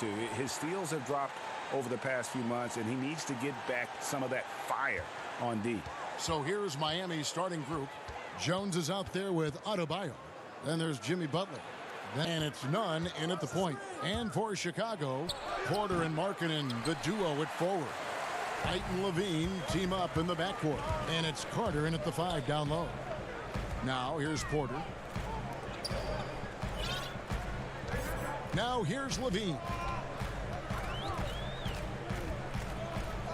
to. His steals have dropped over the past few months, and he needs to get back some of that fire on D. So here's Miami's starting group. Jones is out there with Adebayo. Then there's Jimmy Butler. And it's Nunn in at the point. And for Chicago, Porter and Markkanen, the duo at forward. White and Levine team up in the backcourt. And it's Carter in at the 5 down low. Now here's Porter. Now here's Levine.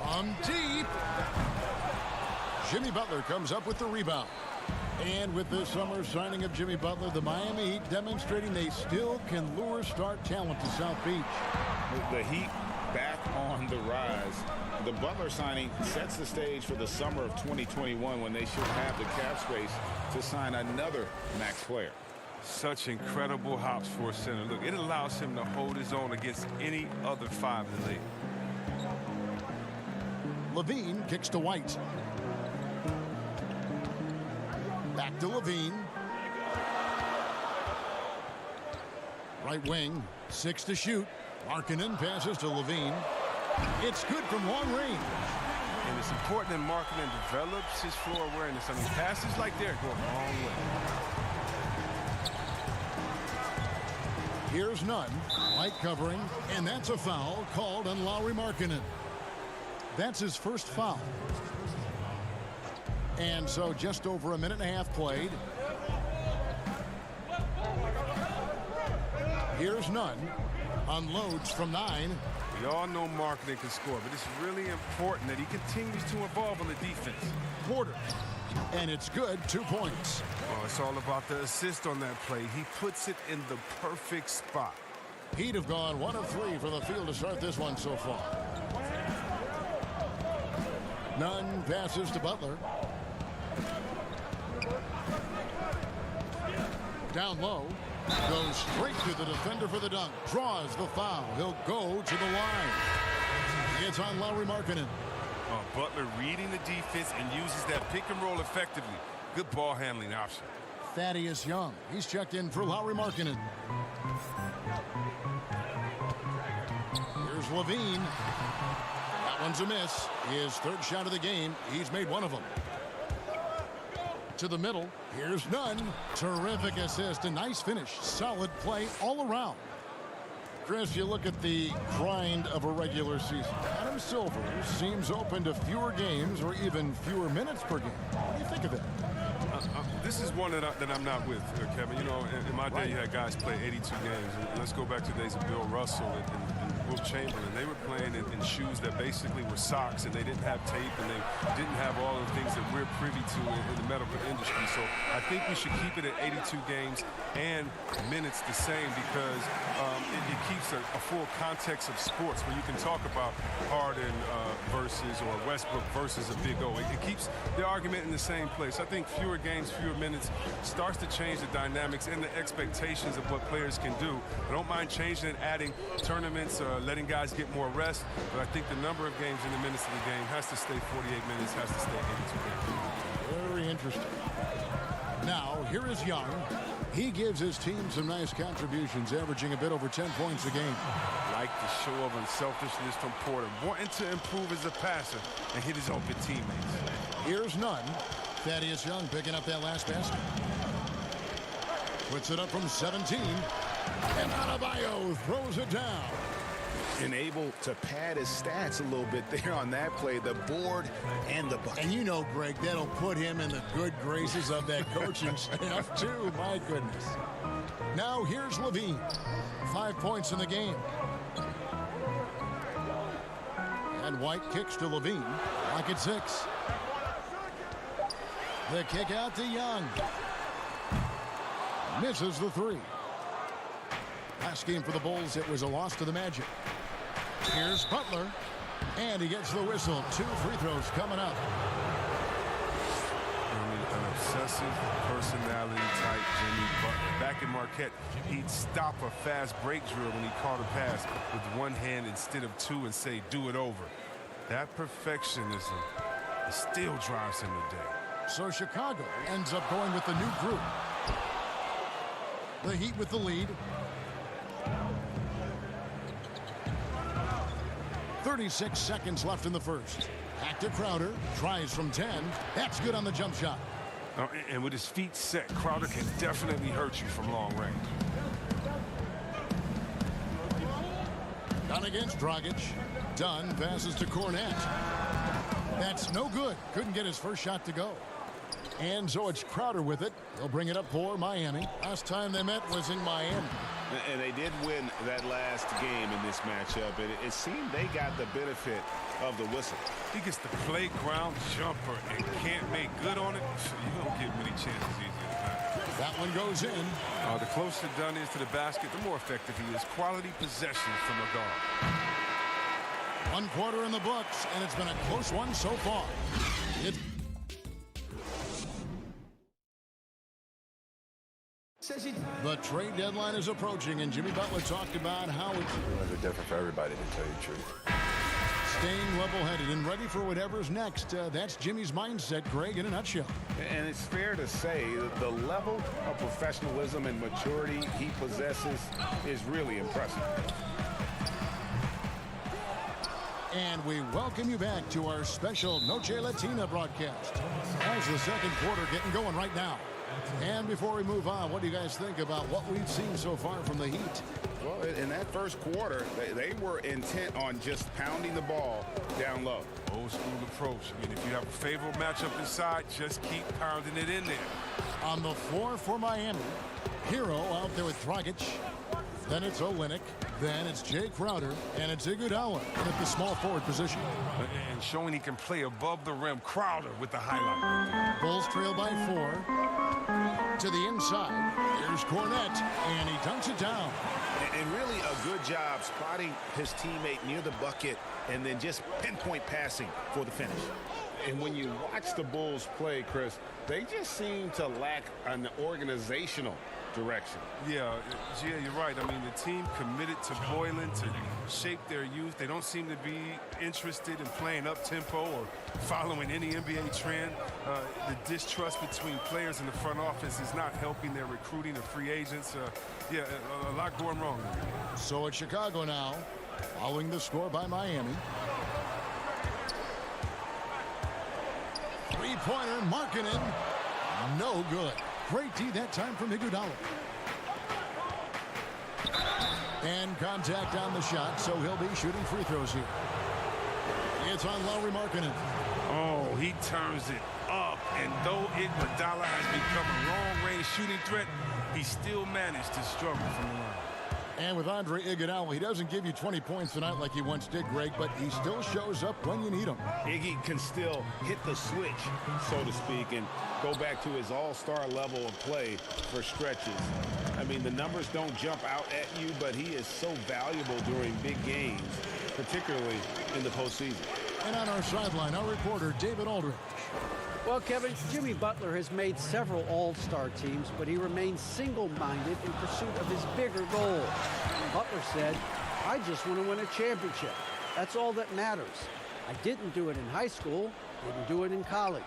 From deep. Jimmy Butler comes up with the rebound. And with this summer signing of Jimmy Butler, the Miami Heat demonstrating they still can lure star talent to South Beach. The Heat back on the rise. The Butler signing sets the stage for the summer of 2021 when they should have the cap space to sign another max player. Such incredible hops for a center. Look, it allows him to hold his own against any other 5 in the league. Levine kicks to White. Back to Levine. Right wing, 6 to shoot. Markkanen passes to Levine. It's good from long range. And it's important that Markkanen develops his floor awareness. I mean, passes like that go a long way. Here's Nunn. White covering, and that's a foul called on Lauri Markkanen. That's his first foul. And so just over a minute and a half played. Here's Nunn. Unloads from 9. We all know Markkanen can score, but it's really important that he continues to evolve on the defense. Porter. And it's good, 2 points. Oh, it's all about the assist on that play. He puts it in the perfect spot. He'd have gone 1 of 3 from the field to start this one so far. Nunn passes to Butler. Down low. Goes straight to the defender for the dunk. Draws the foul. He'll go to the line. It's on Lauri Markkanen. Butler reading the defense and uses that pick and roll effectively. Good ball handling option. Thaddeus Young. He's checked in for Lauri Markkanen. Here's Levine. That one's a miss. His 3rd shot of the game. He's made 1 of them. To the middle. Here's Nunn. Terrific assist. A nice finish. Solid play all around. Chris, you look at the grind of a regular season. Adam Silver seems open to fewer games or even fewer minutes per game. What do you think of it? This is one that I'm not with, Kevin. You know, in my day, you had guys play 82 games. And let's go back to the days of Bill Russell and Will Chamberlain. They were playing in shoes that basically were socks, and they didn't have tape, and they didn't have all of the things that we're privy to in the medical industry. So I think we should keep it at 82 games and minutes the same because it keeps a full context of sports where you can talk about Harden versus or Westbrook versus a Big O. It keeps the argument in the same place. I think fewer games, fewer minutes starts to change the dynamics and the expectations of what players can do. I don't mind changing and adding tournaments, letting guys get more rest, but I think the number of games and the minutes of the game has to stay 48 minutes, has to stay 82 games. Very interesting. Now, here is Young. He gives his team some nice contributions, averaging a bit over 10 points a game. Like the show of unselfishness from Porter, wanting to improve as a passer and hit his open teammates. Here's Nunn. Thaddeus Young picking up that last basket. Puts it up from 17. And Adebayo throws it down. And able to pad his stats a little bit there on that play, the board and the bucket. And you know, Greg, that'll put him in the good graces of that coaching staff, too. My goodness. Now here's Levine. 5 points in the game. And White kicks to Levine. Lock at 6. The kick out to Young. Misses the 3. Last game for the Bulls, it was a loss to the Magic. Here's Butler, and he gets the whistle. 2 free throws coming up. An obsessive personality type Jimmy Butler. Back in Marquette, he'd stop a fast break drill when he caught a pass with one hand instead of 2 and say, do it over. That perfectionism still drives him today. So Chicago ends up going with the new group. The Heat with the lead. 36 seconds left in the first. Back to Crowder. Tries from 10. That's good on the jump shot. And with his feet set, Crowder can definitely hurt you from long range. Done against Dragic. Dunn passes to Cornette. That's no good. Couldn't get his first shot to go. And so it's Crowder with it. They'll bring it up for Miami. Last time they met was in Miami. And they did win that last game in this matchup. It seemed they got the benefit of the whistle. He gets the playground jumper and can't make good on it. You don't get many chances easier than that. That one goes in. The closer Dunn is to the basket, the more effective he is. Quality possession from a guard. 1 quarter in the books, and it's been a close one so far. The trade deadline is approaching, and Jimmy Butler talked about how it's different for everybody, to tell you the truth. Staying level-headed and ready for whatever's next. That's Jimmy's mindset, Greg, in a nutshell. And it's fair to say that the level of professionalism and maturity he possesses is really impressive. And we welcome you back to our special Noche Latina broadcast. As the second quarter getting going right now. And before we move on, what do you guys think about what we've seen so far from the Heat? Well, in that first quarter, they were intent on just pounding the ball down low. Old school approach. I mean, if you have a favorable matchup inside, just keep pounding it in there. On the floor for Miami, Hero out there with Dragic. Then it's Olynyk. Then it's Jay Crowder. And it's Iguodala at the small forward position. And showing he can play above the rim. Crowder with the highlight. Bulls trail by 4. To the inside. Here's Cornette. And he dunks it down. And really a good job spotting his teammate near the bucket and then just pinpoint passing for the finish. And when you watch the Bulls play, Chris, they just seem to lack an organizational direction. Yeah, you're right. I mean, the team committed to Boylan to shape their youth. They don't seem to be interested in playing up-tempo or following any NBA trend. The distrust between players in the front office is not helping their recruiting of free agents. A lot going wrong there. So it's Chicago now, following the score by Miami. Three-pointer, Markkanen. No good. Great D that time from Iguodala. And contact on the shot, so he'll be shooting free throws here. It's on Lauri Markkanen. Oh, he turns it up. And though Iguodala has become a long-range shooting threat, he still managed to struggle from the line. And with Andre Iguodala, he doesn't give you 20 points tonight like he once did, Greg, but he still shows up when you need him. Iggy can still hit the switch, so to speak, and go back to his all-star level of play for stretches. I mean, the numbers don't jump out at you, but he is so valuable during big games, particularly in the postseason. And on our sideline, our reporter, David Aldridge. Well, Kevin, Jimmy Butler has made several all-star teams, but he remains single-minded in pursuit of his bigger goal. Butler said, I just want to win a championship. That's all that matters. I didn't do it in high school, didn't do it in college.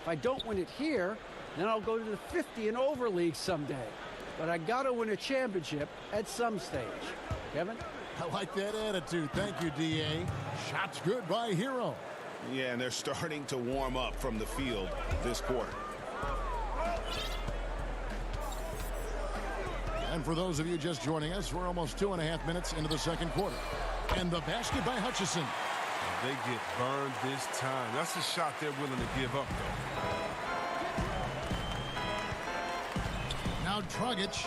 If I don't win it here, then I'll go to the 50 and over league someday. But I got to win a championship at some stage. Kevin? I like that attitude. Thank you, D.A. Shots good by Hero. Yeah, and they're starting to warm up from the field this quarter. And for those of you just joining us, we're almost 2.5 minutes into the second quarter. And the basket by Hutchison. They get burned this time. That's a shot they're willing to give up, though. Now Dragic,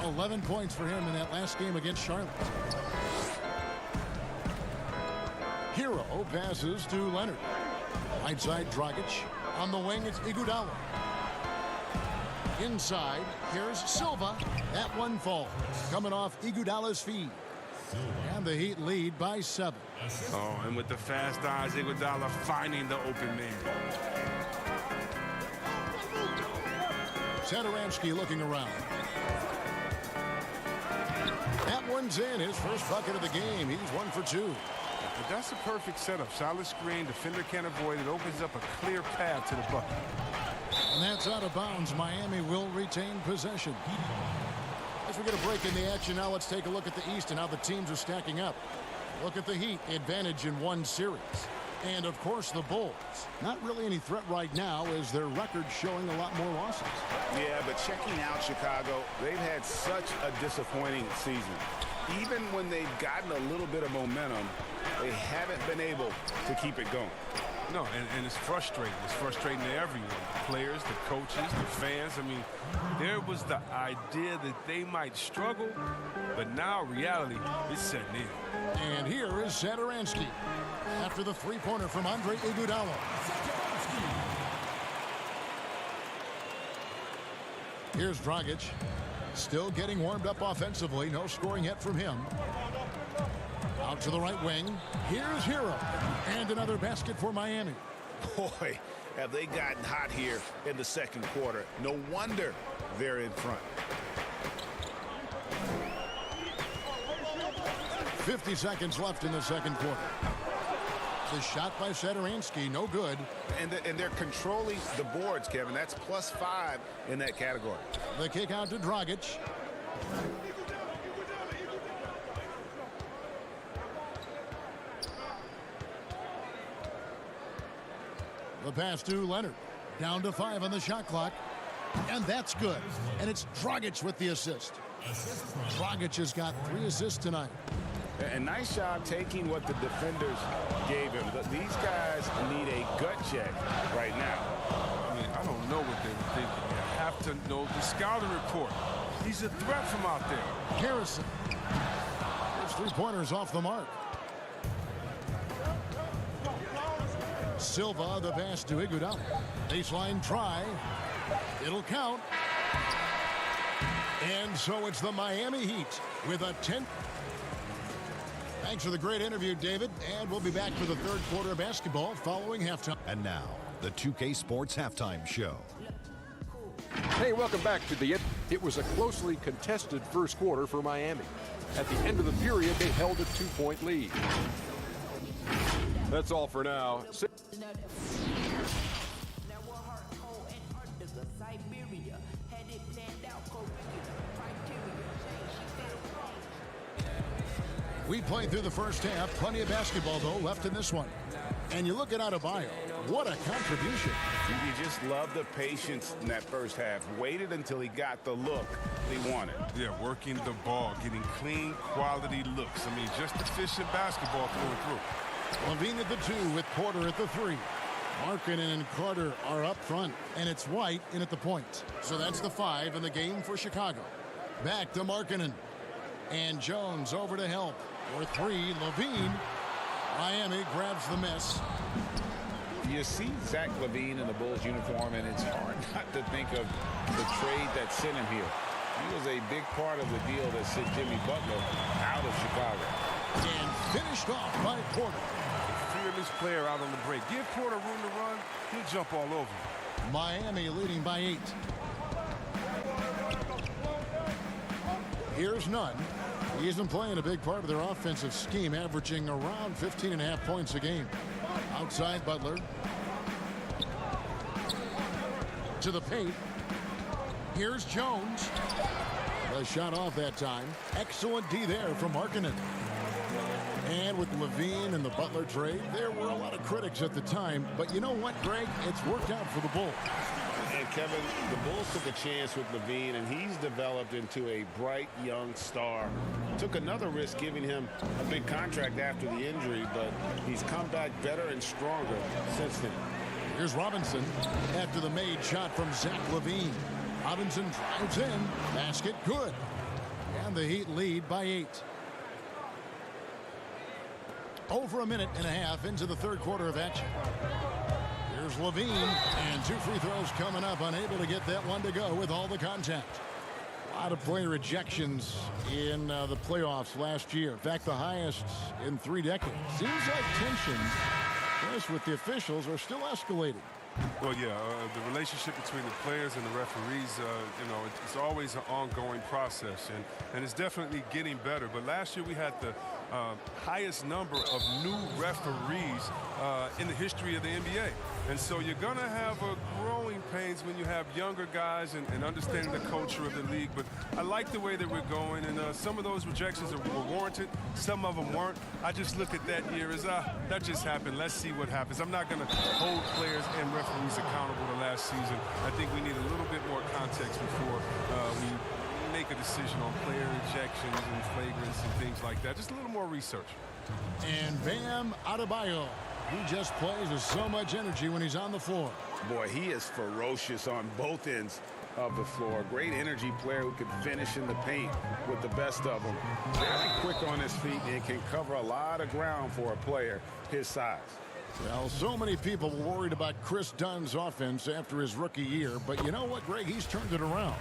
11 points for him in that last game against Charlotte. Hero passes to Leonard. Right side, Dragic. On the wing, it's Iguodala. Inside, here's Silva. That one falls. Coming off Iguodala's feed. And the Heat lead by 7. Oh, and with the fast eyes, Iguodala finding the open man. Satoransky looking around. That one's in. His first bucket of the game. He's 1 for 2. But that's a perfect setup. Solid screen. Defender can't avoid it. Opens up a clear path to the bucket. And that's out of bounds. Miami will retain possession. As we get a break in the action now, let's take a look at the East and how the teams are stacking up. Look at the Heat, advantage in one series. And, of course, the Bulls. Not really any threat right now as their record showing a lot more losses. Yeah, but checking out Chicago, they've had such a disappointing season. Even when they've gotten a little bit of momentum, they haven't been able to keep it going. No, and it's frustrating. It's frustrating to everyone. The players, the coaches, the fans. I mean, there was the idea that they might struggle, but now reality is setting in. And here is Satoransky after the three-pointer from Andre Iguodala. Here's Dragic. Still getting warmed up offensively. No scoring yet from him. Out to the right wing. Here's Hero. And another basket for Miami. Boy, have they gotten hot here in the second quarter. No wonder they're in front. 50 seconds left in the second quarter. The shot by Satoransky, no good. And they're controlling the boards, Kevin. That's +5 in that category. The kick out to Dragic. The pass to Leonard. Down to 5 on the shot clock. And that's good. And it's Dragic with the assist. Dragic has got 3 assists tonight. And nice job taking what the defenders gave him. These guys need a gut check right now. I mean, I don't know what they were thinking. You have to know the scouting report. He's a threat from out there. Harrison. There's 3-pointers off the mark. Silva, the pass to Iguodala. Baseline try. It'll count. And so it's the Miami Heat with a 10. Thanks for the great interview, David. And we'll be back for the third quarter of basketball following halftime. And now, the 2K Sports Halftime Show. Hey, welcome back to the end. It was a closely contested first quarter for Miami. At the end of the period, they held a 2-point lead. That's all for now. We played through the first half. Plenty of basketball, though, left in this one. And you look at Adebayo. What a contribution. You just love the patience in that first half. Waited until he got the look he wanted. Yeah, working the ball, getting clean, quality looks. I mean, just efficient basketball through and through. Levine at the 2 with Porter at the 3. Markkanen and Carter are up front, and it's White in at the point. So that's the 5 in the game for Chicago. Back to Markkanen. And Jones over to help. For 3, Levine. Miami grabs the miss. You see Zach LaVine in the Bulls uniform, and it's hard not to think of the trade that sent him here. He was a big part of the deal that sent Jimmy Butler out of Chicago. And finished off by Porter. Fearless player out on the break. Give Porter room to run, he'll jump all over you. Miami leading by 8. Here's Nunn. He's been playing a big part of their offensive scheme, averaging around 15.5 points a game. Outside Butler. To the paint. Here's Jones. A shot off that time. Excellent D there from Markkanen. And with Levine and the Butler trade, there were a lot of critics at the time. But you know what, Greg? It's worked out for the Bulls. And Kevin, the Bulls took a chance with Levine, and he's developed into a bright young star. Took another risk giving him a big contract after the injury, but he's come back better and stronger since then. Here's Robinson after the made shot from Zach LaVine. Robinson drives in. Basket good. And the Heat lead by 8. Over a minute and a half into the third quarter of action. Here's Levine, and 2 free throws coming up, unable to get that one to go with all the contact. A lot of player ejections in the playoffs last year. In fact, the highest in 3 decades. Seems like tensions, yes, with the officials are still escalating. Well, yeah, the relationship between the players and the referees, you know, it's always an ongoing process, and it's definitely getting better. But last year we had the highest number of new referees in the history of the NBA. And so you're going to have a growing pains when you have younger guys and understanding the culture of the league. But I like the way that we're going, and some of those rejections were warranted. Some of them weren't. I just look at that year as, that just happened. Let's see what happens. I'm not going to hold players and referees accountable to last season. I think we need a little bit more context before we make a decision on player ejections and flagrants and things like that. Just a little more research. And Bam Adebayo, he just plays with so much energy when he's on the floor. Boy, he is ferocious on both ends of the floor. Great energy player who can finish in the paint with the best of them. Very quick on his feet and can cover a lot of ground for a player his size. Well, so many people were worried about Chris Dunn's offense after his rookie year, but you know what, Greg? He's turned it around.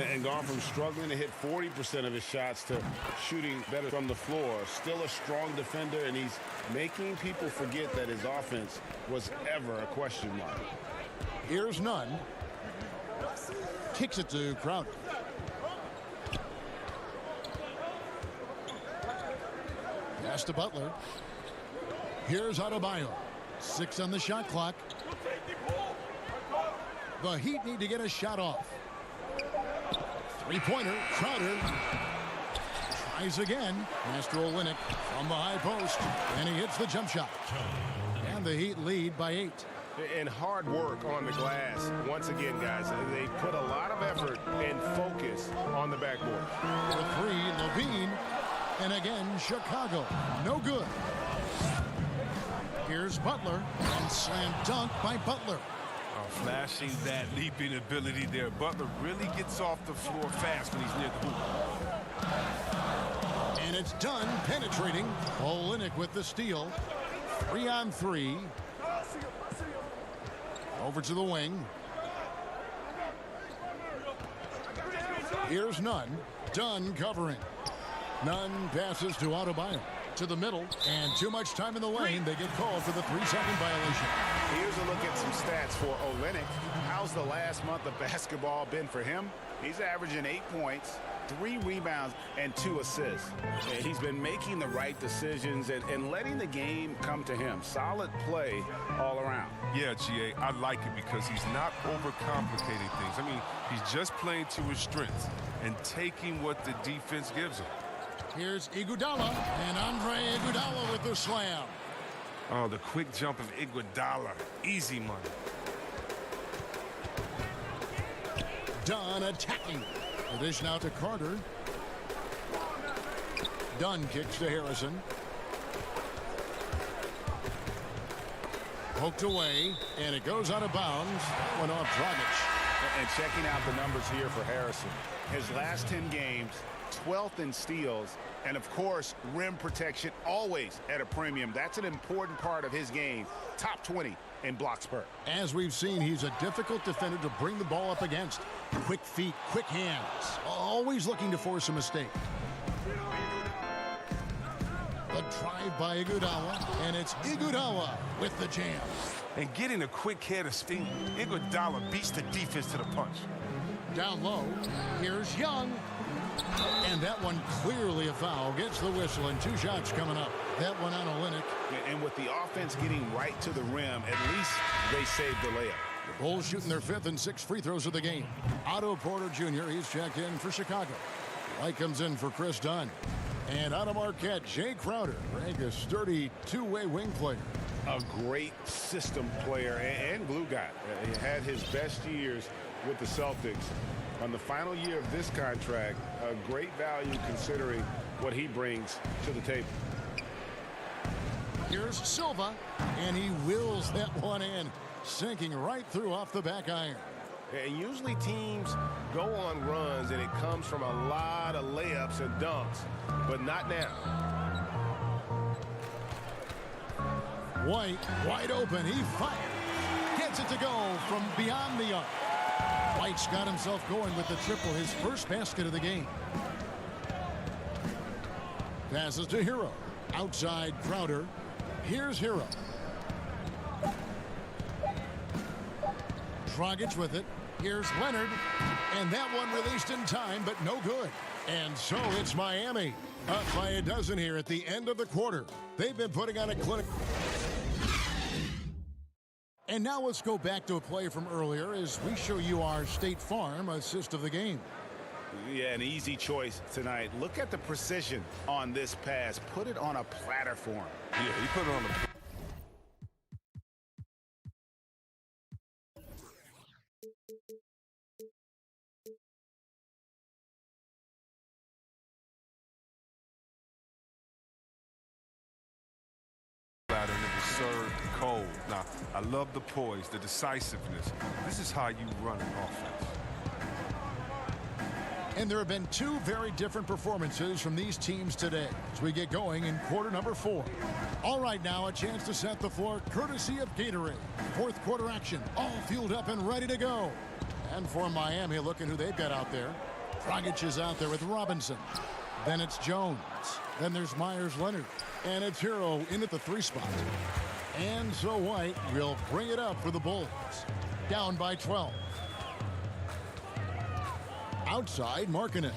And gone from struggling to hit 40% of his shots to shooting better from the floor. Still a strong defender, and he's making people forget that his offense was ever a question mark. Here's Nunn. Kicks it to Crowder. Pass to Butler. Here's Adebayo. 6 on the shot clock. The Heat need to get a shot off. Three-pointer, Crowder. Tries again. Master Olynyk from the high post. And he hits the jump shot. And the Heat lead by 8. And hard work on the glass. Once again, guys, they put a lot of effort and focus on the backboard. The three, Levine. And again, Chicago. No good. Here's Butler. And slam dunk by Butler. Flashing that leaping ability there. Butler really gets off the floor fast when he's near the hoop. And it's done, penetrating. Olynyk with the steal. 3 on 3. Over to the wing. Here's Nunn. Dunn covering. Nunn passes to Adebayo. To the middle, and too much time in the lane. They get called for the 3-second violation. Here's a look at some stats for Olynyk. How's the last month of basketball been for him? He's averaging 8 points, 3 rebounds, and 2 assists. And he's been making the right decisions and letting the game come to him. Solid play all around. Yeah, GA, I like it because he's not overcomplicating things. I mean, he's just playing to his strengths and taking what the defense gives him. Here's Iguodala, and Andre Iguodala with the slam. Oh, the quick jump of Iguodala. Easy money. Dunn attacking. The dish now to Carter. Dunn kicks to Harrison. Poked away, and it goes out of bounds. Went off Dragic. And checking out the numbers here for Harrison. His last 10 games, 12th in steals, and of course rim protection always at a premium. That's an important part of his game. Top 20 in blocks per. As we've seen, he's a difficult defender to bring the ball up against. Quick feet, quick hands, always looking to force a mistake. The drive by Iguodala, and it's Iguodala with the jam. And getting a quick head of steam, Iguodala beats the defense to the punch. Down low, here's Young. And that one clearly a foul. Gets the whistle, and 2 shots coming up. That one on Olynyk. And with the offense getting right to the rim, at least they saved the layup. The Bulls shooting their 5th and 6th free throws of the game. Otto Porter Jr., he's checked in for Chicago. White comes in for Chris Dunn. And out of Marquette, Jay Crowder. Greg, a sturdy two-way wing player. A great system player and glue guy. He had his best years with the Celtics. On the final year of this contract, a great value considering what he brings to the table. Here's Silva, and he wills that one in, sinking right through off the back iron. And usually teams go on runs, and it comes from a lot of layups and dunks, but not now. White, wide open, he fires. Gets it to go from beyond the arc. White's got himself going with the triple, his first basket of the game. Passes to Hero. Outside Crowder. Here's Hero. Dragic with it. Here's Leonard. And that one released in time, but no good. And so it's Miami. Up by a dozen here at the end of the quarter. They've been putting on a clinic. And now let's go back to a play from earlier as we show you our State Farm assist of the game. Yeah, an easy choice tonight. Look at the precision on this pass. Put it on a platter for him. Yeah, he put it on the platter, and it was served cold. Now, I love the poise, the decisiveness. This is how you run an offense. And there have been two very different performances from these teams today as we get going in quarter number 4. All right, now a chance to set the floor courtesy of Gatorade. Fourth quarter action, all fueled up and ready to go. And for Miami, look at who they've got out there. Dragic is out there with Robinson. Then it's Jones. Then there's Myers-Leonard. And it's Hero in at the 3 spot. And so White will bring it up for the Bulls. Down by 12. Outside, Markkanen.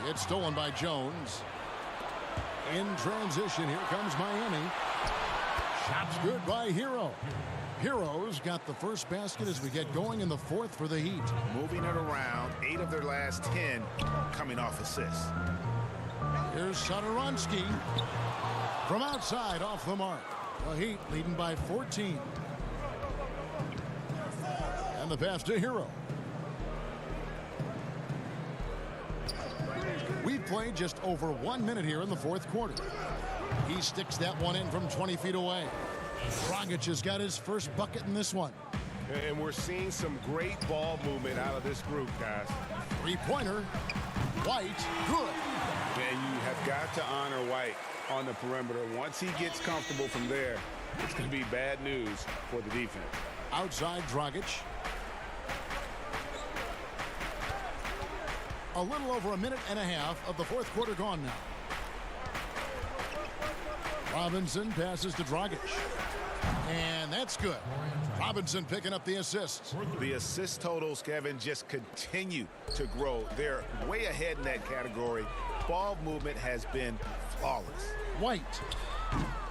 It's stolen by Jones. In transition, here comes Miami. Shots good by Hero. Hero's got the first basket as we get going in the 4th for the Heat. Moving it around, 8 of their last 10 coming off assists. Here's Satoransky. From outside, off the mark. The Heat leading by 14. And the pass to Hero. We've played just over 1 minute here in the 4th quarter. He sticks that one in from 20 feet away. Dragic has got his first bucket in this one. And we're seeing some great ball movement out of this group, guys. 3-pointer. White, good. And you have got to honor White on the perimeter. Once he gets comfortable from there, it's going to be bad news for the defense. Outside, Dragic. A little over a minute and a half of the 4th quarter gone now. Robinson passes to Dragic. And that's good. Robinson picking up the assists. The assist totals, Kevin, just continue to grow. They're way ahead in that category. Ball movement has been flawless. White.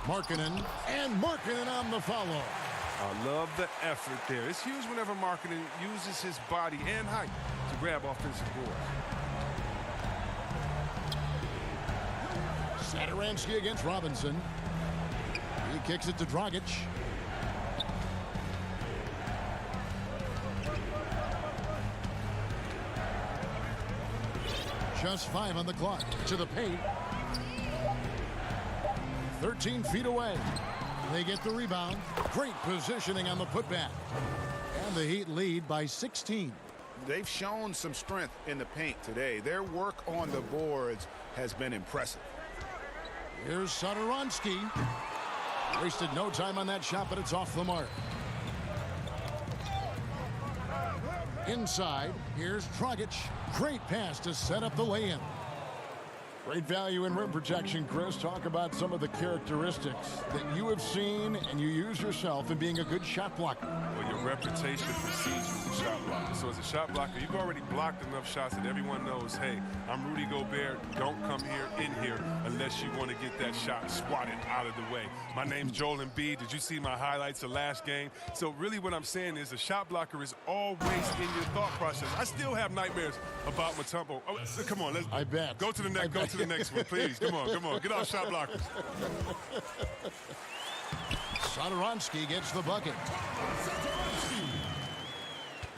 Markkanen. And Markkanen on the follow. I love the effort there. It's huge whenever Markkanen uses his body and height to grab offensive boards. Satoransky against Robinson. He kicks it to Dragic. Just 5 on the clock. To the paint. 13 feet away. They get the rebound. Great positioning on the putback. And the Heat lead by 16. They've shown some strength in the paint today. Their work on the boards has been impressive. Here's Satoransky. Wasted no time on that shot, but it's off the mark. Inside, here's Dragic. Great pass to set up the lay-in. Great value in rim protection, Chris. Talk about some of the characteristics that you have seen and you use yourself in being a good shot blocker. Well, your reputation precedes you as a shot blocker. So as a shot blocker, you've already blocked enough shots that everyone knows, hey, I'm Rudy Gobert. Don't come in here unless you want to get that shot swatted out of the way. My name's Joel Embiid. Did you see my highlights of last game? So really what I'm saying is a shot blocker is always in your thought process. I still have nightmares about Mutombo. Oh, come on, let's I bet. Go to the next. Go to the next one, please. Come on. Get off shot blockers. Satoransky gets the bucket.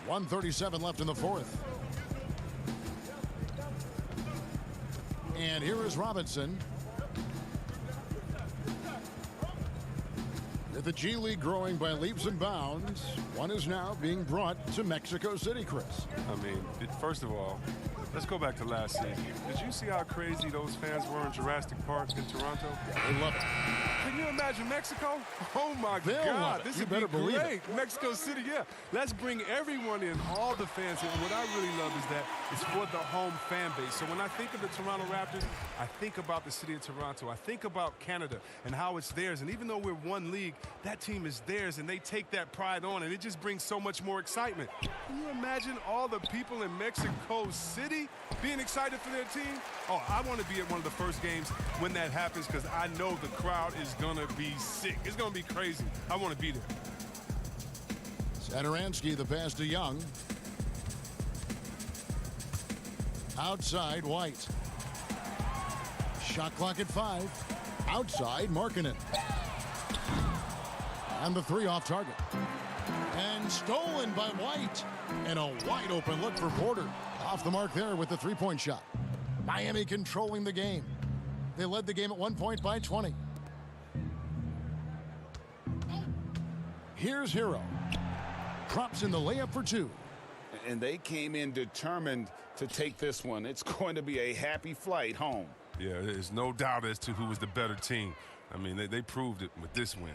1:37 left in the 4th. And here is Robinson. With the G League growing by leaps and bounds, one is now being brought to Mexico City, Chris. I mean, first of all, let's go back to last season. Did you see how crazy those fans were in Jurassic Park in Toronto? They love it. Can you imagine imagine Mexico? Oh, my They'll love God. it. This You would better be believe great. Mexico City, yeah. Let's bring everyone in, all the fans. And what I really love is that it's for the home fan base. So when I think of the Toronto Raptors, I think about the city of Toronto. I think about Canada and how it's theirs. And even though we're one league, that team is theirs, and they take that pride on, and it just brings so much more excitement. Can you imagine all the people in Mexico City being excited for their team? Oh, I want to be at one of the first games when that happens because I know the crowd is going to be sick. It's going to be crazy. I want to be there. Satoransky, the pass to Young. Outside, White. Shot clock at 5. Outside, Markkanen. And the 3 off target. And stolen by White. And a wide open look for Porter. Off the mark there with the 3-point shot. Miami controlling the game. They led the game at 1 point by 20. Here's Hero. Drops in the layup for 2. And they came in determined to take this one. It's going to be a happy flight home. Yeah, there's no doubt as to who was the better team. I mean, they proved it with this win.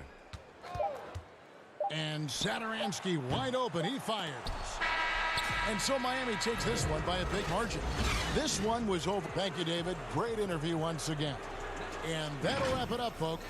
And Satoransky wide open. He fires. And so Miami takes this one by a big margin. This one was over. Thank you, David. Great interview once again. And that'll wrap it up, folks.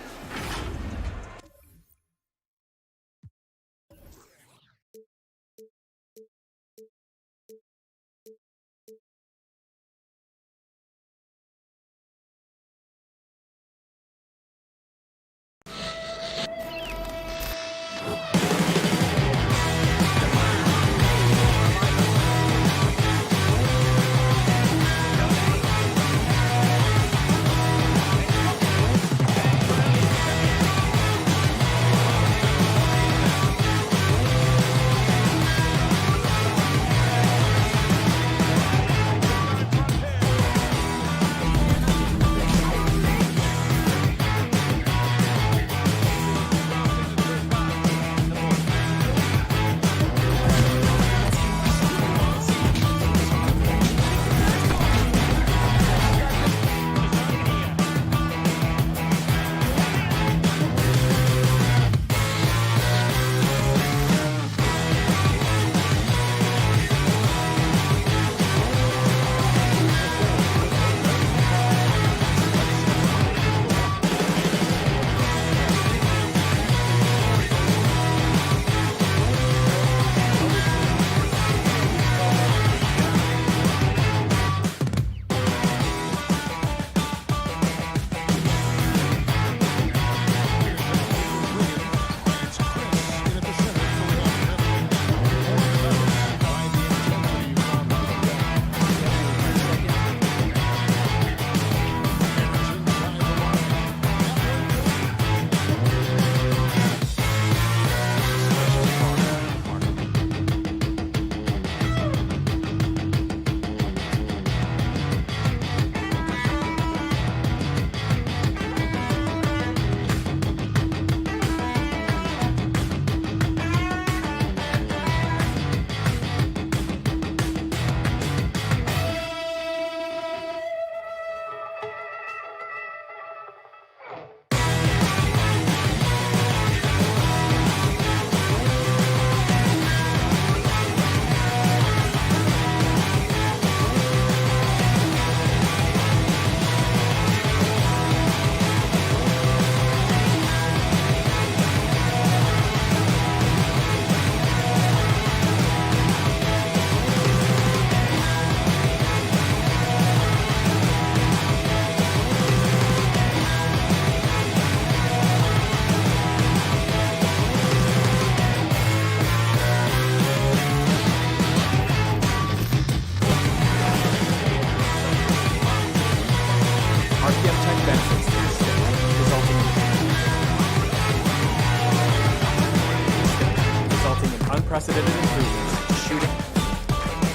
unprecedented improvements to shooting,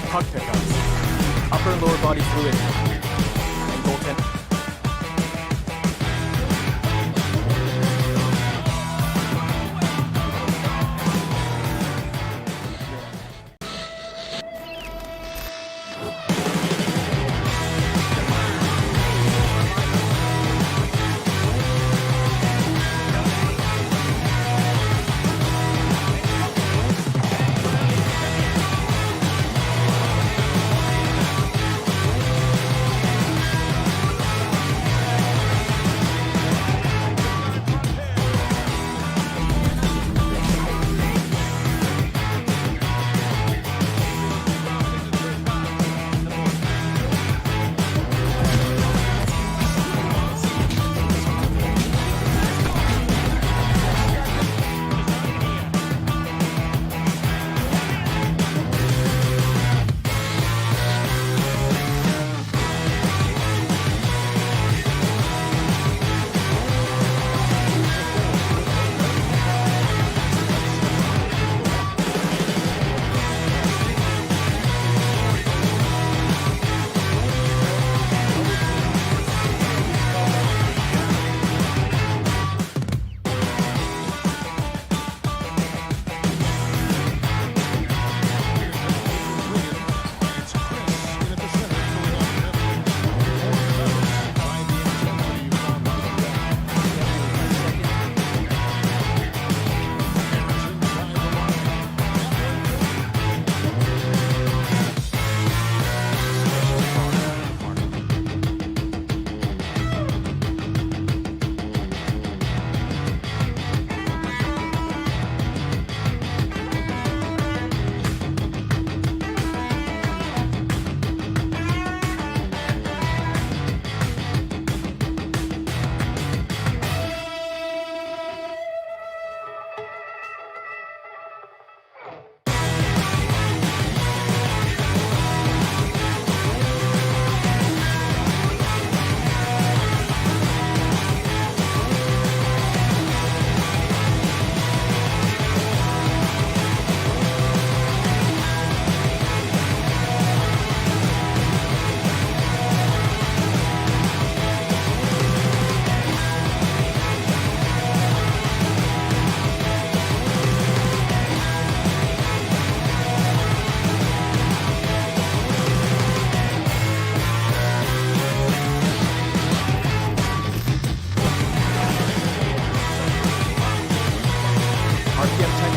puck pickups, upper and lower body fluidity, and goaltending.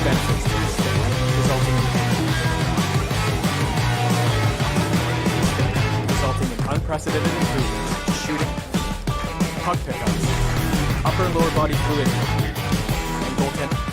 benefits to the stick, resulting in unprecedented improvements to shooting, puck pickups, upper and lower body fluidity, and goaltending.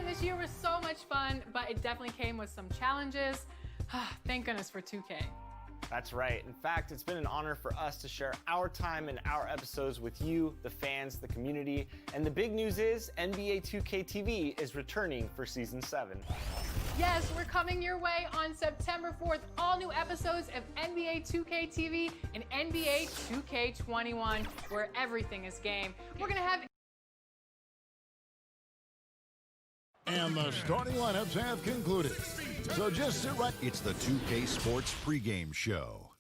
This year was so much fun, but it definitely came with some challenges. Thank goodness for 2K. That's right. In fact, it's been an honor for us to share our time and our episodes with you, the fans, the community. And the big news is NBA 2K TV is returning for Season 7. Yes, we're coming your way on September 4th. All new episodes of NBA 2K TV and NBA 2K21, where everything is game. We're going to have... And the starting lineups have concluded. So just sit right. It's the 2K Sports pregame show.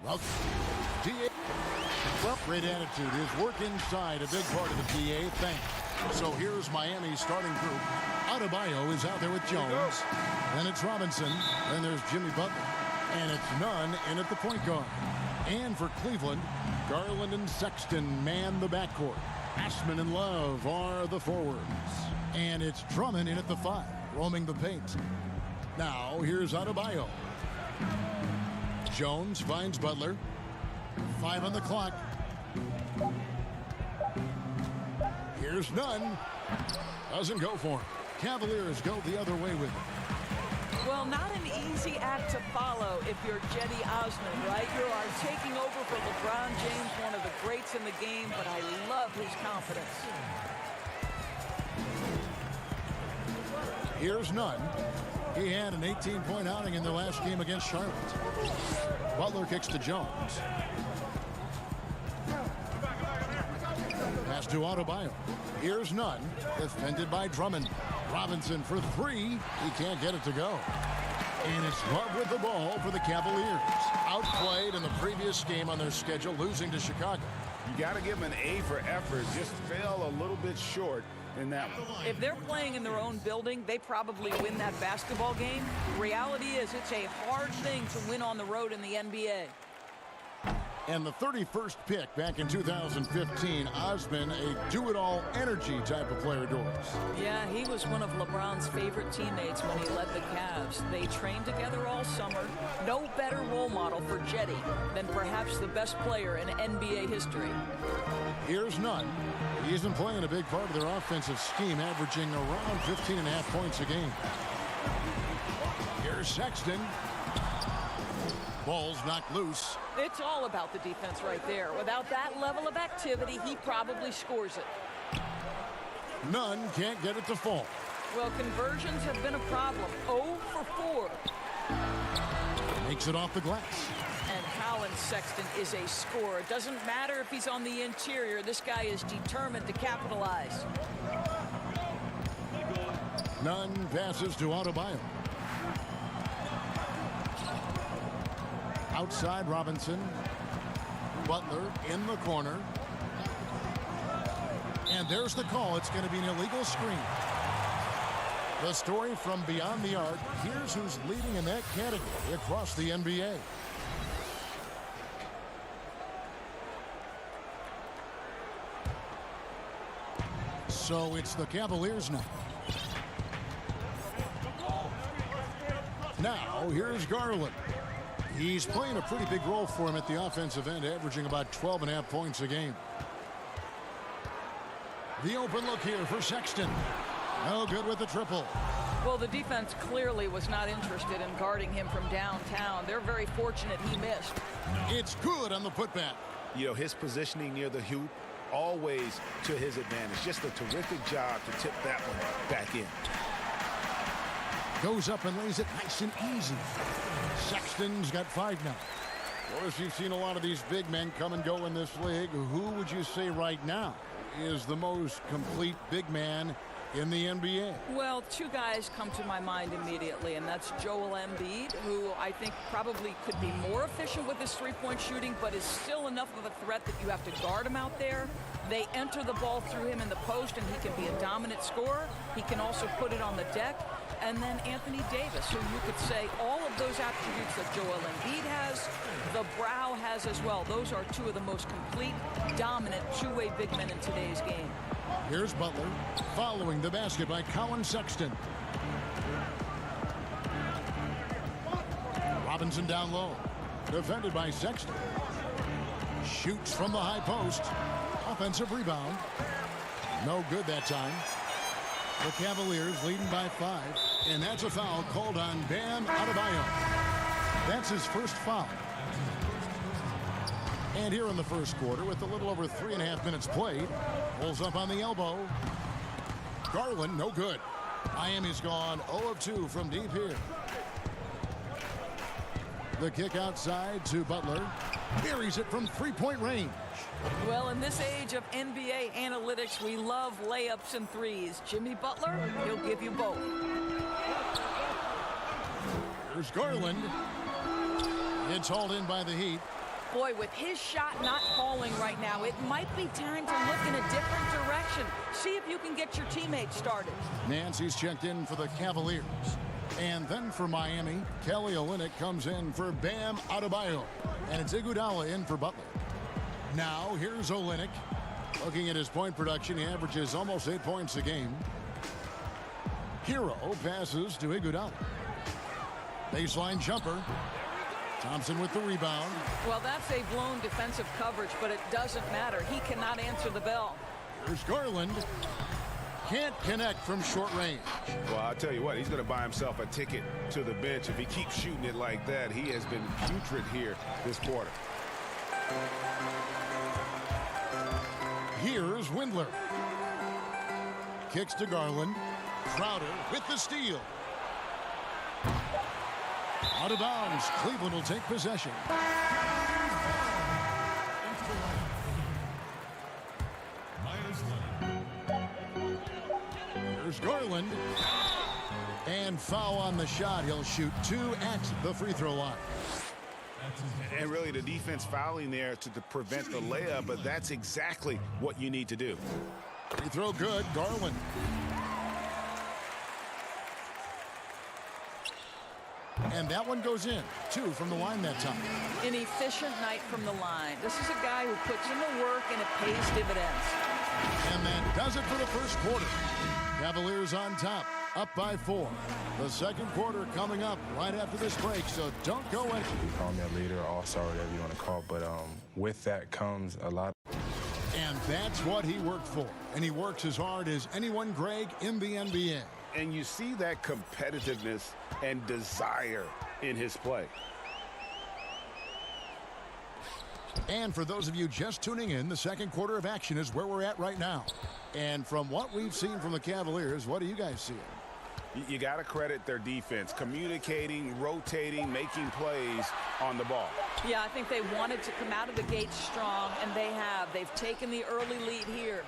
Well, great attitude. His work inside, a big part of the DA thing. So here's Miami's starting group. Adebayo is out there with Jones. Then it's Robinson. Then there's Jimmy Butler. And it's Nunn in at the point guard. And for Cleveland, Garland and Sexton man the backcourt. Ashman and Love are the forwards. And it's Drummond in at the 5, roaming the paint. Now here's Adebayo. Jones finds Butler. 5 on the clock. Here's Nunn. Doesn't go for him. Cavaliers go the other way with it. Well, not an easy act to follow if you're Cedi Osman, right? You are taking over for LeBron James, one of the greats in the game, but I love his confidence. Here's Nunn. He had an 18-point outing in the last game against Charlotte. Butler kicks to Jones. Pass to Adebayo. Here's none. Defended by Drummond. Robinson for three. He can't get it to go. And it's Love with the ball for the Cavaliers. Outplayed in the previous game on their schedule, losing to Chicago. You got to give him an A for effort. Just fell a little bit short in that one. If they're playing in their own building, they probably win that basketball game. Reality is it's a hard thing to win on the road in the NBA. And the 31st pick back in 2015, Osman, a do-it-all energy type of player, Doris. Yeah, he was one of LeBron's favorite teammates when he led the Cavs. They trained together all summer. No better role model for Jetty than perhaps the best player in NBA history. Here's none. He's been playing a big part of their offensive scheme, averaging around 15.5 points a game. Here's Sexton. Ball's knocked loose. It's all about the defense right there. Without that level of activity, he probably scores it. None can't get it to fall. Well, conversions have been a problem. 0 for 4. Makes it off the glass. And Colin Sexton is a scorer. It doesn't matter if he's on the interior. This guy is determined to capitalize. None passes to Adebayo. Outside Robinson. Butler in the corner. And there's the call. It's going to be an illegal screen. The story from beyond the arc. Here's who's leading in that category across the NBA. So it's the Cavaliers now. Now here's Garland. He's playing a pretty big role for him at the offensive end, averaging about 12.5 points a game. The open look here for Sexton. No good with the triple. Well, the defense clearly was not interested in guarding him from downtown. They're very fortunate he missed. It's good on the putback. You know, his positioning near the hoop, always to his advantage. Just a terrific job to tip that one back in. Goes up and lays it nice and easy. Sexton's got 5 now. Of course, you've seen a lot of these big men come and go in this league. Who would you say right now is the most complete big man in the NBA? Well, 2 guys come to my mind immediately, and that's Joel Embiid, who I think probably could be more efficient with his three-point shooting, but is still enough of a threat that you have to guard him out there. They enter the ball through him in the post, and he can be a dominant scorer. He can also put it on the deck. And then Anthony Davis, who you could say all of those attributes that Joel Embiid has, the Brow has as well. Those are 2 of the most complete, dominant, two-way big men in today's game. Here's Butler, following the basket by Colin Sexton. Robinson down low, defended by Sexton. Shoots from the high post. Offensive rebound. No good that time. The Cavaliers leading by 5, and that's a foul called on Bam Adebayo. That's his first foul. And here in the first quarter, with a little over 3.5 minutes played, pulls up on the elbow. Garland, no good. Miami's gone 0 of 2 from deep here. The kick outside to Butler. Buries it from three-point range. Well, in this age of NBA analytics, we love layups and threes. Jimmy Butler, he'll give you both. There's Garland. It's hauled in by the Heat. Boy, with his shot not falling right now, it might be time to look in a different direction. See if you can get your teammates started. Nancy's checked in for the Cavaliers. And then for Miami, Kelly Olynyk comes in for Bam Adebayo. And it's Iguodala in for Butler. Now, here's Olynyk. Looking at his point production, he averages almost 8 points a game. Hero passes to Iguodala. Baseline jumper. Thompson with the rebound. Well, that's a blown defensive coverage, but it doesn't matter. He cannot answer the bell. Here's Garland. Can't connect from short range. Well, I'll tell you what, he's going to buy himself a ticket to the bench. If he keeps shooting it like that, he has been putrid here this quarter. Here's Windler. Kicks to Garland. Crowder with the steal. Out of bounds. Cleveland will take possession. Here's Garland. And foul on the shot. He'll shoot 2 at the free throw line. And really the defense fouling there to prevent the layup, but that's exactly what you need to do. Free throw good, Garland. And that one goes in. 2 from the line that time. An efficient night from the line. This is a guy who puts in the work and it pays dividends. And that does it for the first quarter. Cavaliers on top, up by 4. The second quarter coming up right after this break, so don't go anywhere. You call me a leader, all-star, whatever you want to call it, but with that comes a lot. And that's what he worked for. And he works as hard as anyone, Greg, in the NBA. And you see that competitiveness and desire in his play. And for those of you just tuning in, the second quarter of action is where we're at right now. And from what we've seen from the Cavaliers, what are you guys seeing? You got to credit their defense, communicating, rotating, making plays on the ball. Yeah, I think they wanted to come out of the gate strong, and they have. They've taken the early lead here.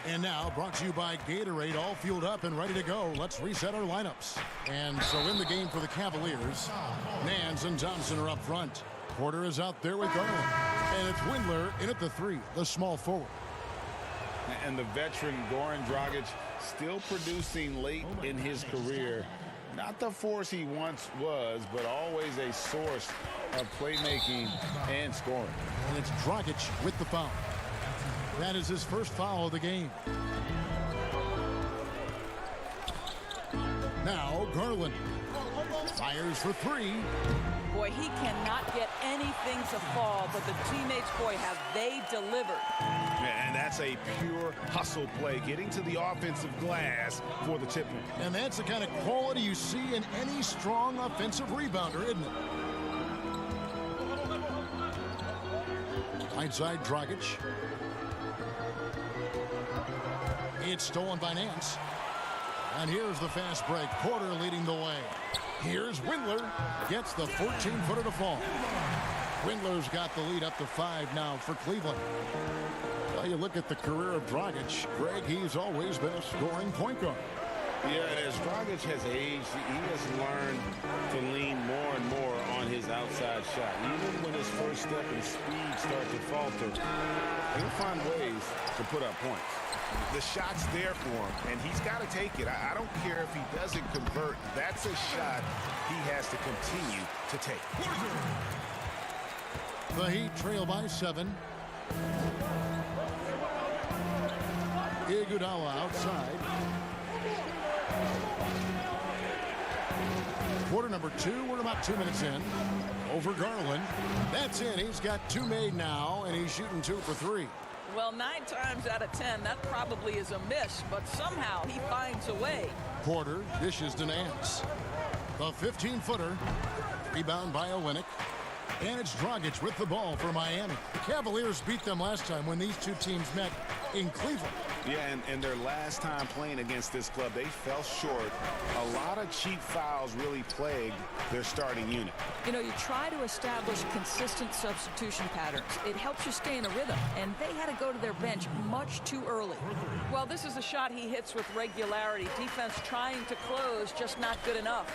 And now, brought to you by Gatorade, all fueled up and ready to go. Let's reset our lineups. And so in the game for the Cavaliers, Nance and Thompson are up front. Porter is out there with Garland. And it's Windler in at the 3, the small forward. And the veteran Goran Dragic still producing late in his career. Not the force he once was, but always a source of playmaking and scoring. And it's Dragic with the foul. That is his first foul of the game. Now Garland fires for 3. Boy, he cannot get anything to fall, but the teammates, boy, have they delivered. And that's a pure hustle play, getting to the offensive glass for the tip. And that's the kind of quality you see in any strong offensive rebounder, isn't it? Right side, Dragic. It's stolen by Nance. And here's the fast break. Porter leading the way. Here's Windler. Gets the 14-footer to fall. Windler's got the lead up to 5 now for Cleveland. Well, you look at the career of Dragic. Greg, he's always been a scoring point guard. Yeah, and as Dragic has aged, he has learned to lean more and more on his outside shot. Even when his first step and speed start to falter, he'll find ways to put up points. The shot's there for him, and he's got to take it. I don't care if he doesn't convert. That's a shot he has to continue to take. The Heat trail by 7. Iguodala outside. Quarter number 2. We're about 2 minutes in. Over Garland. That's in. He's got 2 made now, and he's shooting 2 for 3. Well, 9 times out of 10, that probably is a miss, but somehow he finds a way. Porter dishes to Nance. The 15-footer. Rebound by Olynyk. And it's Dragic with the ball for Miami. The Cavaliers beat them last time when these two teams met in Cleveland. Yeah, and their last time playing against this club, they fell short. A lot of cheap fouls really plagued their starting unit. You know, you try to establish consistent substitution patterns. It helps you stay in a rhythm, and they had to go to their bench much too early. Well, this is a shot he hits with regularity. Defense trying to close, just not good enough.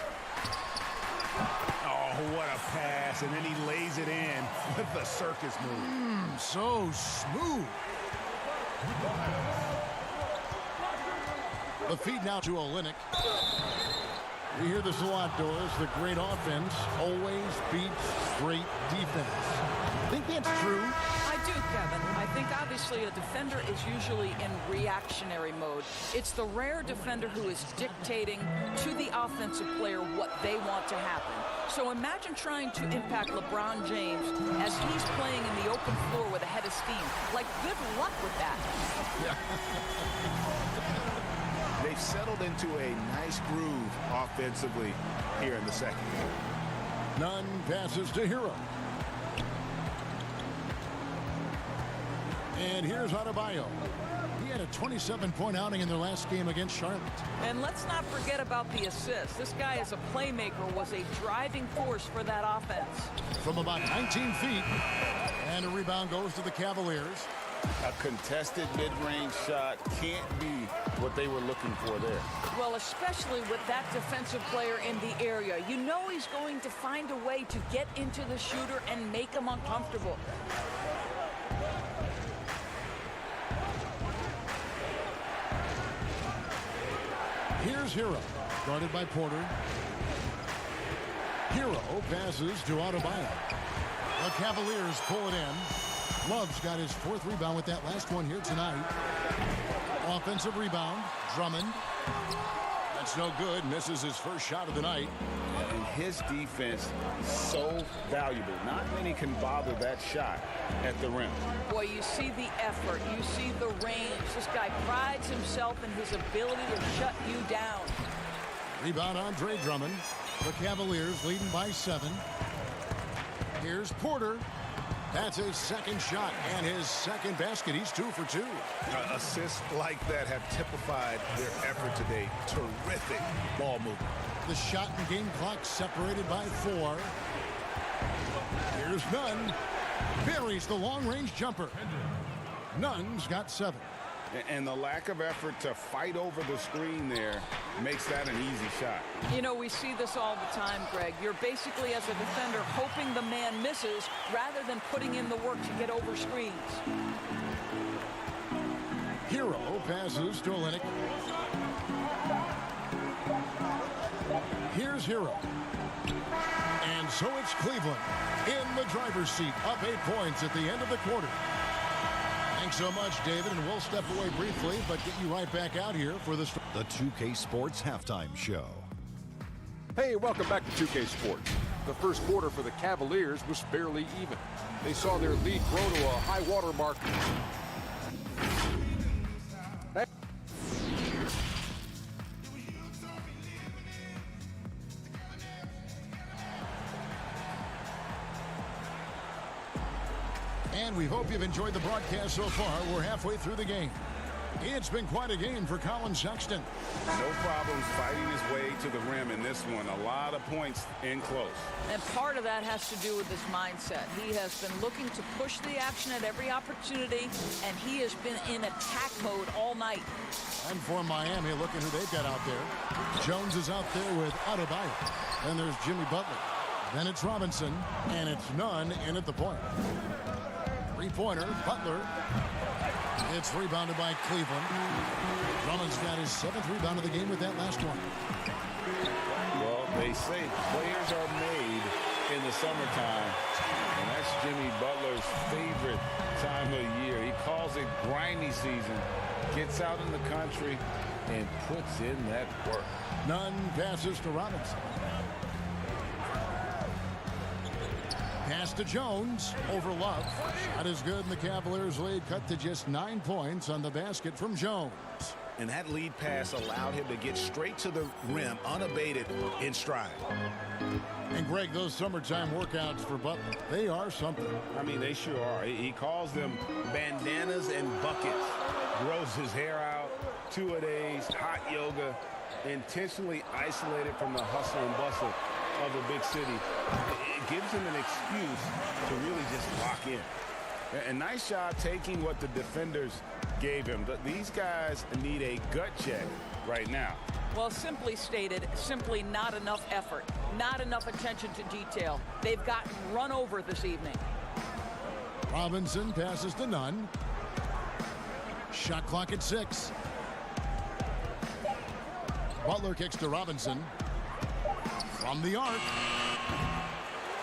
Oh, what a pass, and then he lays it in with the circus move. So smooth. The feed now to Olynyk. We hear this a lot, Doris. The great offense always beats great defense. Think that's true? I do, Kevin. I think obviously a defender is usually in reactionary mode. It's the rare defender who is dictating to the offensive player what they want to happen. So imagine trying to impact LeBron James as he's playing in the open floor with a head of steam. Like, good luck with that. Yeah. They've settled into a nice groove offensively here in the second. Nunn passes to Hero. And here's Adebayo. He had a 27-point outing in their last game against Charlotte. And let's not forget about the assist. This guy as a playmaker was a driving force for that offense. From about 19 feet. And a rebound goes to the Cavaliers. A contested mid-range shot can't be what they were looking for there. Well, especially with that defensive player in the area. You know he's going to find a way to get into the shooter and make him uncomfortable. Here's Hero, guarded by Porter. Hero passes to Adebayo. The Cavaliers pull it in. Love's got his 4th rebound with that last one here tonight. Offensive rebound, Drummond. That's no good. Misses his first shot of the night. And his defense is so valuable. Not many can bother that shot at the rim. Boy, you see the effort. You see the range. This guy prides himself in his ability to shut you down. Rebound Andre Drummond. The Cavaliers leading by 7. Here's Porter. That's his second shot and his second basket. He's 2 for 2. Assists like that have typified their effort today. Terrific ball movement. The shot and game clock separated by 4. Here's Nunn. Buries the long-range jumper. Nunn's got 7. And the lack of effort to fight over the screen there makes that an easy shot. You know, we see this all the time, Greg. You're basically, as a defender, hoping the man misses rather than putting in the work to get over screens. Hero passes to Olynyk. Here's Hero. And so it's Cleveland in the driver's seat, up 8 points at the end of the quarter. Thanks so much, David, and we'll step away briefly, but get you right back out here for the 2K Sports Halftime Show. Hey, welcome back to 2K Sports. The first quarter for the Cavaliers was barely even. They saw their lead grow to a high water mark. And we hope you've enjoyed the broadcast so far. We're halfway through the game. It's been quite a game for Colin Sexton. No problems fighting his way to the rim in this one. A lot of points in close. And part of that has to do with his mindset. He has been looking to push the action at every opportunity, and he has been in attack mode all night. And for Miami, look at who they've got out there. Jones is out there with Adebayo. Then there's Jimmy Butler. Then it's Robinson, and it's Nunn in at the point. Three-pointer, Butler. It's rebounded by Cleveland. Drummond's got his 7th rebound of the game with that last one. Well, they say players are made in the summertime, and that's Jimmy Butler's favorite time of year. He calls it grimy season, gets out in the country, and puts in that work. Nunn passes to Robinson. Pass to Jones over Love. Shot is good, and the Cavaliers lead cut to just 9 points on the basket from Jones. And that lead pass allowed him to get straight to the rim, unabated, in stride. And Greg, those summertime workouts for Butler, they are something. I mean, they sure are. He calls them bandanas and buckets. Grows his hair out, 2-a-days, hot yoga, intentionally isolated from the hustle and bustle of the big city. It gives him an excuse to really just lock in. A nice job taking what the defenders gave him. These guys need a gut check right now. Well, simply stated, simply not enough effort, not enough attention to detail. They've gotten run over this evening. Robinson passes to Nunn. Shot clock at 6. Butler kicks to Robinson. From the arc.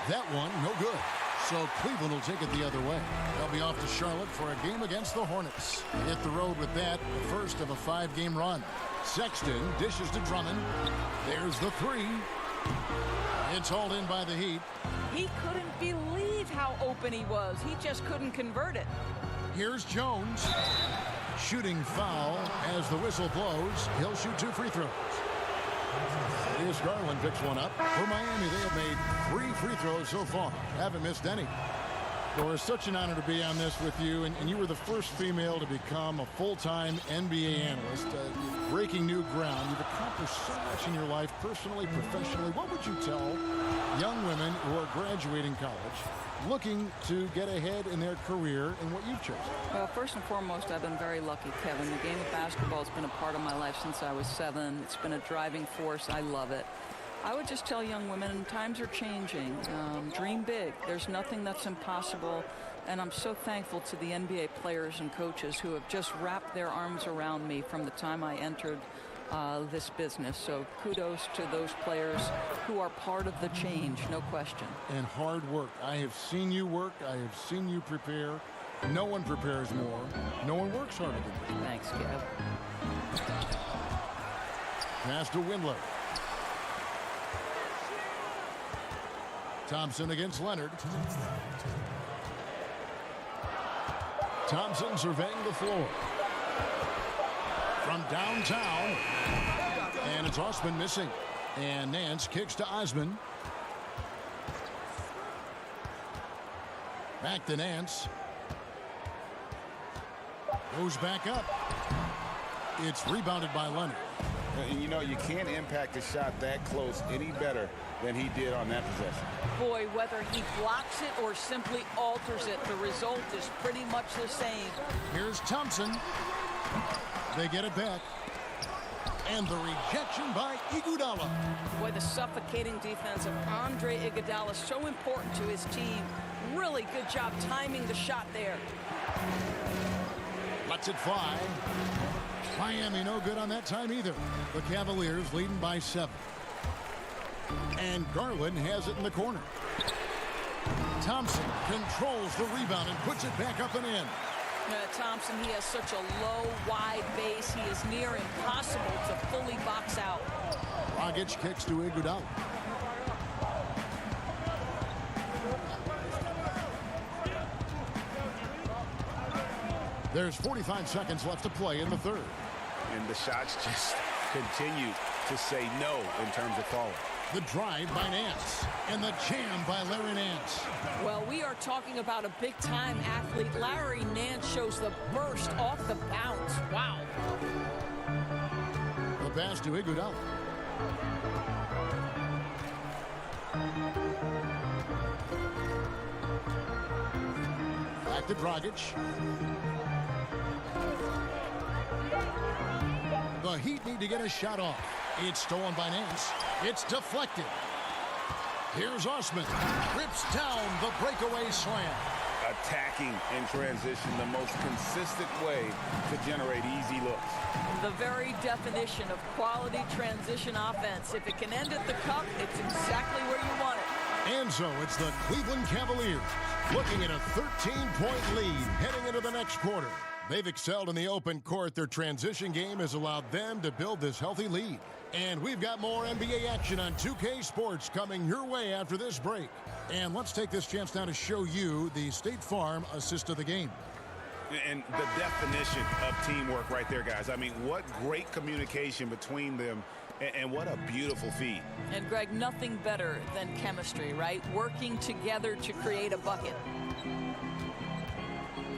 That one, no good. So Cleveland will take it the other way. They'll be off to Charlotte for a game against the Hornets. They hit the road with that, the first of a 5-game run. Sexton dishes to Drummond. There's the 3. It's hauled in by the Heat. He couldn't believe how open he was. He just couldn't convert it. Here's Jones. Shooting foul as the whistle blows. He'll shoot 2 free throws. Here's Garland picks one up. For Miami, they have made 3 free throws so far. Haven't missed any. Laura, it's such an honor to be on this with you, and you were the first female to become a full-time NBA analyst, breaking new ground. You've accomplished so much in your life, personally, professionally. What would you tell young women who are graduating college, looking to get ahead in their career and what you've chosen? Well, first and foremost, I've been very lucky, Kevin. The game of basketball has been a part of my life since I was 7. It's been a driving force. I love it. I would just tell young women, times are changing. Dream big. There's nothing that's impossible. And I'm so thankful to the NBA players and coaches who have just wrapped their arms around me from the time I entered this business. So kudos to those players who are part of the change, no question. And hard work. I have seen you work. I have seen you prepare. No one prepares more. No one works harder than you. Thanks, Kev. Pass to Windler. Thompson against Leonard. Thompson surveying the floor. From downtown. And it's Osman missing. And Nance kicks to Osman. Back to Nance. Goes back up. It's rebounded by Leonard. And you know, you can't impact a shot that close any better than he did on that possession. Boy, whether he blocks it or simply alters it, the result is pretty much the same. Here's Thompson. They get it back. And the rejection by Iguodala. Boy, the suffocating defense of Andre Iguodala, so important to his team. Really good job timing the shot there. Lets it fly. Miami no good on that time either. The Cavaliers leading by 7. And Garland has it in the corner. Thompson controls the rebound and puts it back up and in. Thompson, he has such a low, wide base. He is near impossible to fully box out. Dragic kicks to Iguodala. There's 45 seconds left to play in the third. And the shots just continue to say no in terms of falling. The drive by Nance and the jam by Larry Nance. Well, we are talking about a big-time athlete. Larry Nance shows the burst off the bounce. Wow. The pass to Iguodala. Back to Dragic. The Heat need to get a shot off. It's stolen by Nance. It's deflected. Here's Osman. Rips down the breakaway slam. Attacking in transition, the most consistent way to generate easy looks. The very definition of quality transition offense. If it can end at the cup, it's exactly where you want it. And so it's the Cleveland Cavaliers looking at a 13-point lead heading into the next quarter. They've excelled in the open court. Their transition game has allowed them to build this healthy lead. And we've got more NBA action on 2K Sports coming your way after this break. And let's take this chance now to show you the State Farm assist of the game. And the definition of teamwork right there, guys. I mean, what great communication between them, and what a beautiful feed. And, Greg, nothing better than chemistry, right? Working together to create a bucket.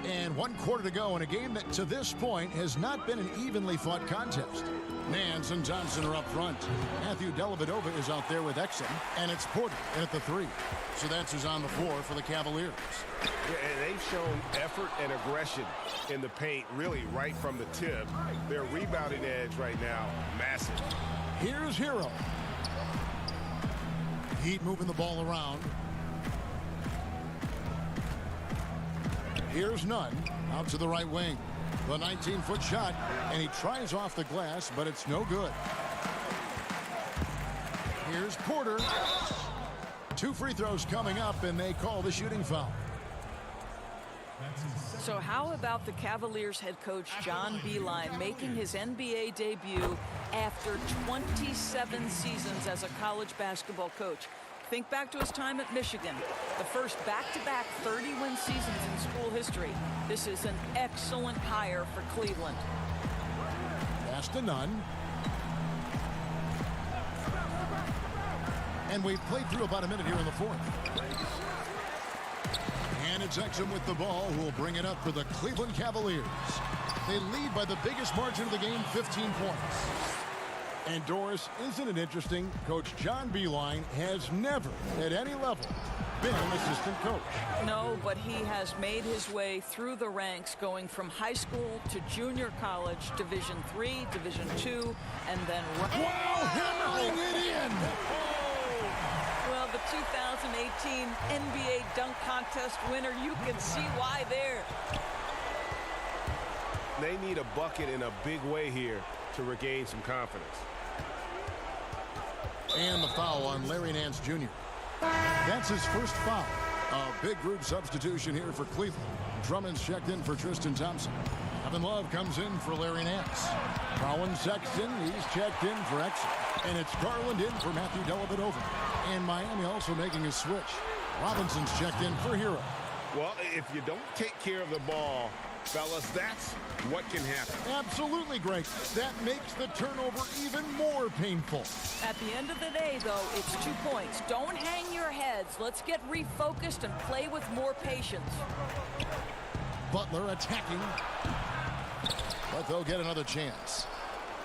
And 1 quarter to go in a game that to this point has not been an evenly fought contest. Nance and Johnson are up front. Matthew Dellavedova is out there with Exum, and it's Porter at the 3. So that's who's on the floor for the Cavaliers. Yeah, and they've shown effort and aggression in the paint, really right from the tip. Their rebounding edge right now, massive. Here's Hero. Heat moving the ball around. Here's Nunn out to the right wing. The 19-foot shot, and he tries off the glass, but it's no good. Here's Porter. 2 free throws coming up, and they call the shooting foul. So how about the Cavaliers head coach John Beilein making his NBA debut after 27 seasons as a college basketball coach? Think back to his time at Michigan, the first back-to-back 30-win seasons in school history. This is an excellent hire for Cleveland. Pass to Nunn. And we've played through about a minute here in the fourth. And it's Exum with the ball, who will bring it up for the Cleveland Cavaliers. They lead by the biggest margin of the game, 15 points. And Doris, isn't it interesting? Coach John Beilein has never, at any level, been an assistant coach. No, but he has made his way through the ranks, going from high school to junior college, Division III, Division II, and then... Wow, hammering it in! Well, the 2018 NBA dunk contest winner, you can see why there. They need a bucket in a big way here to regain some confidence. And the foul on Larry Nance Jr. That's his first foul. A big group substitution here for Cleveland. Drummond's checked in for Tristan Thompson. Evan Love comes in for Larry Nance. Colin Sexton, he's checked in for Exum. And it's Garland in for Matthew Dellavedova. And Miami also making a switch. Robinson's checked in for Hero. Well, if you don't take care of the ball, fellas, that's what can happen. Absolutely, Greg. That makes the turnover even more painful. At the end of the day, though, it's 2 points. Don't hang your heads. Let's get refocused and play with more patience. Butler attacking. But they'll get another chance.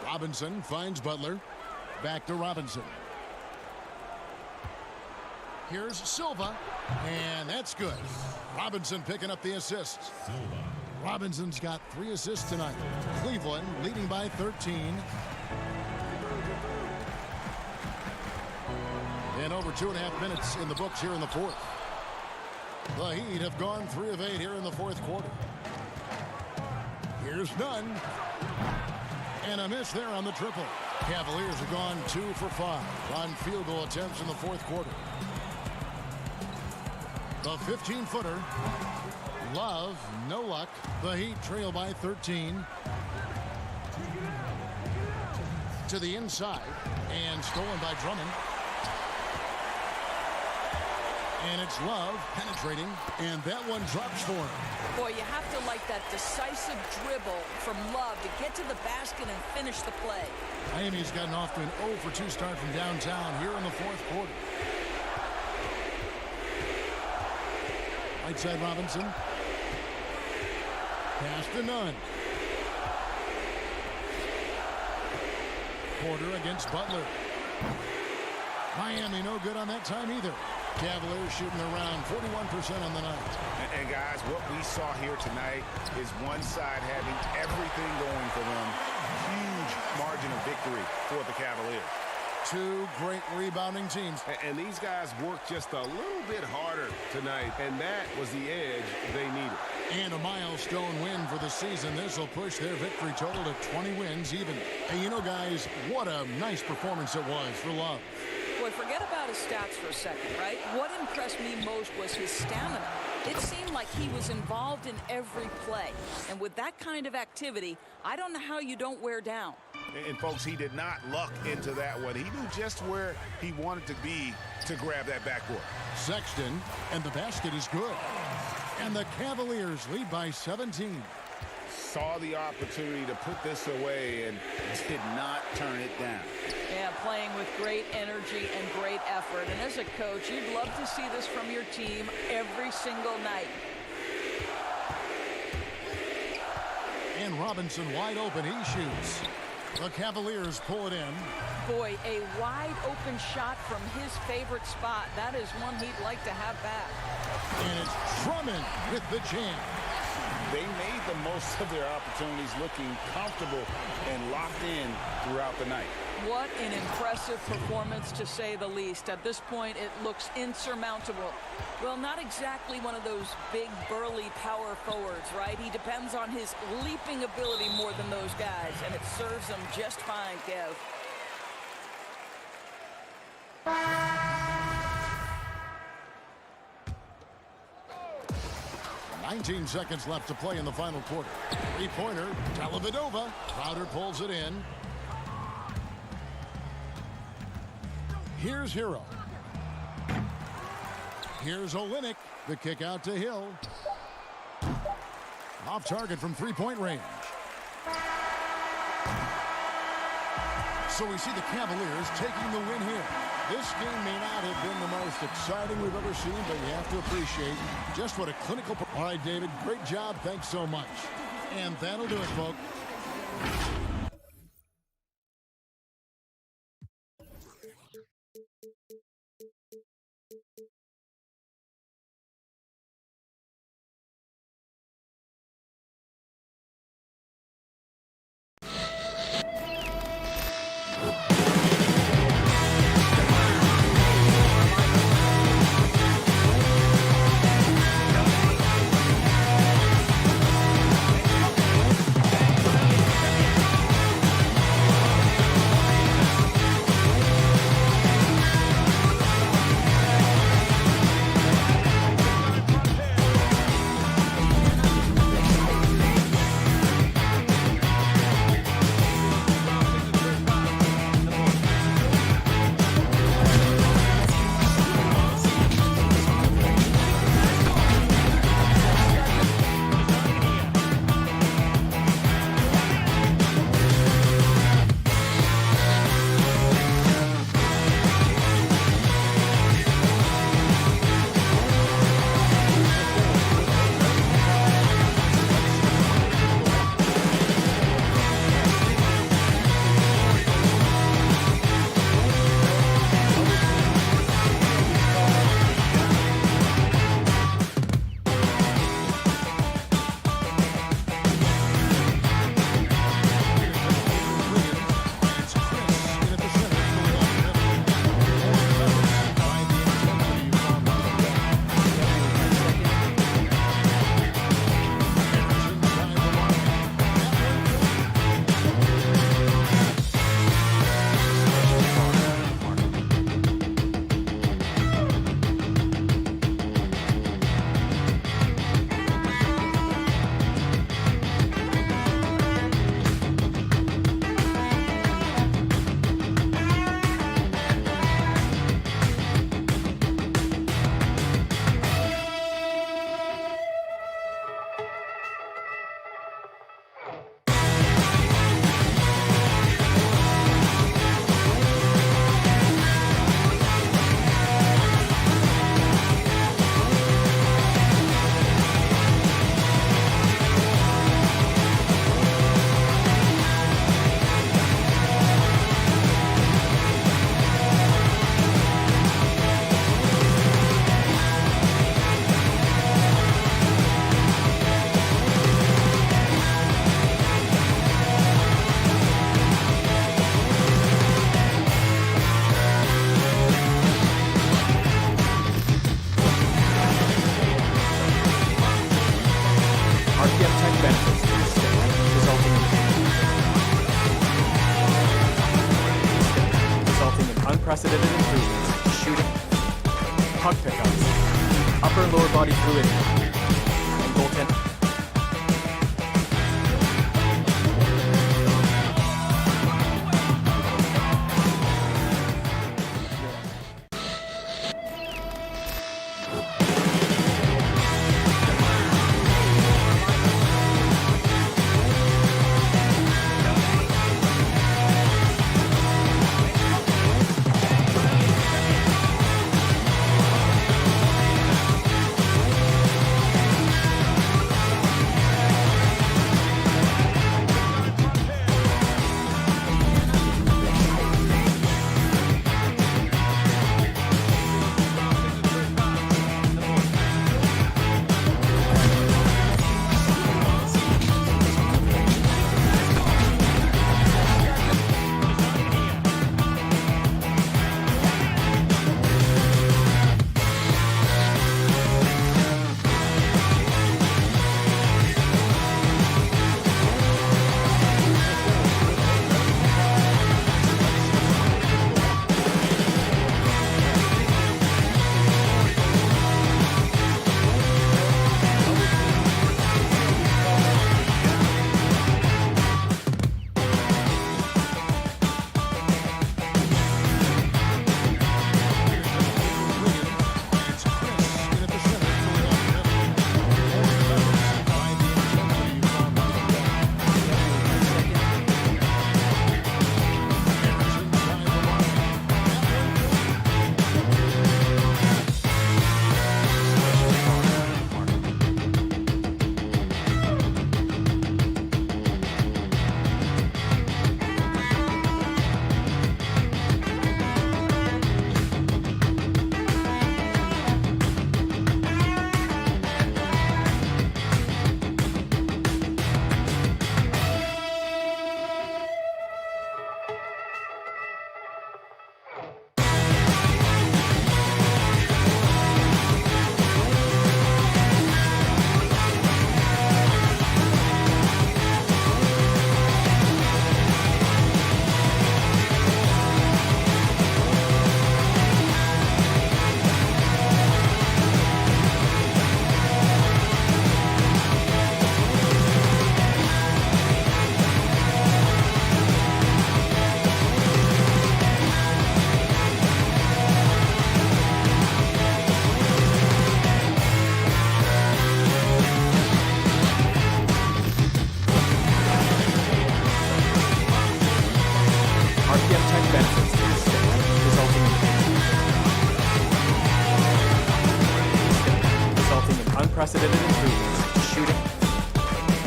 Robinson finds Butler. Back to Robinson. Here's Silva. And that's good. Robinson picking up the assists. Robinson's got 3 assists tonight. Cleveland leading by 13. And over 2.5 minutes in the books here in the fourth. The Heat have gone 3 of 8 here in the fourth quarter. Here's Nunn. And a miss there on the triple. Cavaliers have gone 2 for 5 on field goal attempts in the fourth quarter. The 15-footer. Love, no luck. The Heat trail by 13. To the inside. And stolen by Drummond. And it's Love penetrating. And that one drops for him. Boy, you have to like that decisive dribble from Love to get to the basket and finish the play. Miami's gotten off to an 0 for 2 start from downtown here in the fourth quarter. Right side Robinson. Pass to Nunn. Porter against Butler. Miami no good on that time either. Cavaliers shooting around 41% on the night. And guys, what we saw here tonight is one side having everything going for them. Huge margin of victory for the Cavaliers. 2 great rebounding teams. And these guys worked just a little bit harder tonight, and that was the edge they needed. And a milestone win for the season. This will push their victory total to 20 wins even. And you know, guys, what a nice performance it was for Love. Boy, forget about his stats for a second, right? What impressed me most was his stamina. It seemed like he was involved in every play. And with that kind of activity, I don't know how you don't wear down. And folks, he did not luck into that one. He knew just where he wanted to be to grab that backboard. Sexton, and the basket is good. And the Cavaliers lead by 17. Saw the opportunity to put this away and did not turn it down. Yeah, playing with great energy and great effort. And as a coach, you'd love to see this from your team every single night. And Robinson wide open. He shoots. The Cavaliers pull it in. Boy, a wide open shot from his favorite spot. That is one he'd like to have back. And it's Drummond with the jam. They made the most of their opportunities, looking comfortable and locked in throughout the night. What an impressive performance, to say the least. At this point, it looks insurmountable. Well, not exactly one of those big, burly power forwards, right? He depends on his leaping ability more than those guys, and it serves him just fine, Kev. 19 seconds left to play in the final quarter. 3-pointer, Dellavedova. Crowder pulls it in. Here's Hero. Here's Olynyk. The kick out to Hill. Off target from 3-point range. So we see the Cavaliers taking the win here. This game may not have been the most exciting we've ever seen, but you have to appreciate just what a clinical... All right, David, great job. Thanks so much. And that'll do it, folks. unprecedented improvements, shooting, puck pickups, upper and lower body fluidity, and goaltending.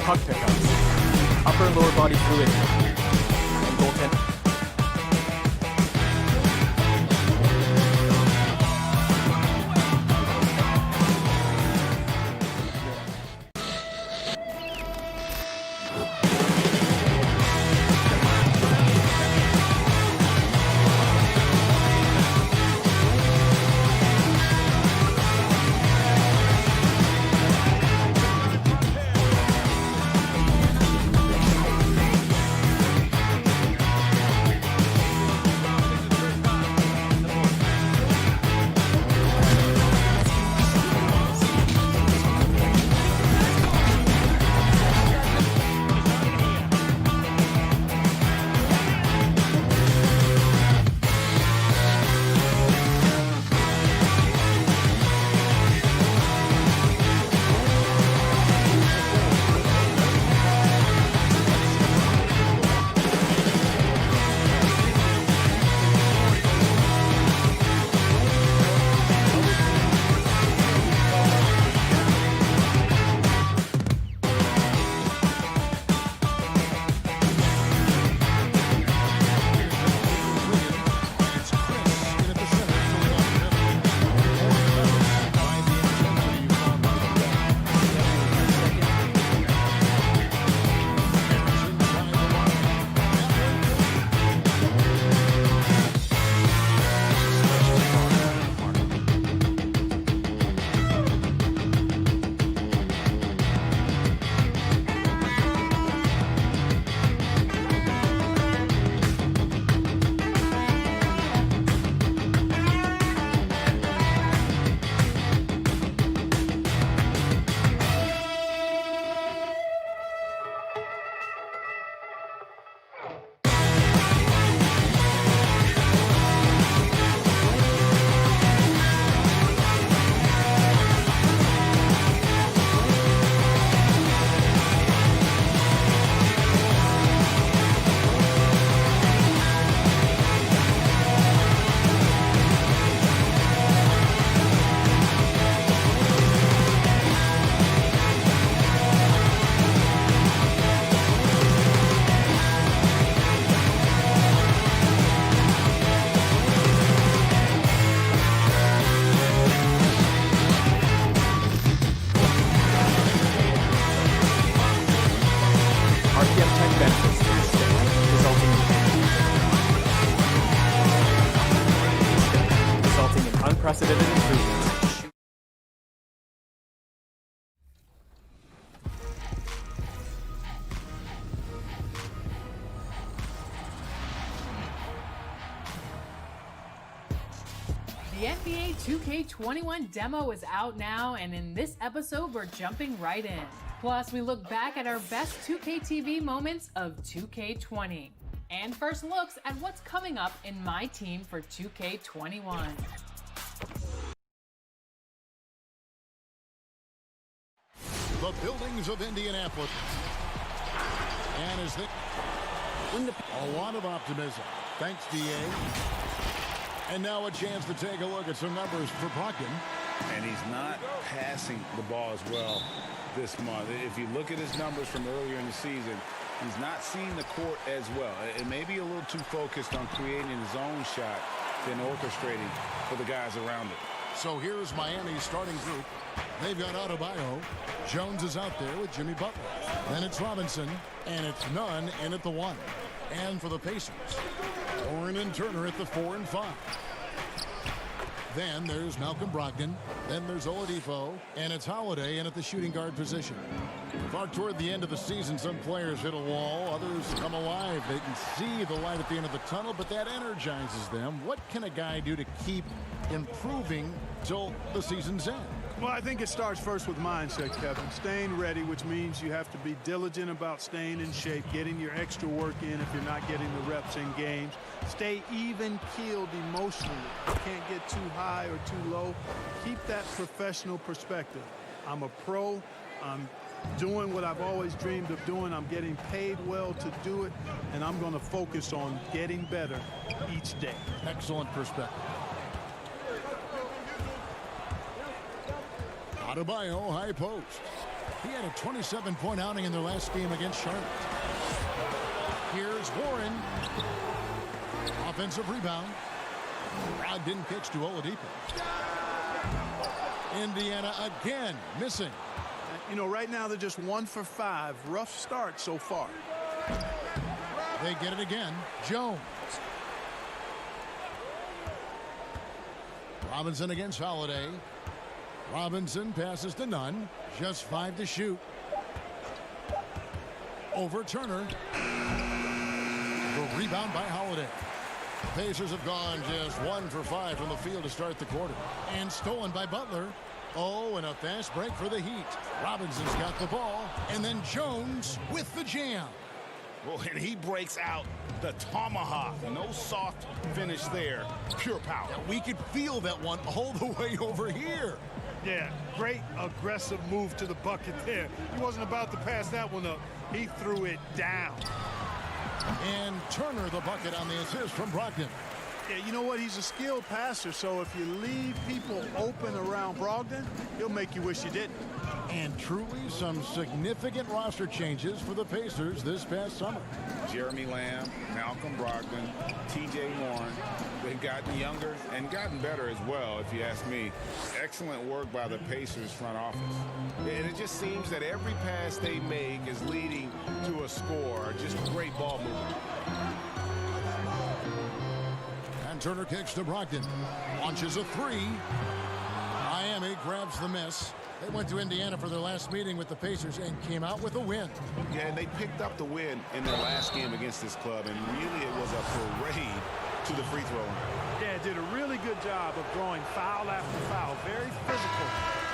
puck pickups, upper and lower body fluidity, and goaltending. Unprecedented improvements. The NBA 2K21 demo is out now, and in this episode, we're jumping right in. Plus, we look back at our best 2K TV moments of 2K20. And first looks at what's coming up in my team for 2K21. The buildings of Indianapolis. And as they... a lot of optimism. Thanks, D.A. And now a chance to take a look at some numbers for Brockton. And he's not passing the ball as well this month. If you look at his numbers from earlier in the season, he's not seeing the court as well. It may be a little too focused on creating his own shot than orchestrating for the guys around it. So here's Miami's starting group. They've got Adebayo. Jones is out there with Jimmy Butler. Then it's Robinson, and it's Nunn in at the 1. And for the Pacers, Warren and Turner at the 4 and 5. Then there's Malcolm Brogdon. Then there's Oladipo, and it's Holiday in at the shooting guard position. Far toward the end of the season, some players hit a wall, others come alive. They can see the light at the end of the tunnel, but that energizes them. What can a guy do to keep improving till the season's end? Well, I think it starts first with mindset, Kevin. Staying ready, which means you have to be diligent about staying in shape, getting your extra work in if you're not getting the reps in games. Stay even-keeled emotionally. You can't get too high or too low. Keep that professional perspective. I'm a pro. I'm doing what I've always dreamed of doing. I'm getting paid well to do it, and I'm going to focus on getting better each day. Excellent perspective. Adebayo, high post. He had a 27-point outing in their last game against Charlotte. Here's Warren. Offensive rebound. Brogdon kicks to Oladipo. Indiana again missing. You know, right now they're just 1 for 5. Rough start so far. They get it again. Jones. Robinson against Holiday. Robinson passes to Nunn. Just 5 to shoot. Over Turner. The rebound by Holiday. The Pacers have gone just 1 for 5 from the field to start the quarter. And stolen by Butler. Oh, and a fast break for the Heat. Robinson's got the ball. And then Jones with the jam. Well, and he breaks out the tomahawk. No soft finish there. Pure power. Yeah, we could feel that one all the way over here. Yeah, great aggressive move to the bucket there. He wasn't about to pass that one up. He threw it down. And Turner the bucket on the assist from Brogdon. Yeah, you know what? He's a skilled passer, so if you leave people open around Brogdon, he'll make you wish you didn't. And truly some significant roster changes for the Pacers this past summer. Jeremy Lamb, Malcolm Brogdon, T.J. Warren. They've gotten younger and gotten better as well, if you ask me. Excellent work by the Pacers front office. And it just seems that every pass they make is leading to a score. Just great ball movement. And Turner kicks to Brogdon. Launches a 3. Miami grabs the miss. They went to Indiana for their last meeting with the Pacers and came out with a win. Yeah, and they picked up the win in their last game against this club, and really it was a parade to the free throw line. Yeah, did a really good job of drawing foul after foul. Very physical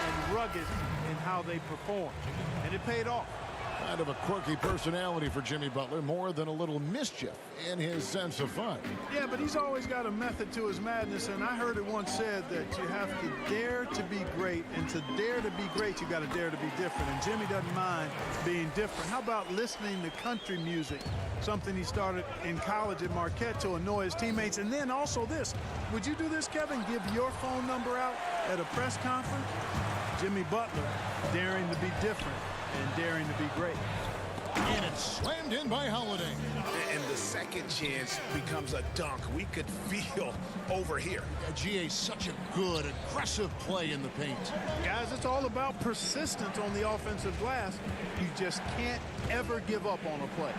and rugged in how they performed. And it paid off. Kind of a quirky personality for Jimmy Butler, more than a little mischief in his sense of fun. Yeah, but he's always got a method to his madness, and I heard it once said that you have to dare to be great, and to dare to be great, you got to dare to be different, and Jimmy doesn't mind being different. How about listening to country music, something he started in college at Marquette to annoy his teammates, and then also this. Would you do this, Kevin? Give your phone number out at a press conference? Jimmy Butler daring to be different and daring to be great. And it's slammed in by Holiday. And the second chance becomes a dunk. We could feel over here. GA, such a good, aggressive play in the paint. Guys, it's all about persistence on the offensive glass. You just can't ever give up on a play.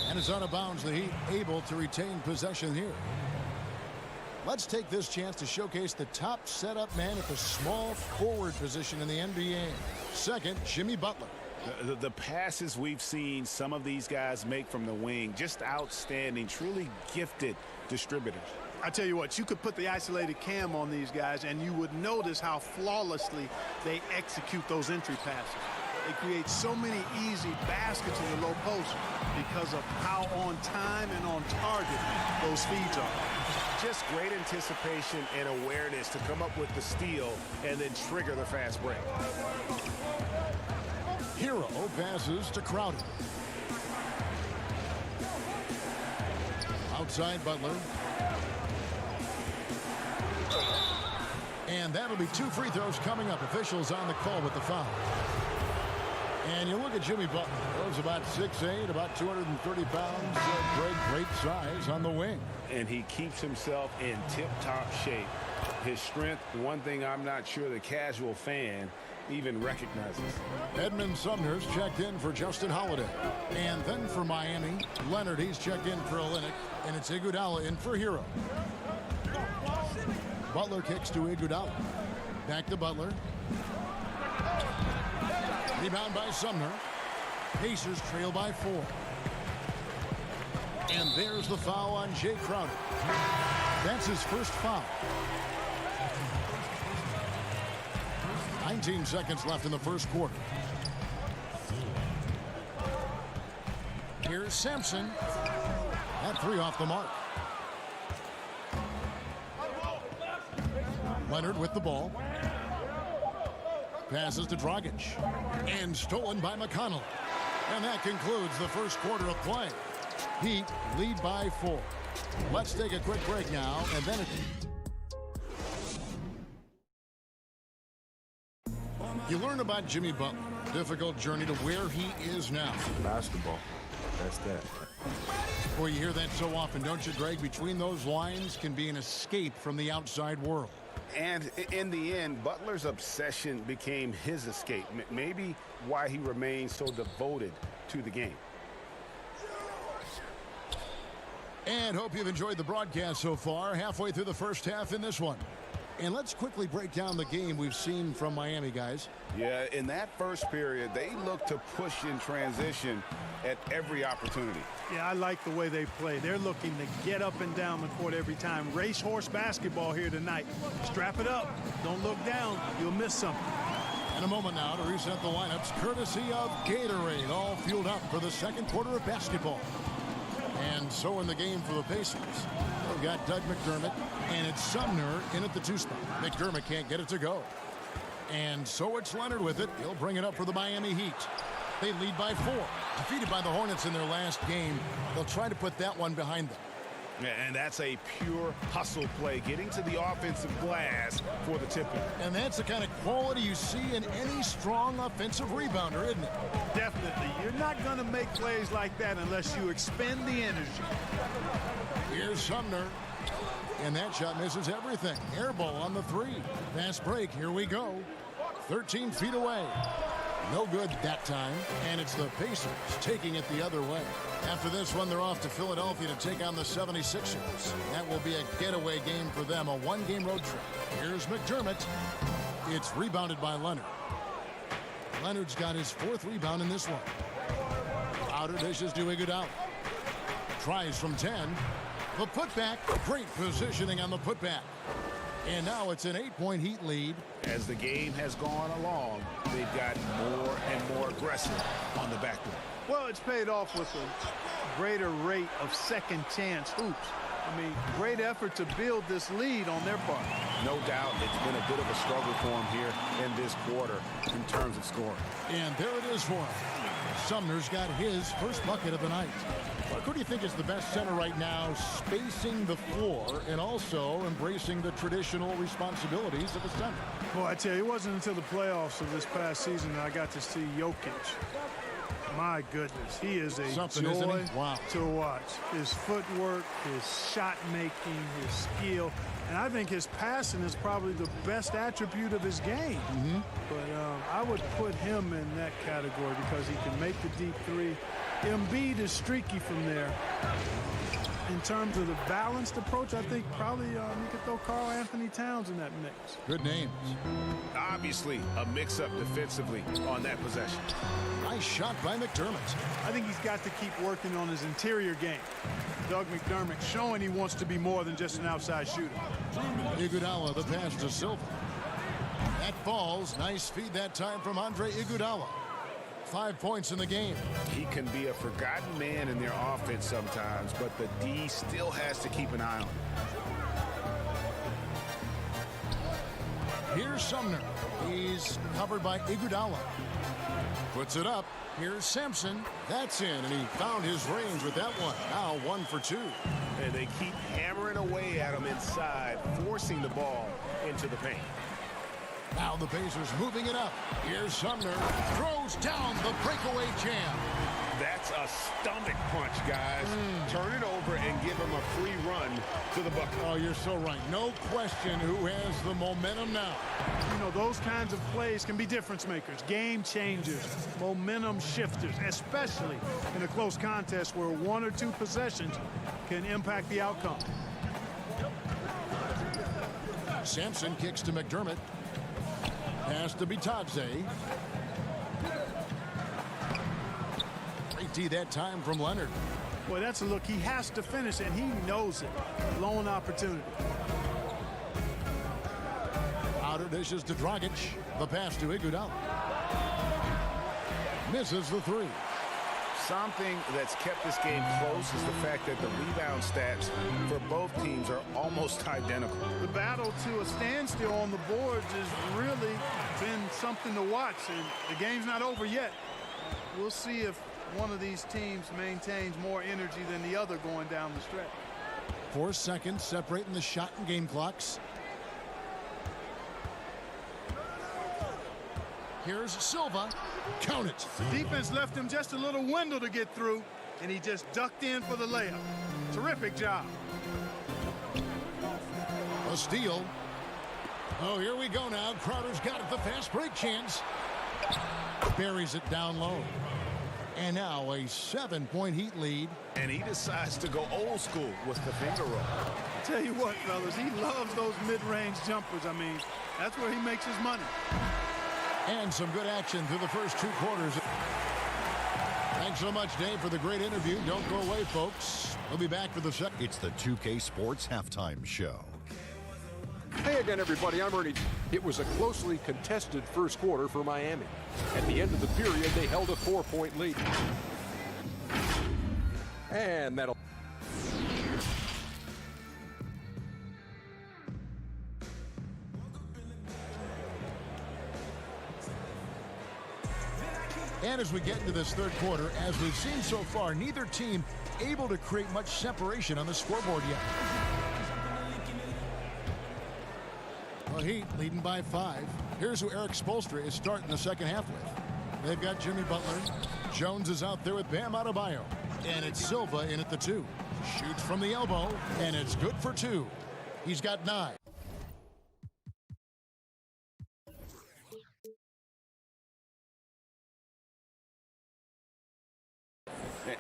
And it's out of bounds. The Heat able to retain possession here. Let's take this chance to showcase the top setup man at the small forward position in the NBA. Second, Jimmy Butler. The passes we've seen some of these guys make from the wing, just outstanding, truly gifted distributors. I tell you what, you could put the isolated cam on these guys and you would notice how flawlessly they execute those entry passes. They create so many easy baskets in the low post because of how on time and on target those feeds are. Just great anticipation and awareness to come up with the steal and then trigger the fast break. Hero passes to Crowder. Outside Butler. And that'll be 2 free throws coming up. Officials on the call with the foul. And you look at Jimmy Butler. He's about 6'8", about 230 pounds. Great size on the wing. And he keeps himself in tip-top shape. His strength, one thing I'm not sure the casual fan even recognizes. Edmund Sumner's checked in for Justin Holiday. And then for Miami, Leonard, he's checked in for Olynyk. And it's Iguodala in for Hero. Butler kicks to Iguodala. Back to Butler. Rebound by Sumner. Pacers trail by 4. And there's the foul on Jay Crowder. That's his first foul. 19 seconds left in the first quarter. Here's Sampson. That 3 off the mark. Leonard with the ball. Passes to Dragic. And stolen by McConnell. And that concludes the first quarter of play. Heat lead by 4. Let's take a quick break now, and then you learn about Jimmy Butler Difficult journey to where he is now. Basketball. That's that. Boy, you hear that so often, don't you, Greg? Between those lines can be an escape from the outside world. And in the end, Butler's obsession became his escape. Maybe why he remains so devoted to the game. And hope you've enjoyed the broadcast so far. Halfway through the first half in this one. And let's quickly break down the game we've seen from Miami, guys. Yeah, in that first period, they looked to push in transition at every opportunity. Yeah, I like the way they play. They're looking to get up and down the court every time. Racehorse basketball here tonight. Strap it up. Don't look down. You'll miss something. In a moment now to reset the lineups, courtesy of Gatorade, all fueled up for the second quarter of basketball. And so in the game for the Pacers, they've got Doug McDermott, and it's Sumner in at the 2 spot. McDermott can't get it to go. And so it's Leonard with it. He'll bring it up for the Miami Heat. They lead by 4. Defeated by the Hornets in their last game, they'll try to put that one behind them. And that's a pure hustle play, getting to the offensive glass for the tip-in. And that's the kind of quality you see in any strong offensive rebounder, isn't it? Definitely. You're not going to make plays like that unless you expend the energy. Here's Sumner. And that shot misses everything. Air ball on the 3. Fast break. Here we go. 13 feet away. No good that time. And it's the Pacers taking it the other way. After this one, they're off to Philadelphia to take on the 76ers. That will be a getaway game for them, a one-game road trip. Here's McDermott. It's rebounded by Leonard. Leonard's got his 4th rebound in this one. Outer dishes to Iguodala. Tries from 10. The putback. Great positioning on the putback. And now it's an 8-point Heat lead. As the game has gone along, they've gotten more and more aggressive on the backboard. Well, it's paid off with a greater rate of second chance hoops. I mean, great effort to build this lead on their part. No doubt it's been a bit of a struggle for them here in this quarter in terms of scoring. And there it is for him. Sumner's got his first bucket of the night. Mark, who do you think is the best center right now, spacing the floor and also embracing the traditional responsibilities of a center? Well, I tell you, it wasn't until the playoffs of this past season that I got to see Jokic. My goodness, he is a joy to watch. His footwork, his shot making, his skill, and I think his passing is probably the best attribute of his game. But I would put him in that category because he can make the deep 3. Embiid is streaky from there. In terms of the balanced approach, I think probably you could throw Karl Anthony Towns in that mix. Good names. Obviously, a mix-up defensively on that possession. Nice shot by McDermott. I think he's got to keep working on his interior game. Doug McDermott showing he wants to be more than just an outside shooter. Iguodala, the pass to Silva. That falls. Nice feed that time from Andre Iguodala. 5 points in the game. He can be a forgotten man in their offense sometimes, but the D still has to keep an eye on him. Here's Sumner. He's covered by Iguodala. Puts it up. Here's Sampson. That's in, and he found his range with that one. Now 1 for 2. And they keep hammering away at him inside, forcing the ball into the paint. Now the Pacers moving it up. Here's Sumner. Throws down the breakaway jam. That's a stomach punch, guys. Turn it over and give him a free run to the bucket. Oh, you're so right. No question who has the momentum now. You know, those kinds of plays can be difference makers, game changers, momentum shifters, especially in a close contest where 1 or 2 possessions can impact the outcome. Sampson kicks to McDermott. Pass to Bitadze. Great D that time from Leonard. Boy, that's a look. He has to finish, and he knows it. Lone opportunity. Outer dishes to Dragic. The pass to Iguodala. Misses the 3. Something that's kept this game close is the fact that the rebound stats for both teams are almost identical. The battle to a standstill on the boards has really been something to watch, and the game's not over yet. We'll see if one of these teams maintains more energy than the other going down the stretch. 4 seconds separating the shot and game clocks. Here's Silva. Count it. Defense left him just a little window to get through, and he just ducked in for the layup. Terrific job. A steal. Oh, here we go now. Crowder's got it. The fast break chance. Buries it down low. And now a 7-point Heat lead. And he decides to go old school with the finger roll. Tell you what, fellas, he loves those mid-range jumpers. I mean, that's where he makes his money. And some good action through the first 2 quarters. Thanks so much, Dave, for the great interview. Don't go away, folks. We'll be back for the second. It's the 2K Sports Halftime Show. Hey again, everybody. I'm Ernie. It was a closely contested first quarter for Miami. At the end of the period, they held a 4-point lead. And that'll... And as we get into this third quarter, as we've seen so far, neither team able to create much separation on the scoreboard yet. The Heat leading by 5. Here's who Eric Spoelstra is starting the second half with. They've got Jimmy Butler. Jones is out there with Bam Adebayo. And it's Silva in at the 2. Shoots from the elbow, and it's good for 2. He's got 9.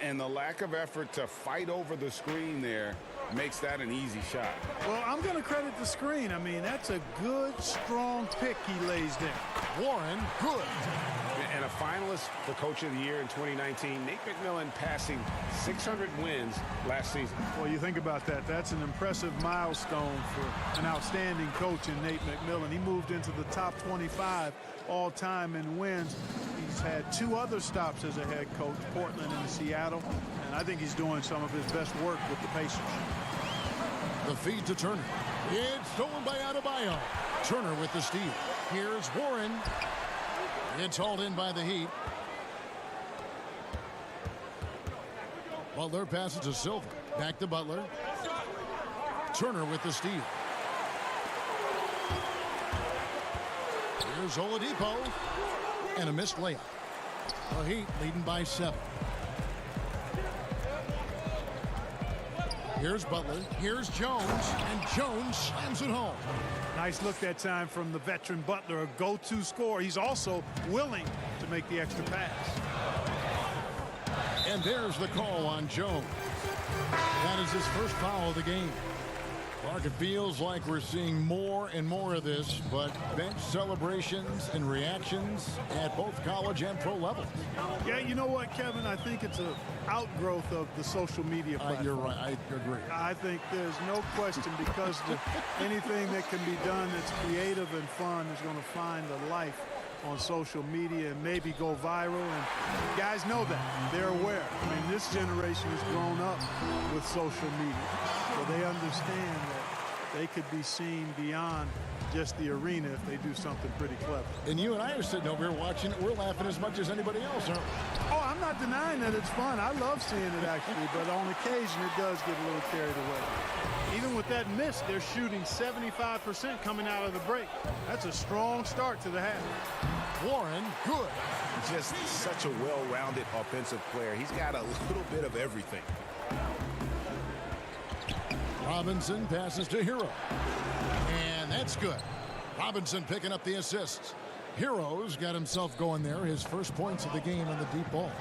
And the lack of effort to fight over the screen there makes that an easy shot. Well, I'm going to credit the screen. I mean, that's a good, strong pick he lays there. Warren, good. And a finalist for Coach of the Year in 2019, Nate McMillan passing 600 wins last season. Well, you think about that. That's an impressive milestone for an outstanding coach in Nate McMillan. He moved into the top 25 all-time in wins. He's had 2 other stops as a head coach, Portland and Seattle, and I think he's doing some of his best work with the Pacers. The feed to Turner. It's stolen by Adebayo. Turner with the steal. Here's Warren. It's hauled in by the Heat. Butler passes to Silva. Back to Butler. Turner with the steal. Here's Oladipo. And a missed layup. The Heat leading by 7. Here's Butler. Here's Jones. And Jones slams it home. Nice look that time from the veteran Butler, a go-to scorer. He's also willing to make the extra pass. And there's the call on Jones. That is his first foul of the game. Clark, it feels like we're seeing more and more of this, but bench celebrations and reactions at both college and pro levels. Yeah, you know what, Kevin? I think it's an outgrowth of the social media platform. You're right. I agree. I think there's no question, because anything that can be done that's creative and fun is going to find a life on social media and maybe go viral, and guys know that. They're aware. I mean, this generation has grown up with social media, so they understand that they could be seen beyond just the arena if they do something pretty clever. And you and I are sitting over here watching it. We're laughing as much as anybody else, aren't we? Oh, I'm not denying that it's fun. I love seeing it, actually, but on occasion it does get a little carried away. Even with that miss, they're shooting 75% coming out of the break. That's a strong start to the half. Warren, good. Just such a well-rounded offensive player. He's got a little bit of everything. Robinson passes to Hero. And that's good. Robinson picking up the assists. Hero's got himself going there. His first points of the game on the deep ball.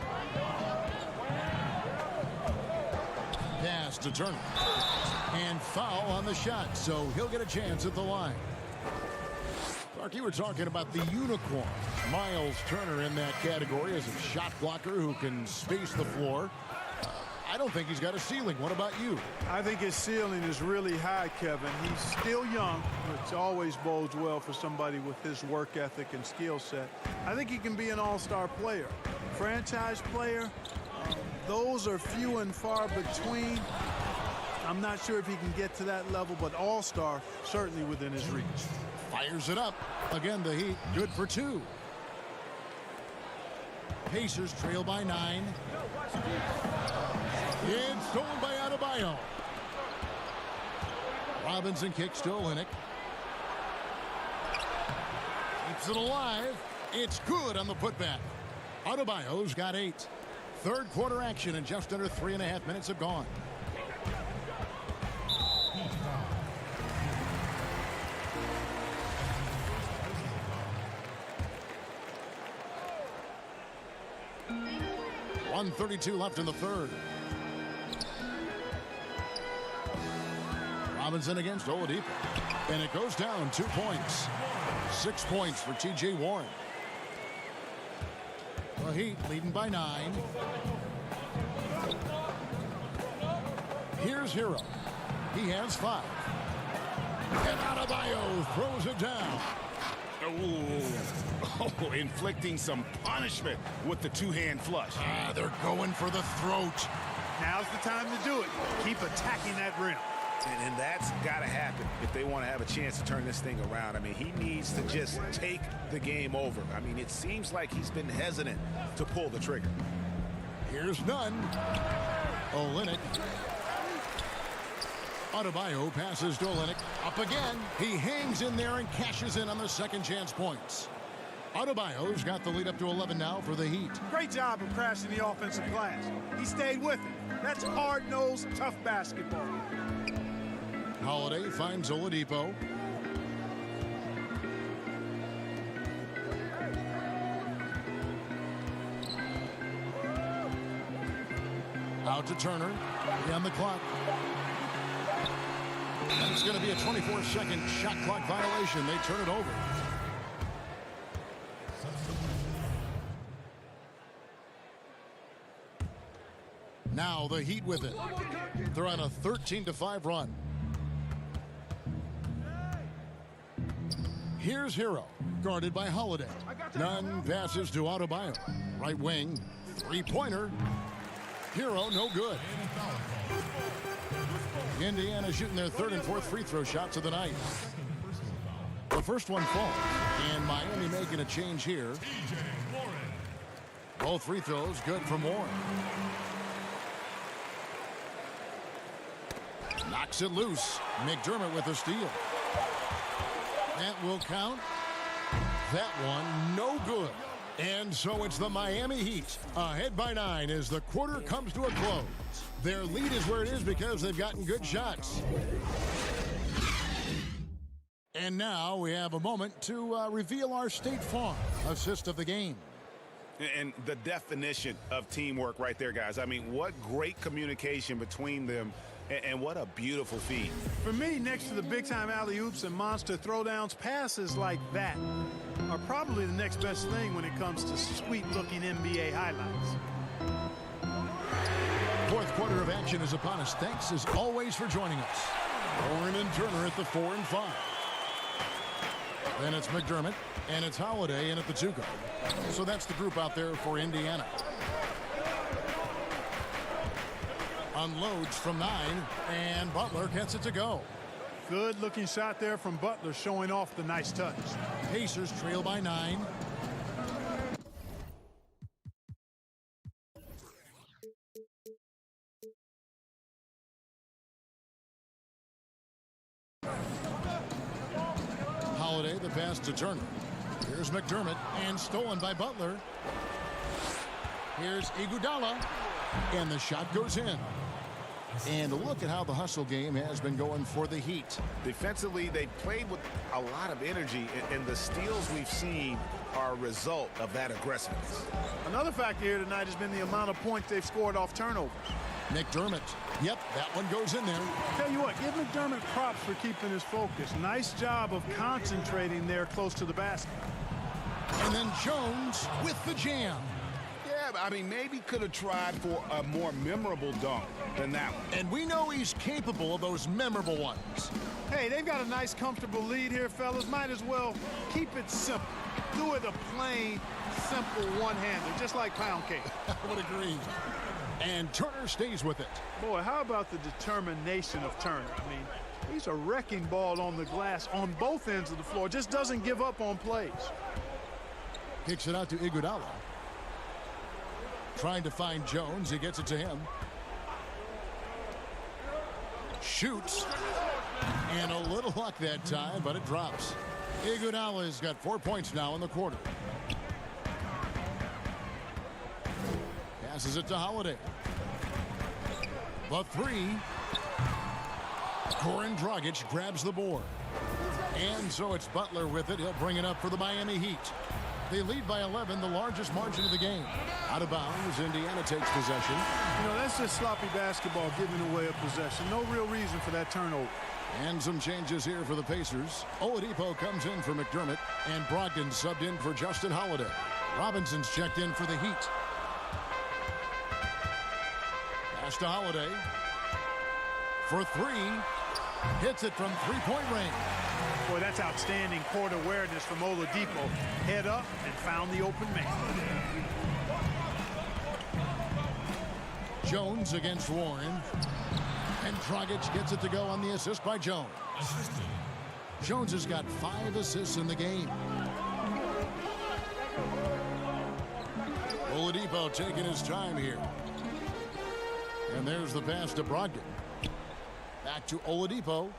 Pass to Turner. And foul on the shot, so he'll get a chance at the line. Clark, you were talking about the unicorn. Miles Turner in that category as a shot blocker who can space the floor. I don't think he's got a ceiling. What about you? I think his ceiling is really high, Kevin. He's still young, which always bodes well for somebody with his work ethic and skill set. I think he can be an all-star player. Franchise player, those are few and far between. I'm not sure if he can get to that level, but all-star certainly within his reach. Fires it up. Again, the Heat good for 2. Pacers trail by 9. It's stolen by Adebayo. Robinson kicks to Olynyk. Keeps it alive. It's good on the putback. Adebayo's got 8. Third quarter action and just under 3.5 minutes have gone. .132 left in the third. Robinson against Oladipo. And it goes down 2 points. 6 points for T.J. Warren. The Heat leading by 9. Here's Hero. He has 5. And Adebayo throws it down. Oh, inflicting some punishment with the two-hand flush. They're going for the throat. Now's the time to do it. Keep attacking that rim. And that's got to happen if they want to have a chance to turn this thing around. I mean, he needs to just take the game over. I mean, it seems like he's been hesitant to pull the trigger. Here's none. Olynyk. Adebayo passes to Olynyk. Up again. He hangs in there and cashes in on the second chance points. Adebayo's got the lead up to 11 now for the Heat. Great job of crashing the offensive glass. He stayed with it. That's hard-nosed, tough basketball. Holiday finds Oladipo. Out to Turner. On the clock. And it's going to be a 24-second shot clock violation. They turn it over. Now the Heat with it. They're on a 13-5 run. Here's Hero, guarded by Holiday. None passes to Adebayo. Right wing, three-pointer. Hero, no good. Indiana shooting their third and fourth free throw shots of the night. The first one falls, and Miami making a change here. Both free throws good from Warren. Knocks it loose. McDermott with a steal. That will count. That one, no good. And so it's the Miami Heat, ahead by 9 as the quarter comes to a close. Their lead is where it is because they've gotten good shots. And now we have a moment to reveal our State Farm assist of the game. And the definition of teamwork right there, guys. I mean, what great communication between them. And what a beautiful feat. For me, next to the big-time alley-oops and monster throwdowns, passes like that are probably the next best thing when it comes to sweet-looking NBA highlights. Fourth quarter of action is upon us. Thanks, as always, for joining us. Warren and Turner at the 4 and 5. Then it's McDermott, and it's Holiday in at the 2 guard. So that's the group out there for Indiana. Unloads from 9, and Butler gets it to go. Good looking shot there from Butler, showing off the nice touch. Pacers trail by 9. Holiday, the pass to Turner. Here's McDermott, and stolen by Butler. Here's Iguodala, and the shot goes in. And look at how the hustle game has been going for the Heat. Defensively, they played with a lot of energy, and the steals we've seen are a result of that aggressiveness. Another factor here tonight has been the amount of points they've scored off turnovers. McDermott. Yep, that one goes in there. Tell you what, give McDermott props for keeping his focus. Nice job of concentrating there close to the basket. And then Jones with the jam. Yeah, I mean, maybe could have tried for a more memorable dunk than that one. And we know he's capable of those memorable ones. Hey, they've got a nice, comfortable lead here, fellas. Might as well keep it simple. Do it a plain, simple one-hander, just like pound cake. I would agree. And Turner stays with it. Boy, how about the determination of Turner? I mean, he's a wrecking ball on the glass on both ends of the floor. Just doesn't give up on plays. Kicks it out to Iguodala. Trying to find Jones. He gets it to him. Shoots. And a little luck that time, but it drops. Iguodala's got 4 points now in the quarter. Passes it to Holiday. The three. Goran Dragic grabs the board. And so it's Butler with it. He'll bring it up for the Miami Heat. They lead by 11, the largest margin of the game. Out of bounds, Indiana takes possession. You know, that's just sloppy basketball, giving away a possession. No real reason for that turnover. And some changes here for the Pacers. Oladipo comes in for McDermott, and Brogdon subbed in for Justin Holiday. Robinson's checked in for the Heat. Pass to Holiday. For three. Hits it from three-point range. Boy, that's outstanding court awareness from Oladipo. Head up and found the open man. Jones against Warren. And Dragic gets it to go on the assist by Jones. Jones has got 5 assists in the game. Oladipo taking his time here. And there's the pass to Brogdon. Back to Oladipo.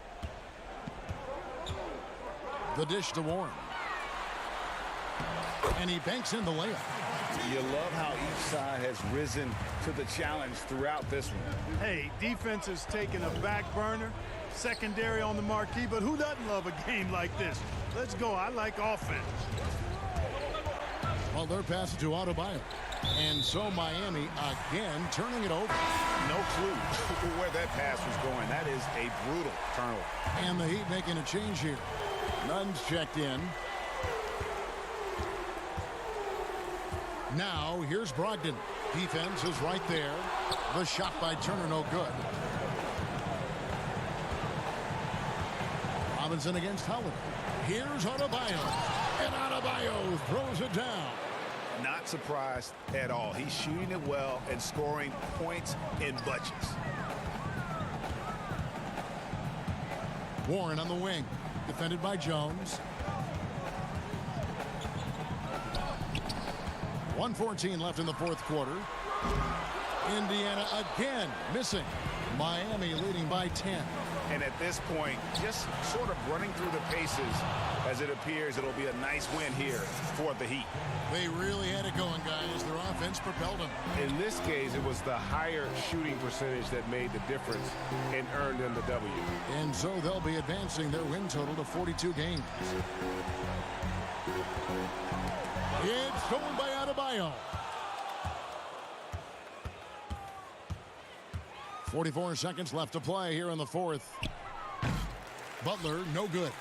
The dish to Warren. And he banks in the layup. You love how each side has risen to the challenge throughout this one. Hey, defense has taken a back burner, secondary on the marquee, but who doesn't love a game like this? Let's go. I like offense. Well, they're passing to Adebayo. And so Miami again turning it over. No clue where that pass was going. That is a brutal turnover. And the Heat making a change here. Nunn's checked in. Now here's Brogdon. Defense is right there. The shot by Turner no good. Robinson against Howard. Here's Adebayo. And Adebayo throws it down. Not surprised at all. He's shooting it well and scoring points in bunches. Warren on the wing. Defended by Jones. 1:14 left in the fourth quarter. Indiana again missing. Miami leading by 10. And at this point, just sort of running through the paces as it appears it'll be a nice win here for the Heat. They really had it going, guys. Their offense propelled them. In this case, it was the higher shooting percentage that made the difference and earned them the W. And so they'll be advancing their win total to 42 games. It's stolen by Adebayo. 44 seconds left to play here in the fourth. Butler, no good.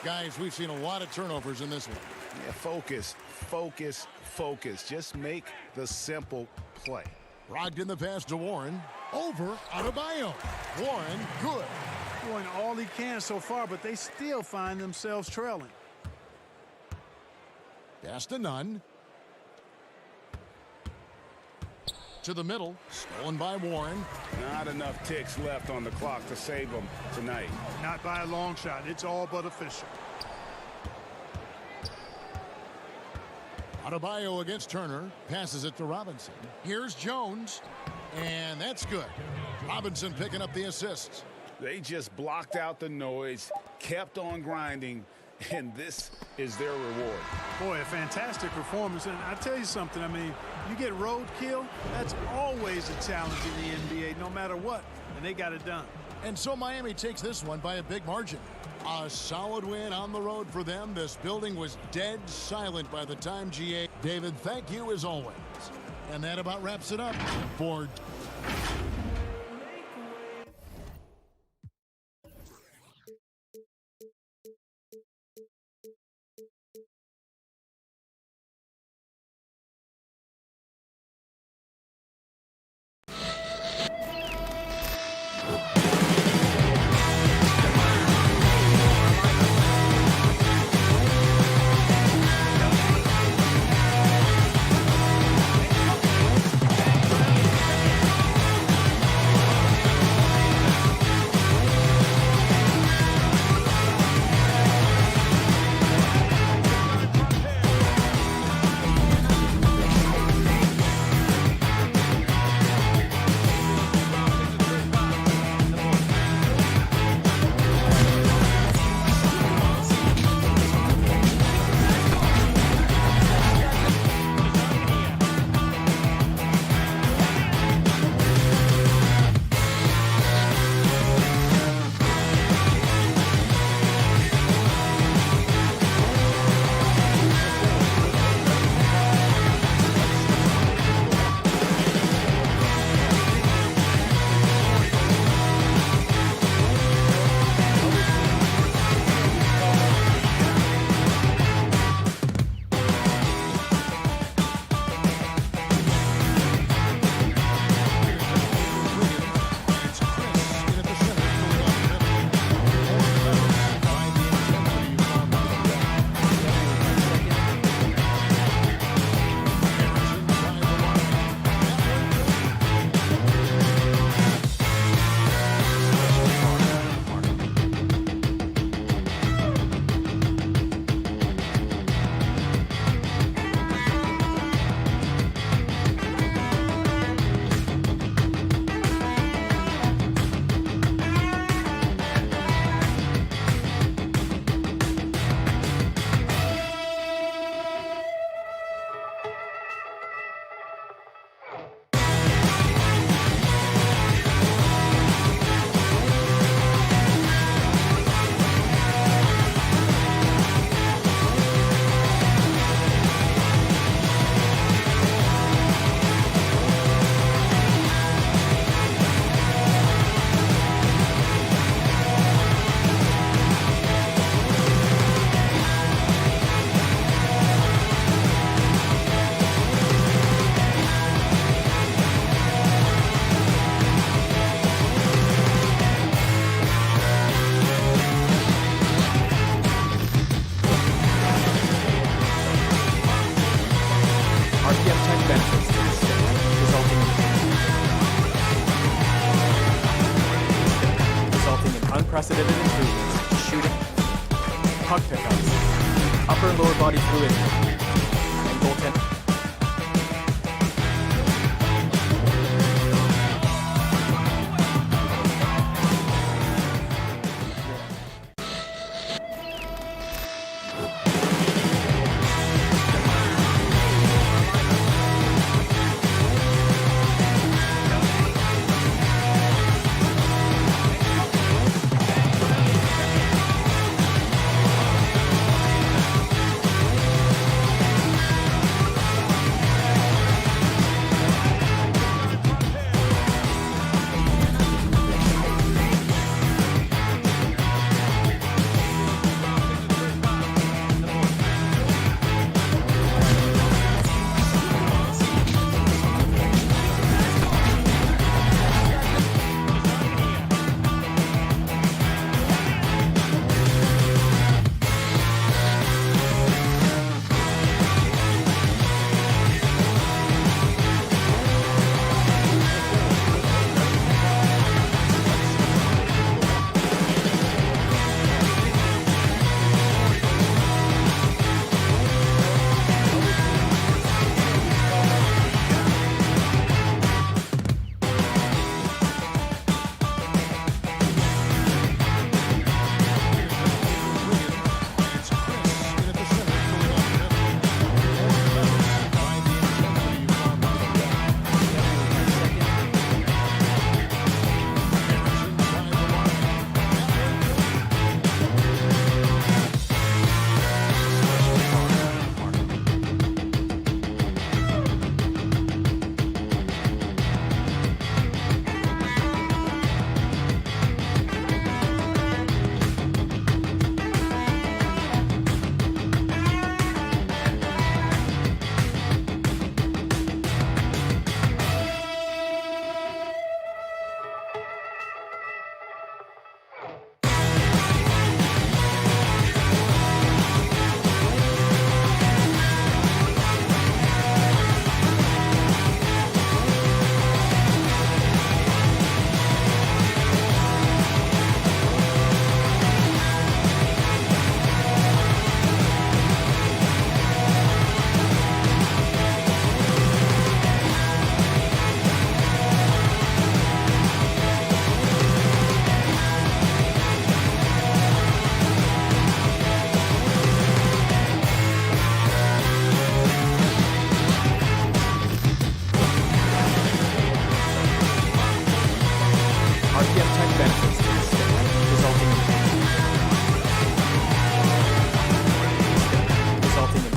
Guys, we've seen a lot of turnovers in this one. Yeah, focus, focus, focus. Just make the simple play. Brogdon the pass to Warren. Over Adebayo. Warren, good. Doing all he can so far, but they still find themselves trailing. Pass to Nunn. To the middle, stolen by Warren. Not enough ticks left on the clock to save them tonight. Not by a long shot. It's all but official. Adebayo against Turner. Passes it to Robinson. Here's Jones. And that's good. Robinson picking up the assists. They just blocked out the noise, kept on grinding, and this is their reward. Boy, a fantastic performance. And I tell you something, I mean, you get roadkill, that's always a challenge in the NBA, no matter what. And they got it done. And so Miami takes this one by a big margin. A solid win on the road for them. This building was dead silent by the time GA. David, thank you as always. And that about wraps it up for... unprecedented improvements to shooting, puck pickups, upper and lower body fluidity, and goaltending.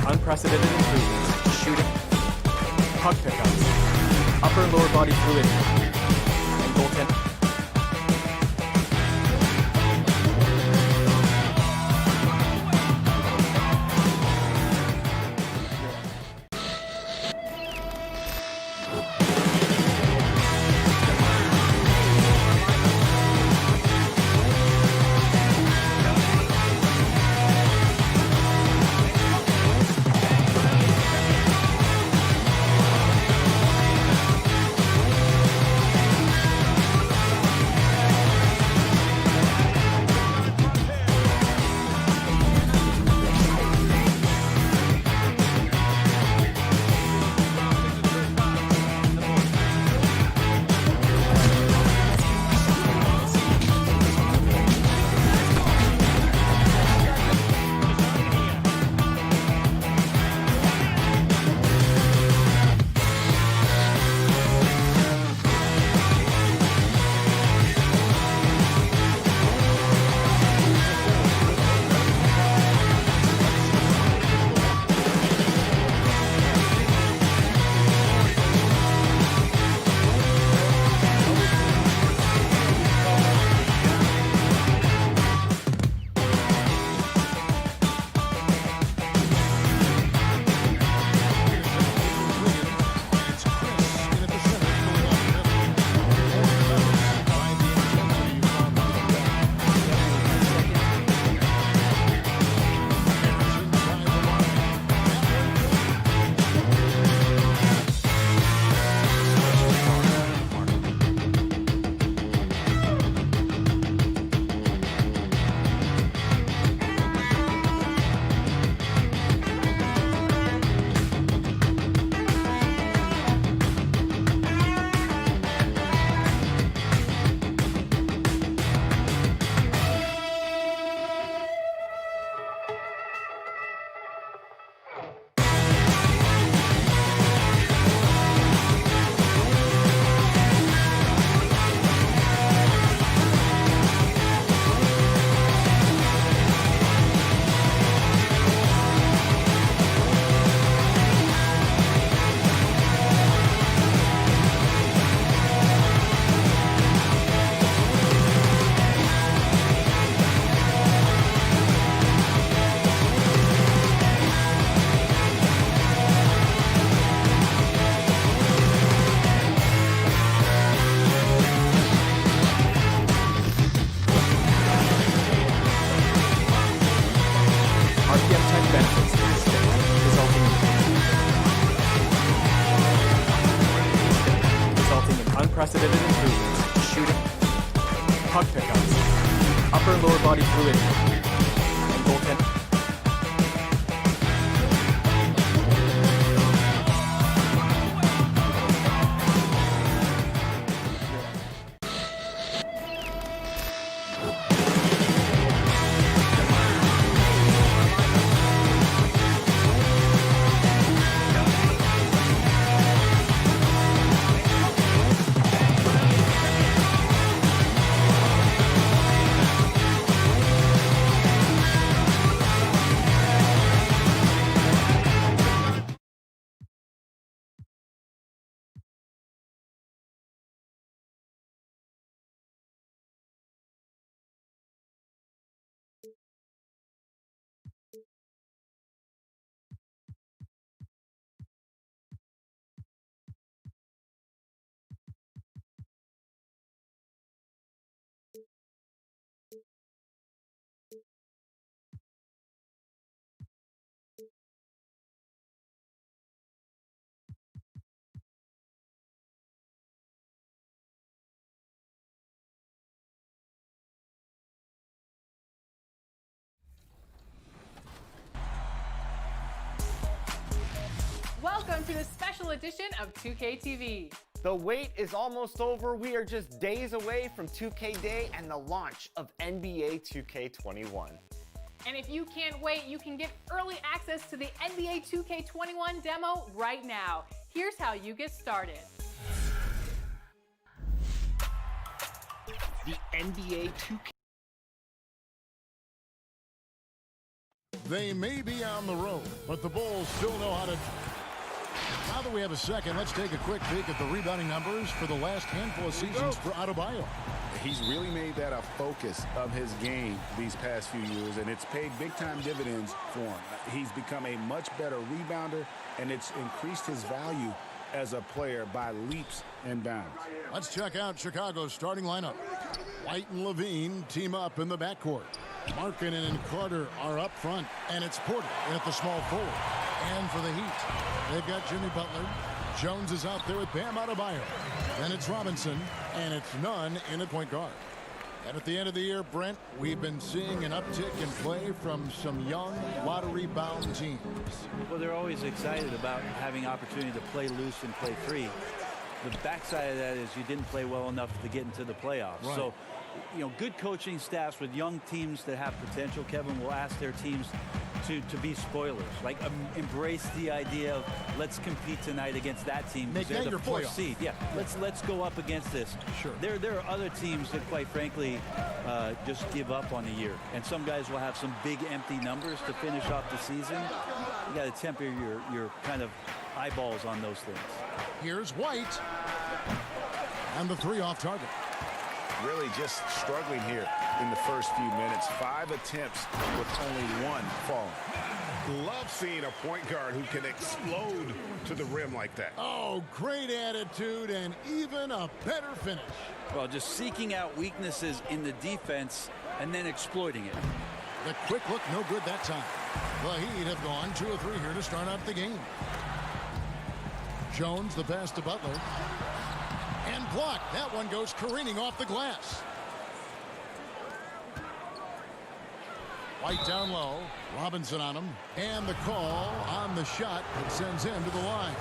Unprecedented improvements to shooting, puck pickups, upper and lower body fluidity, and goaltending. improvements: shooting, puck pickups, upper and lower body fluidity, and goaltending. Welcome to the special edition of 2K TV. The wait is almost over. We are just days away from 2K Day and the launch of NBA 2K21. And if you can't wait, you can get early access to the NBA 2K21 demo right now. Here's how you get started. The NBA 2K. They may be on the road, but the Bulls still know how to. Now that we have a second, let's take a quick peek at the rebounding numbers for the last handful of seasons for Adebayo. He's really made that a focus of his game these past few years, and it's paid big-time dividends for him. He's become a much better rebounder, and it's increased his value as a player by leaps and bounds. Let's check out Chicago's starting lineup. White and Levine team up in the backcourt. Markkanen and Carter are up front, and it's Porter at the small forward. And for the Heat, they've got Jimmy Butler. Jones is out there with Bam Adebayo. Then it's Robinson, and it's Nunn in at point guard. And at the end of the year, Brent, we've been seeing an uptick in play from some young, lottery-bound teams. Well, they're always excited about having opportunity to play loose and play free. The backside of that is you didn't play well enough to get into the playoffs. Right. So, you know, good coaching staffs with young teams that have potential, Kevin, will ask their teams to be spoilers. Like, embrace the idea of let's compete tonight against that team. Make they're that the your fourth playoff. seed. Yeah, let's go up against this. Sure. There are other teams that, quite frankly, just give up on the year. And some guys will have some big empty numbers to finish off the season. You got to temper your kind of eyeballs on those things. Here's White. And the three off target. Really just struggling here in the first few minutes. 5 attempts with only one falling. Love seeing a point guard who can explode to the rim like that. Oh, great attitude and even a better finish. Well, just seeking out weaknesses in the defense and then exploiting it. The quick look, no good that time. The Heat have gone 2 of 3 here to start out the game. Jones, the pass to Butler. And blocked. That one goes careening off the glass. White down low. Robinson on him. And the call on the shot that sends him to the line.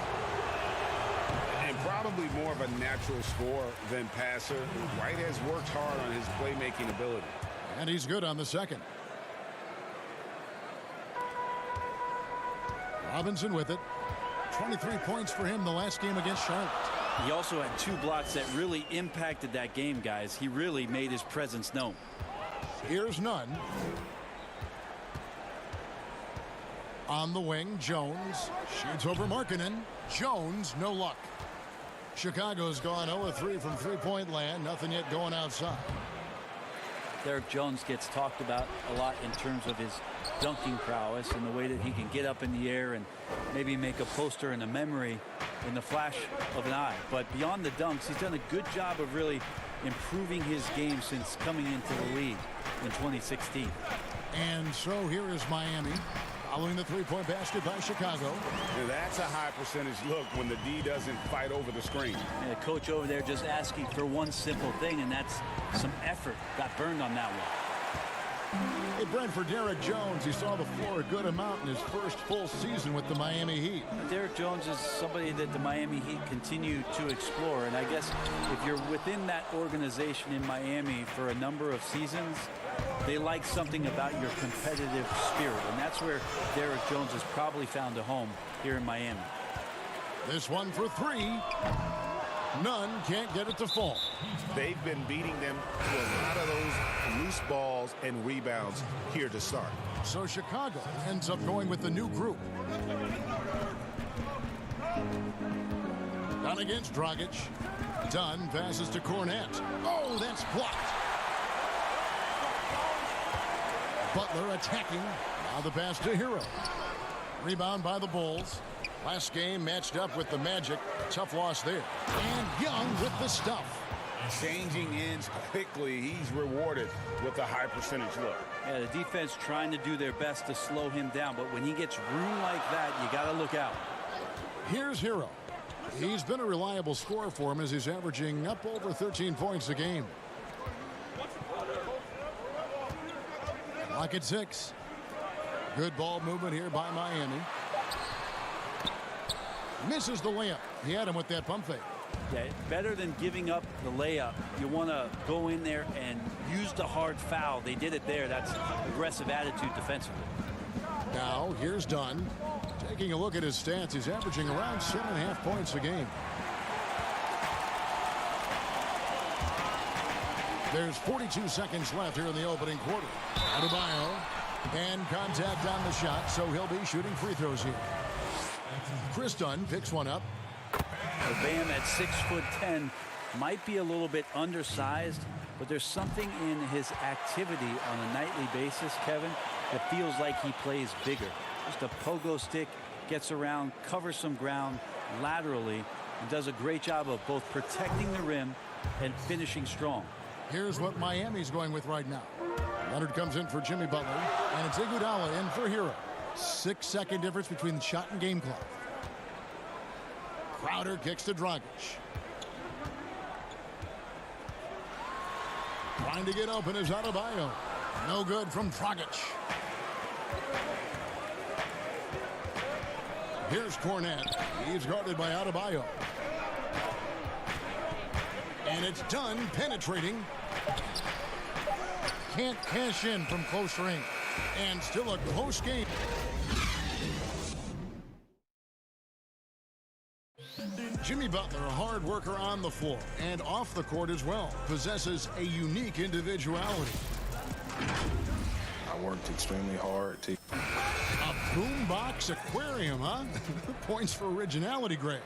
And probably more of a natural scorer than passer. White has worked hard on his playmaking ability. And he's good on the second. Robinson with it. 23 points for him the last game against Charlotte. He also had 2 blocks that really impacted that game, guys. He really made his presence known. Here's Nunn. On the wing, Jones shoots over Markkanen. Jones, no luck. Chicago's gone 0 of 3 from three-point land. Nothing yet going outside. Derek Jones gets talked about a lot in terms of his dunking prowess and the way that he can get up in the air and maybe make a poster and a memory in the flash of an eye. But beyond the dunks, he's done a good job of really improving his game since coming into the league in 2016. And so here is Miami. Following the three-point basket by Chicago. That's a high percentage look when the D doesn't fight over the screen. And the coach over there just asking for one simple thing, and that's some effort. Got burned on that one. Hey, Brent, for Derek Jones, he saw the floor a good amount in his first full season with the Miami Heat. Derek Jones is somebody that the Miami Heat continue to explore, and I guess if you're within that organization in Miami for a number of seasons, they like something about your competitive spirit, and that's where Derek Jones has probably found a home here in Miami. This one for three. None, can't get it to fall. They've been beating them to a lot of those loose balls and rebounds here to start. So Chicago ends up going with the new group. Down against Dragic. Dunn passes to Cornette. Oh, that's blocked. Butler attacking. Now the pass to Hero. Rebound by the Bulls. Last game matched up with the Magic. Tough loss there. And Young with the stuff. Changing ends quickly. He's rewarded with a high percentage look. Yeah, the defense trying to do their best to slow him down, but when he gets room like that, you got to look out. Here's Hero. He's been a reliable scorer for him as he's averaging up over 13 points a game. Clock at 6. Good ball movement here by Miami. Misses the layup. He had him with that pump fake. Yeah, better than giving up the layup. You want to go in there and use the hard foul. They did it there. That's aggressive attitude defensively. Now, here's Dunn. Taking a look at his stats, he's averaging around 7.5 points a game. There's 42 seconds left here in the opening quarter. Adebayo, and contact on the shot, so he'll be shooting free throws here. Chris Dunn picks one up. Bam at 6'10" might be a little bit undersized, but there's something in his activity on a nightly basis, Kevin, that feels like he plays bigger. Just a pogo stick, gets around, covers some ground laterally, and does a great job of both protecting the rim and finishing strong. Here's what Miami's going with right now. Leonard comes in for Jimmy Butler, and it's Iguodala in for Hero. 6-second difference between the shot and game clock. Crowder kicks to Dragic. Trying to get open is Adebayo. No good from Dragic. Here's Cornette. He's guarded by Adebayo. And it's Dunn penetrating. Can't cash in from close range. And still a close game. Jimmy Butler, a hard worker on the floor and off the court as well, possesses a unique individuality. I worked extremely hard to... A boombox aquarium, huh? Points for originality, Greg.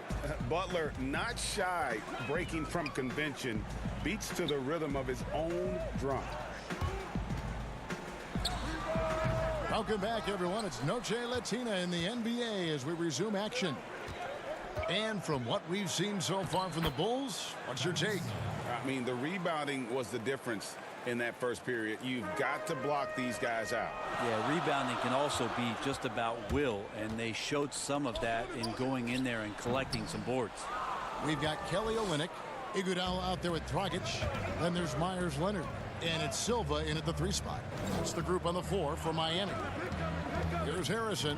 Butler, not shy, breaking from convention, beats to the rhythm of his own drum. Welcome back, everyone. It's Noche Latina in the NBA as we resume action. And from what we've seen so far from the Bulls, what's your take? I mean, the rebounding was the difference in that first period. You've got to block these guys out. Yeah, rebounding can also be just about will, and they showed some of that in going in there and collecting some boards. We've got Kelly Olynyk, Iguodala out there with Dragic. Then there's Myers Leonard. And it's Silva in at the 3 spot. That's the group on the floor for Miami. Here's Harrison.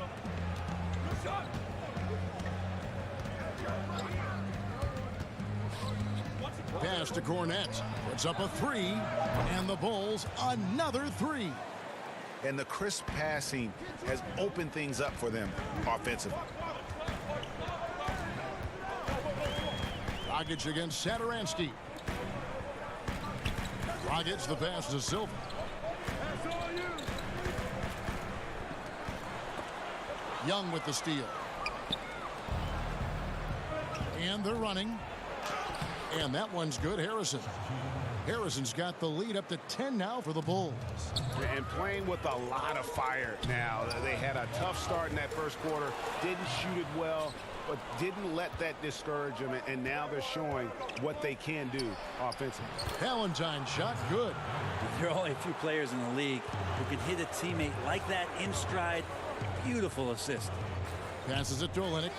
Pass to Cornette. Puts up a 3. And the Bulls another 3. And the crisp passing has opened things up for them offensively. Dragic against Satoransky. Dragic the pass to Silva. Young with the steal. And they're running. And that one's good. Harrison's got the lead up to 10 now for the Bulls. And playing with a lot of fire now. They had a tough start in that first quarter. Didn't shoot it well, but didn't let that discourage them. And now they're showing what they can do offensively. Valentine shot good. There are only a few players in the league who can hit a teammate like that in stride Beautiful assist. Passes it to Olynyk.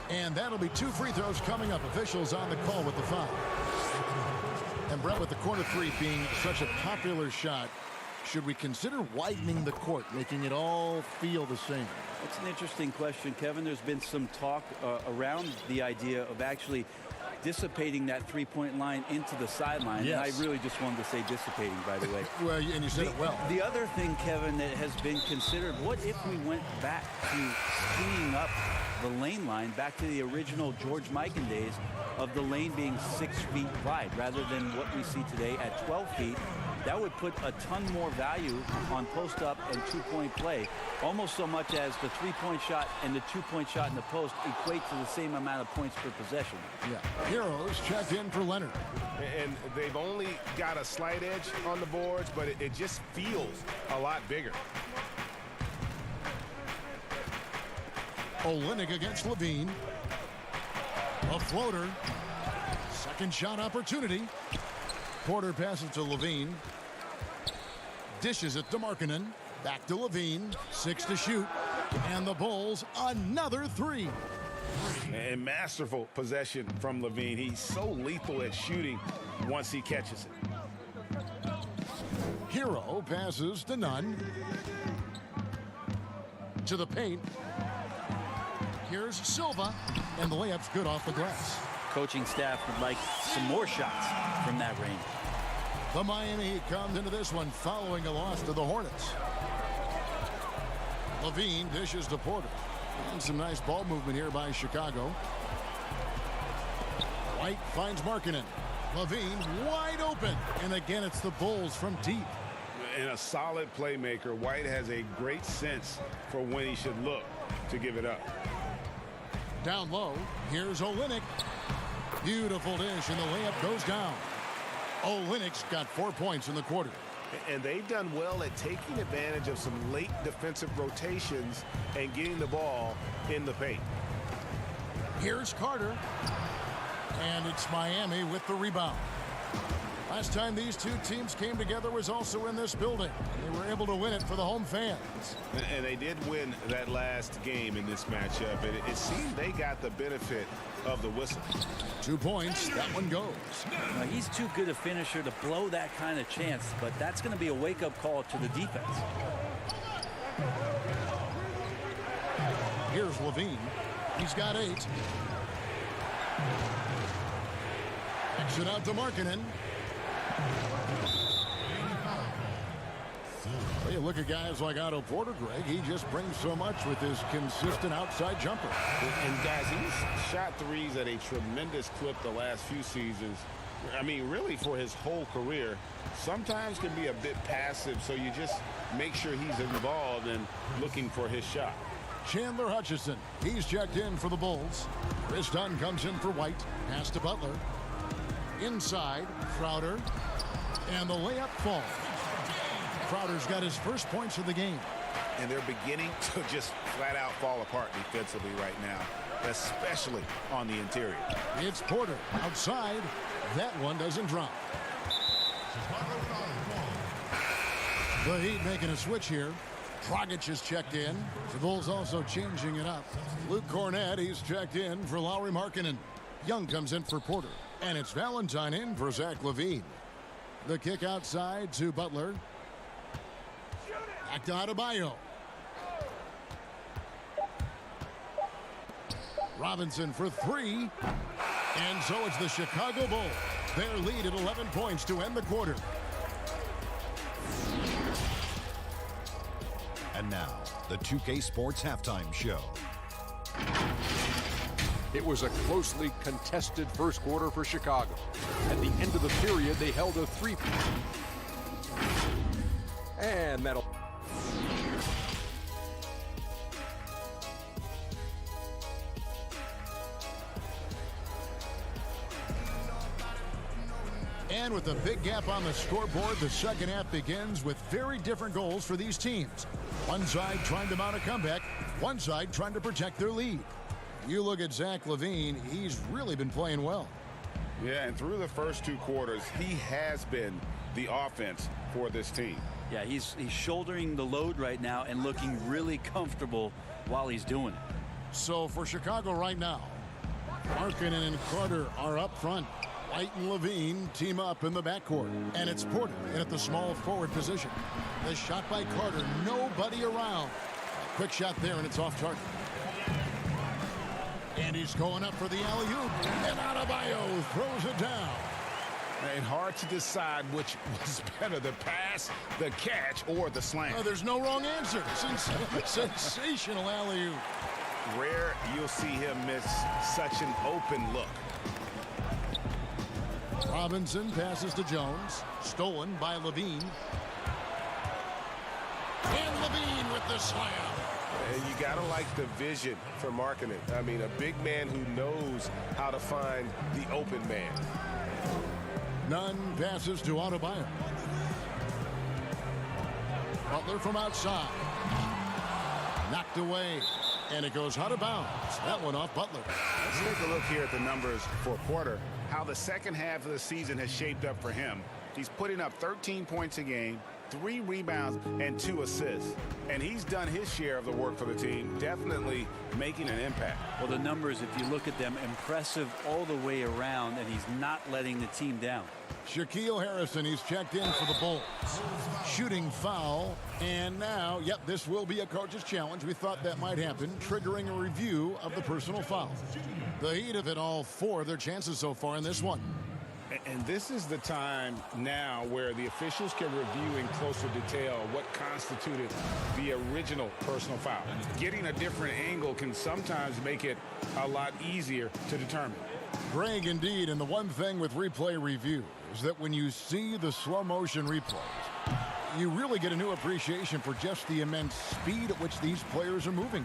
And that'll be 2 free throws coming up. Officials on the call with the foul. And Brett, with the corner three being such a popular shot, should we consider widening the court, making it all feel the same? It's an interesting question, Kevin. There's been some talk around the idea of actually dissipating that three-point line into the sideline. Yes. And I really just wanted to say dissipating, by the way. Well, and you said it well. The other thing, Kevin, that has been considered, what if we went back to cleaning up the lane line, back to the original George Mikan days of the lane being 6 feet wide rather than what we see today at 12 feet? That would put a ton more value on post-up and two-point play, almost so much as the three-point shot and the two-point shot in the post equate to the same amount of points per possession. Yeah. Heroes checked in for Leonard. And they've only got a slight edge on the boards, but it just feels a lot bigger. Olynyk against Levine. A floater. Second shot opportunity. Porter passes to Levine. Dishes it to Markkanen. Back to Levine. 6 to shoot. And the Bulls another 3. And masterful possession from Levine. He's so lethal at shooting once he catches it. Hero passes to Nunn. To the paint. Here's Silva. And the layup's good off the glass. Coaching staff would like some more shots from that range. The Miami Heat comes into this one following a loss to the Hornets. Levine dishes to Porter. And some nice ball movement here by Chicago. White finds Markkanen. Levine wide open. And again, it's the Bulls from deep. And a solid playmaker. White has a great sense for when he should look to give it up. Down low, here's Olynyk. Beautiful dish, and the layup goes down. Olynyk's got 4 points in the quarter. And they've done well at taking advantage of some late defensive rotations and getting the ball in the paint. Here's Carter. And it's Miami with the rebound. Last time these two teams came together was also in this building. They were able to win it for the home fans. And they did win that last game in this matchup. It seemed they got the benefit of the whistle. 2 points. That one goes. Now, he's too good a finisher to blow that kind of chance, but that's going to be a wake-up call to the defense. Here's Levine. He's got 8. Kicks it out to Markkanen. Well, you look at guys like Otto Porter, Greg. He just brings so much with his consistent outside jumper. And guys, he's shot threes at a tremendous clip the last few seasons. I mean, really for his whole career. Sometimes can be a bit passive, so you just make sure he's involved and looking for his shot. Chandler Hutchison. He's checked in for the Bulls. Chris Dunn comes in for White. Pass to Butler. Inside, Crowder. And the layup falls. Crowder's got his first points of the game. And they're beginning to just flat out fall apart defensively right now, especially on the interior. It's Porter outside. That one doesn't drop. The Heat making a switch here. Dragic is checked in. The Bulls also changing it up. Luke Cornett, he's checked in for Lauri Markkanen. Young comes in for Porter. And it's Valentine in for Zach LaVine. The kick outside to Butler. Back to Adebayo. Robinson for 3. And so it's the Chicago Bulls. Their lead at 11 points to end the quarter. And now, the 2K Sports Halftime Show. It was a closely contested first quarter for Chicago. At the end of the period, they held a 3-point. And that'll... And with a big gap on the scoreboard, the second half begins with very different goals for these teams. One side trying to mount a comeback, one side trying to protect their lead. You look at Zach LaVine, he's really been playing well. Yeah, and through the first 2 quarters, he has been the offense for this team. Yeah, he's shouldering the load right now and looking really comfortable while he's doing it. So for Chicago right now, Markkanen and Carter are up front. White and Levine team up in the backcourt. And it's Porter in at the small forward position. The shot by Carter, nobody around. Quick shot there, and it's off target. And he's going up for the alley-oop. And Adebayo throws it down. And hard to decide which was better, the pass, the catch, or the slam. Oh, there's no wrong answer. Sensational alley-oop. Rare you'll see him miss such an open look. Robinson passes to Jones. Stolen by Levine. And Levine with the slam. And you got to like the vision for Markkanen. I mean, a big man who knows how to find the open man. Nunn passes to Adebayo. Butler from outside. Knocked away. And it goes out of bounds. That one off Butler. Let's take a look here at the numbers for Porter. How the second half of the season has shaped up for him. He's putting up 13 points a game, 3 rebounds, and 2 assists. And he's done his share of the work for the team, definitely making an impact. Well, the numbers, if you look at them, impressive all the way around, and he's not letting the team down. Shaquille Harrison, he's checked in for the Bulls. Shooting foul, and now, yep, this will be a coach's challenge. We thought that might happen, triggering a review of the personal foul. The Heat have hit all 4 of their chances so far in this one. And this is the time now where the officials can review in closer detail what constituted the original personal foul. Getting a different angle can sometimes make it a lot easier to determine. Greg, indeed, and the one thing with replay review is that when you see the slow motion replays, you really get a new appreciation for just the immense speed at which these players are moving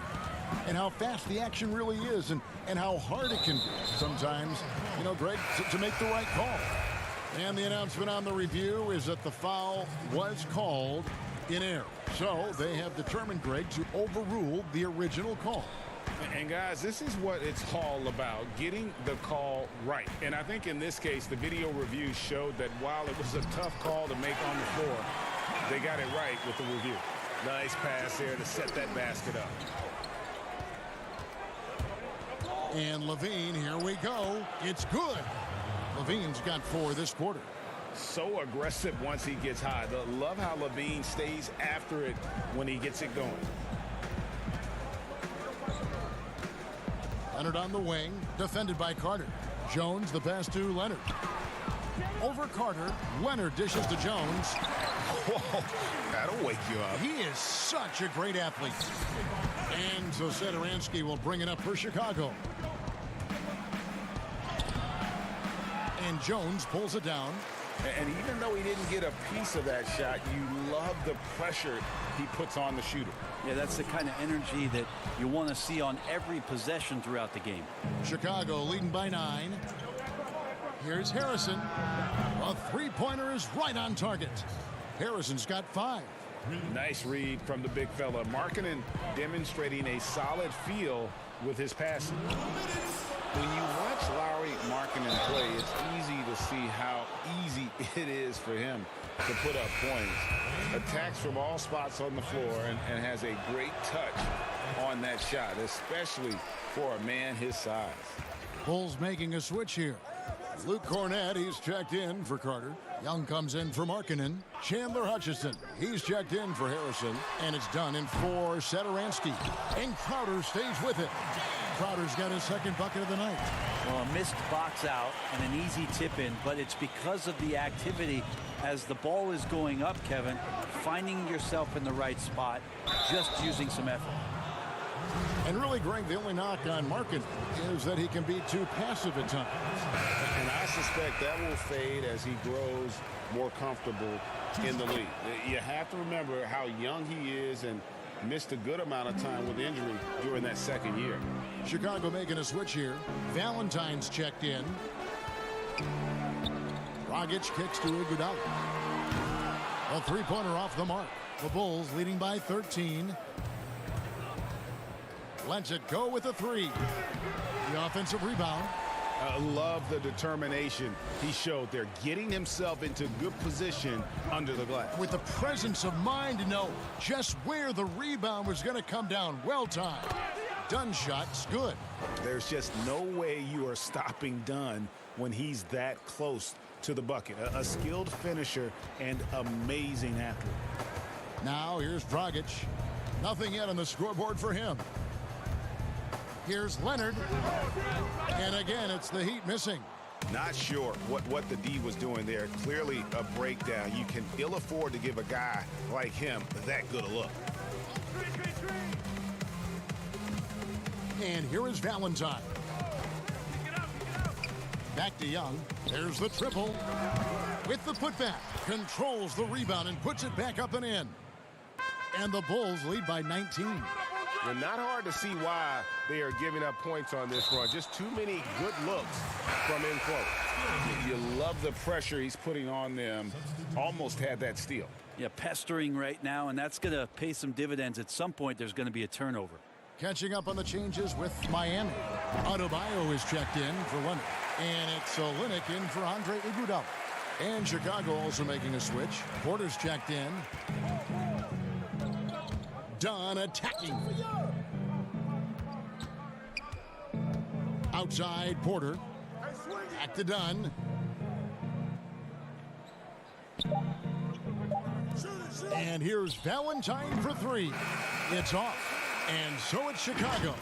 and how fast the action really is and how hard it can be sometimes, you know, Greg, to make the right call. And the announcement on the review is that the foul was called in error. So they have determined, Greg, to overrule the original call. And guys, this is what it's all about, getting the call right. And I think in this case, the video review showed that while it was a tough call to make on the floor, they got it right with the review. Nice pass there to set that basket up. And Levine, here we go. It's good. Levine's got 4 this quarter. So aggressive once he gets high. Love how Levine stays after it when he gets it going. Leonard on the wing, defended by Carter. Jones, the pass to Leonard. Over Carter, Leonard dishes to Jones. Whoa, that'll wake you up. He is such a great athlete. And so Satoransky will bring it up for Chicago. And Jones pulls it down. And even though he didn't get a piece of that shot, you love the pressure he puts on the shooter. Yeah, that's the kind of energy that you want to see on every possession throughout the game. Chicago leading by 9. Here's Harrison. A three-pointer is right on target. Harrison's got 5. Nice read from the big fella. Markkanen demonstrating a solid feel with his passing. When you watch Lauri Markkanen play, it's easy to see how easy it is for him to put up points. Attacks from all spots on the floor and has a great touch on that shot, especially for a man his size. Bulls making a switch here. Luke Cornett, he's checked in for Carter. Young comes in for Markkanen. Chandler Hutchison, he's checked in for Harrison. And it's done in for Satoransky. And Crowder stays with it. Crowder's got his second bucket of the night. Well, a missed box out and an easy tip in, but it's because of the activity as the ball is going up, Kevin, finding yourself in the right spot, just using some effort. And really, Greg, the only knock on Markkanen is that he can be too passive at times. And I suspect that will fade as he grows more comfortable in the league. You have to remember how young he is and missed a good amount of time with injury during that second year. Chicago making a switch here. Valentine's checked in. Dragic kicks to Iguodala. A three-pointer off the mark. The Bulls leading by 13. Lets it go with a 3. The offensive rebound. I love the determination he showed there, getting himself into good position under the glass. With the presence of mind to know just where the rebound was going to come down. Well timed. Dunn shot's good. There's just no way you are stopping Dunn when he's that close to the bucket. A skilled finisher and amazing athlete. Now here's Dragic. Nothing yet on the scoreboard for him. Here's Leonard. And again, it's the Heat missing. Not sure what the D was doing there. Clearly a breakdown. You can ill afford to give a guy like him that good a look. And here is Valentine. Back to Young. There's the triple. With the putback. Controls the rebound and puts it back up and in. And the Bulls lead by 19. And not hard to see why they are giving up points on this run. Just too many good looks from in close. You love the pressure he's putting on them. Almost had that steal. Yeah, pestering right now, and that's going to pay some dividends. At some point, there's going to be a turnover. Catching up on the changes with Miami. Adebayo is checked in for Leonard. And it's Olynyk in for Andre Iguodala. And Chicago also making a switch. Porter's checked in. Dunn attacking. Outside Porter. Back to Dunn. And here's Valentine for three. It's off. And so it's Chicago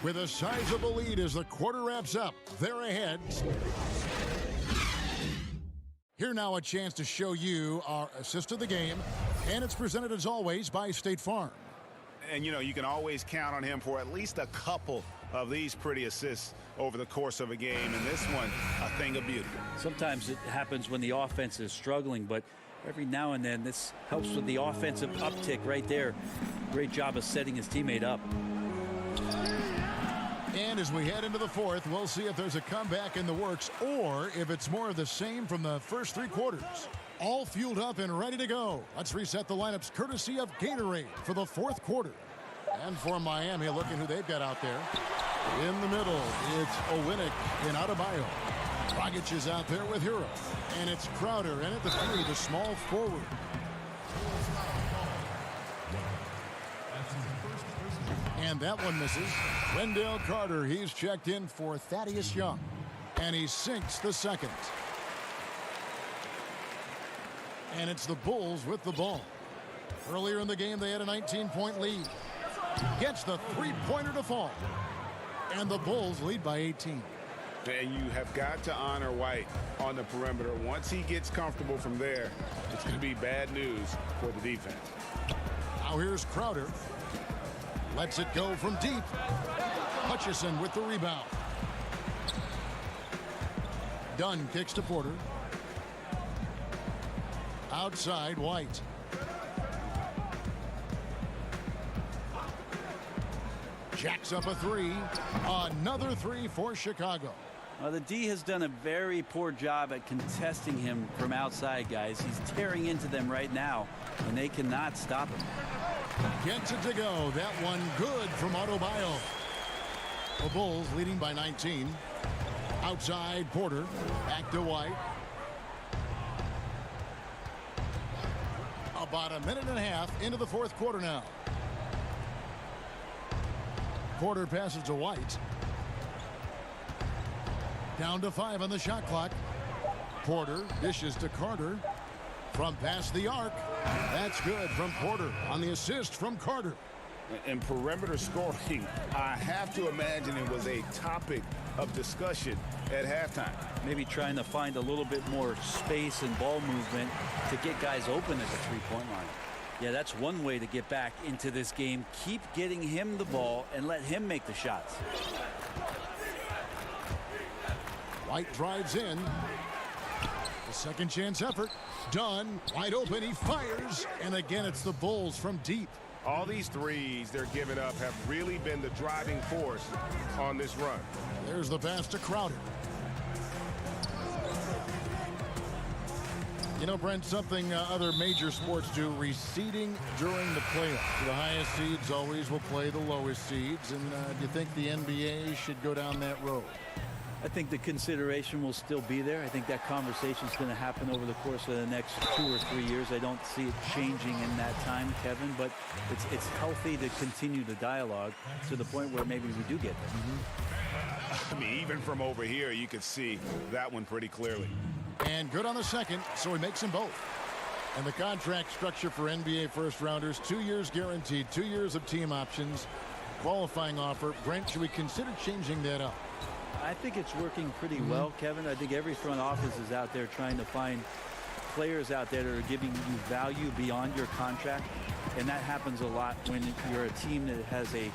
with a sizable lead as the quarter wraps up. They're ahead. Here now a chance to show you our assist of the game. And it's presented as always by State Farm. And, you know, you can always count on him for at least a couple of these pretty assists over the course of a game. And this one, a thing of beauty. Sometimes it happens when the offense is struggling, but every now and then this helps with the offensive uptick right there. Great job of setting his teammate up. And as we head into the fourth, we'll see if there's a comeback in the works or if it's more of the same from the first three quarters. All fueled up and ready to go. Let's reset the lineups courtesy of Gatorade for the fourth quarter. And for Miami, look at who they've got out there. In the middle, it's Olynyk and Adebayo. Dragic is out there with Hero. And it's Crowder, and at the three, the small forward. And that one misses. Wendell Carter, he's checked in for Thaddeus Young. And he sinks the second. And it's the Bulls with the ball. Earlier in the game, they had a 19-point lead. Gets the three-pointer to fall. And the Bulls lead by 18. And you have got to honor White on the perimeter. Once he gets comfortable from there, it's going to be bad news for the defense. Now here's Crowder. Lets it go from deep. Hutchison with the rebound. Dunn kicks to Porter. Outside White. Jacks up a three. Another three for Chicago. Well, the D has done a very poor job at contesting him from outside, guys. He's tearing into them right now, and they cannot stop him. Gets it to go. That one good from Adebayo. The Bulls leading by 19. Outside Porter. Back to White. About a minute and a half into the fourth quarter now. Porter passes to White. Down to 5 on the shot clock. Porter dishes to Carter. From past the arc. That's good from Porter on the assist from Carter. And perimeter scoring, I have to imagine it was a topic of discussion at halftime. Maybe trying to find a little bit more space and ball movement to get guys open at the three-point line. Yeah, that's one way to get back into this game. Keep getting him the ball and let him make the shots. White drives in. The second chance effort. Dunn, wide open, he fires. And again, it's the Bulls from deep. All these threes they're giving up have really been the driving force on this run. There's the pass to Crowder. You know, Brent, something other major sports do, reseeding during the playoffs. The highest seeds always will play the lowest seeds. And do you think the NBA should go down that road? I think the consideration will still be there. I think that conversation is going to happen over the course of the next 2 or 3 years. I don't see it changing in that time, Kevin, but it's healthy to continue the dialogue to the point where maybe we do get there. I mean, even from over here, you could see that one pretty clearly. And good on the second, so he makes them both. And the contract structure for NBA first-rounders, 2 years guaranteed, 2 years of team options, qualifying offer. Brent, should we consider changing that up? I think it's working pretty well, Kevin. I think every front office is out there trying to find players out there that are giving you value beyond your contract. And that happens a lot when you're a team that has a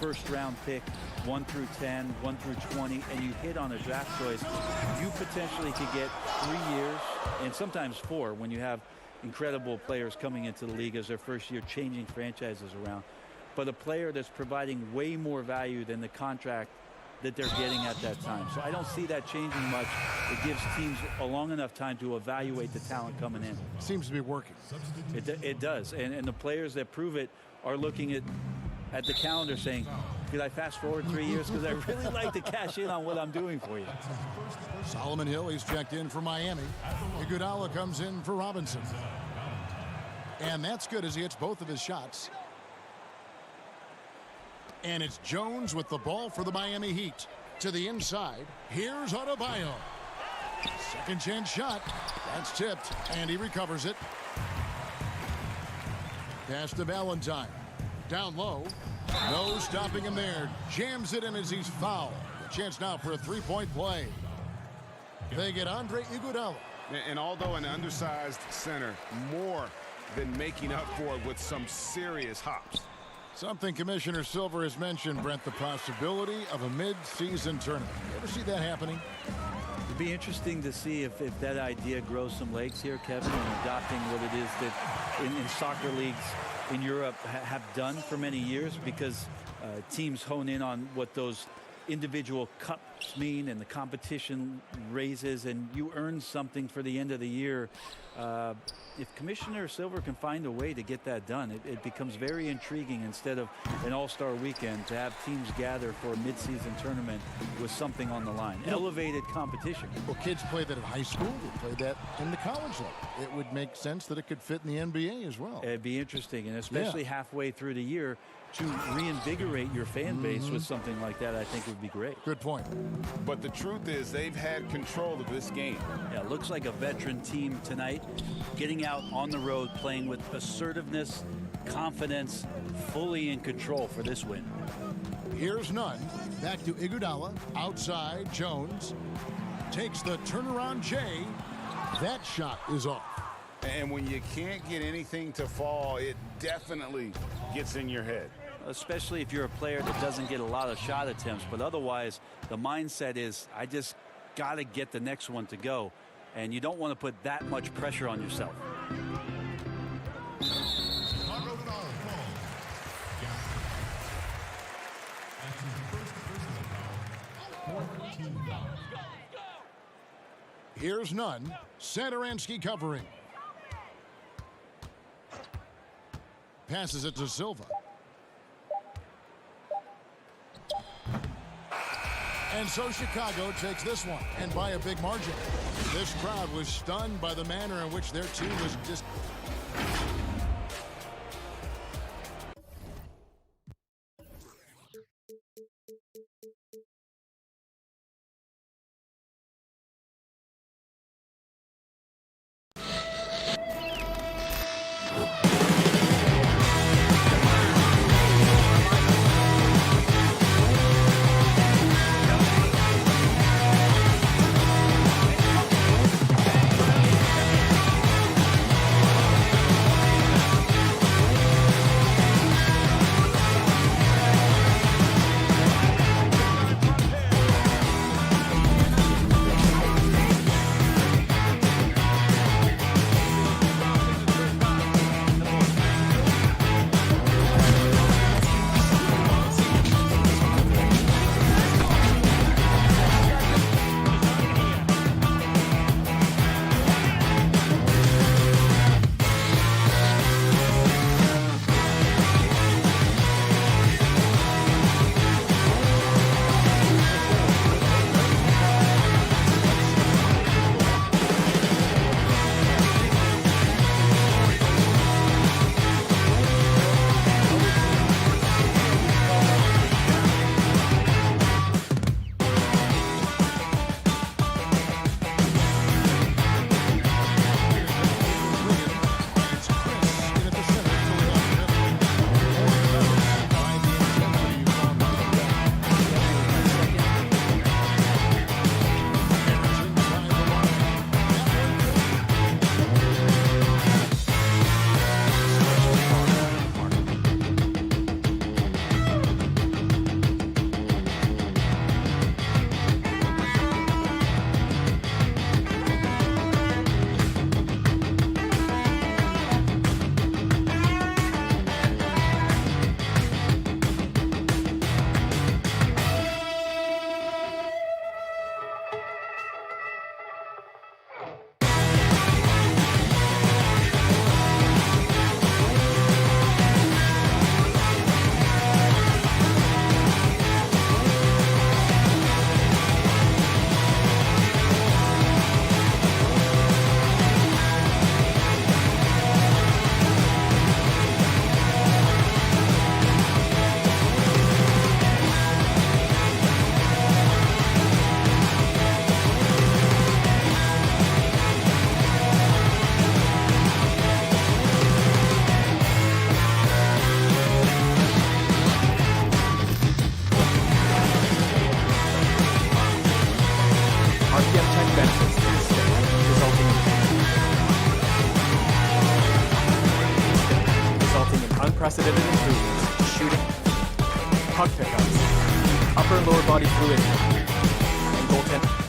first-round pick, 1 through 10, 1 through 20, and you hit on a draft choice. You potentially could get 3 years and sometimes 4 when you have incredible players coming into the league as their first year, changing franchises around. But a player that's providing way more value than the contract that they're getting at that time. So I don't see that changing much. It gives teams a long enough time to evaluate the talent coming in. Seems to be working. It does. And the players that prove it are looking at the calendar saying, could I fast forward 3 years? Because I really like to cash in on what I'm doing for you. Solomon Hill, he's checked in for Miami. Iguodala comes in for Robinson. And that's good as he hits both of his shots. And it's Jones with the ball for the Miami Heat. To the inside, here's Adebayo. Second chance shot. That's tipped, and he recovers it. Pass to Valentine. Down low. No stopping him there. Jams it in as he's fouled. A chance now for a three-point play. They get Andre Iguodala. And although an undersized center, more than making up for it with some serious hops. Something Commissioner Silver has mentioned, Brent, the possibility of a mid-season tournament. You ever see that happening? It'd be interesting to see if that idea grows some legs here, Kevin, and adopting what it is that in soccer leagues in Europe have done for many years, because teams hone in on what those individual cups mean and the competition raises, and you earn something for the end of the year. If Commissioner Silver can find a way to get that done, it becomes very intriguing instead of an all-star weekend to have teams gather for a mid-season tournament with something on the line. Elevated competition. Well, kids play that in high school. They play that in the college level. It would make sense that it could fit in the NBA as well. It'd be interesting, and especially halfway through the year, to reinvigorate your fan base with something like that, I think would be great. Good point. But the truth is, they've had control of this game. Yeah, it looks like a veteran team tonight, getting out on the road, playing with assertiveness, confidence, fully in control for this win. Here's Nunn. Back to Iguodala. Outside, Jones takes the turnaround J. That shot is off. And when you can't get anything to fall, it definitely gets in your head. Especially if you're a player that doesn't get a lot of shot attempts. But otherwise, the mindset is, I just got to get the next one to go. And you don't want to put that much pressure on yourself. Here's Nunn. Satoransky covering. Passes it to Silva. And so Chicago takes this one, and by a big margin. This crowd was stunned by the manner in which their team was just... RPM check benefits to the stick, resulting in unprecedented improvements to shooting, puck pickups, upper and lower body fluidity, and goaltending.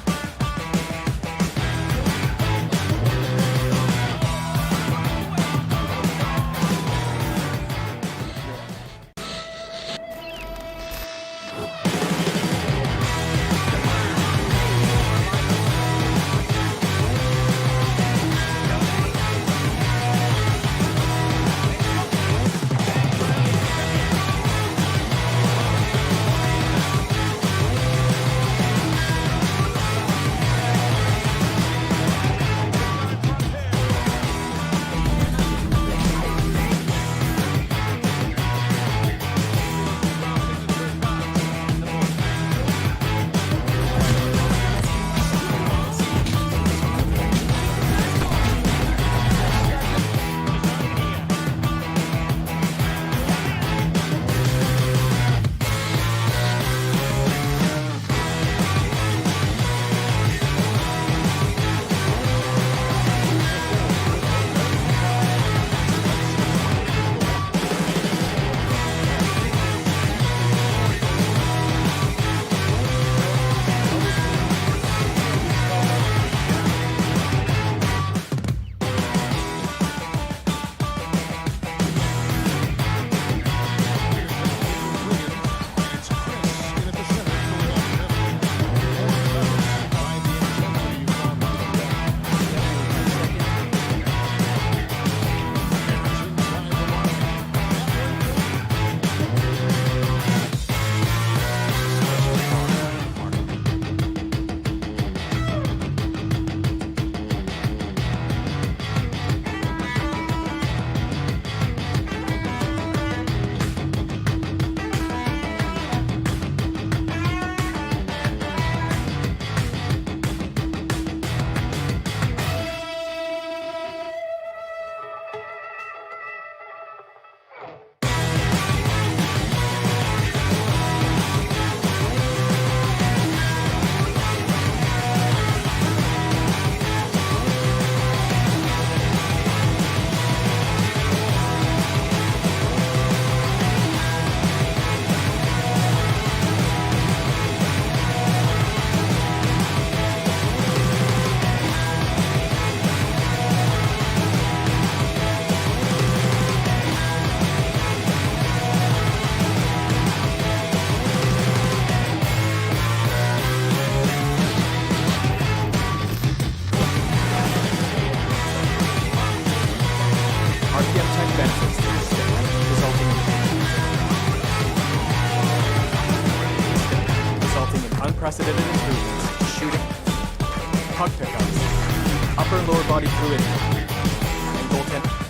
unprecedented improvements to shooting, puck pickups, upper and lower body fluidity, and goaltending.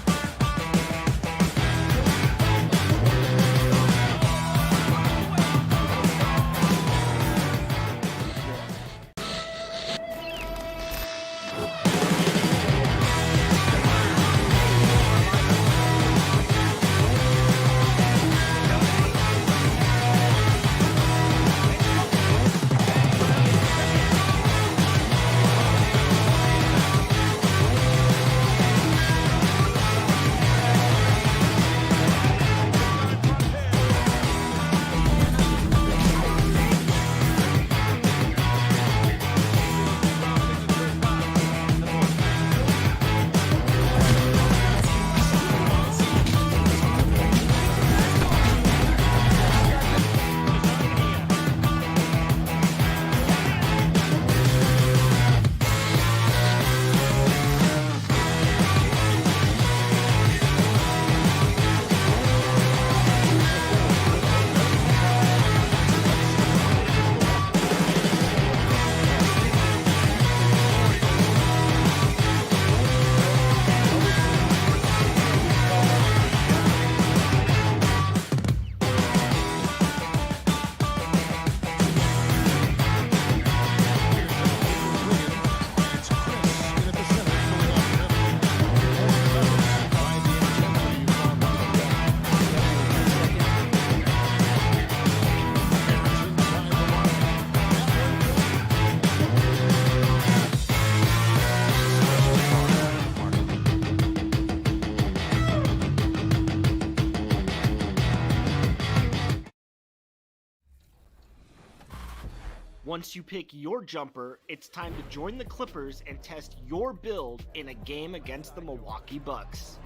Once you pick your jumper, it's time to join the Clippers and test your build in a game against the Milwaukee Bucks.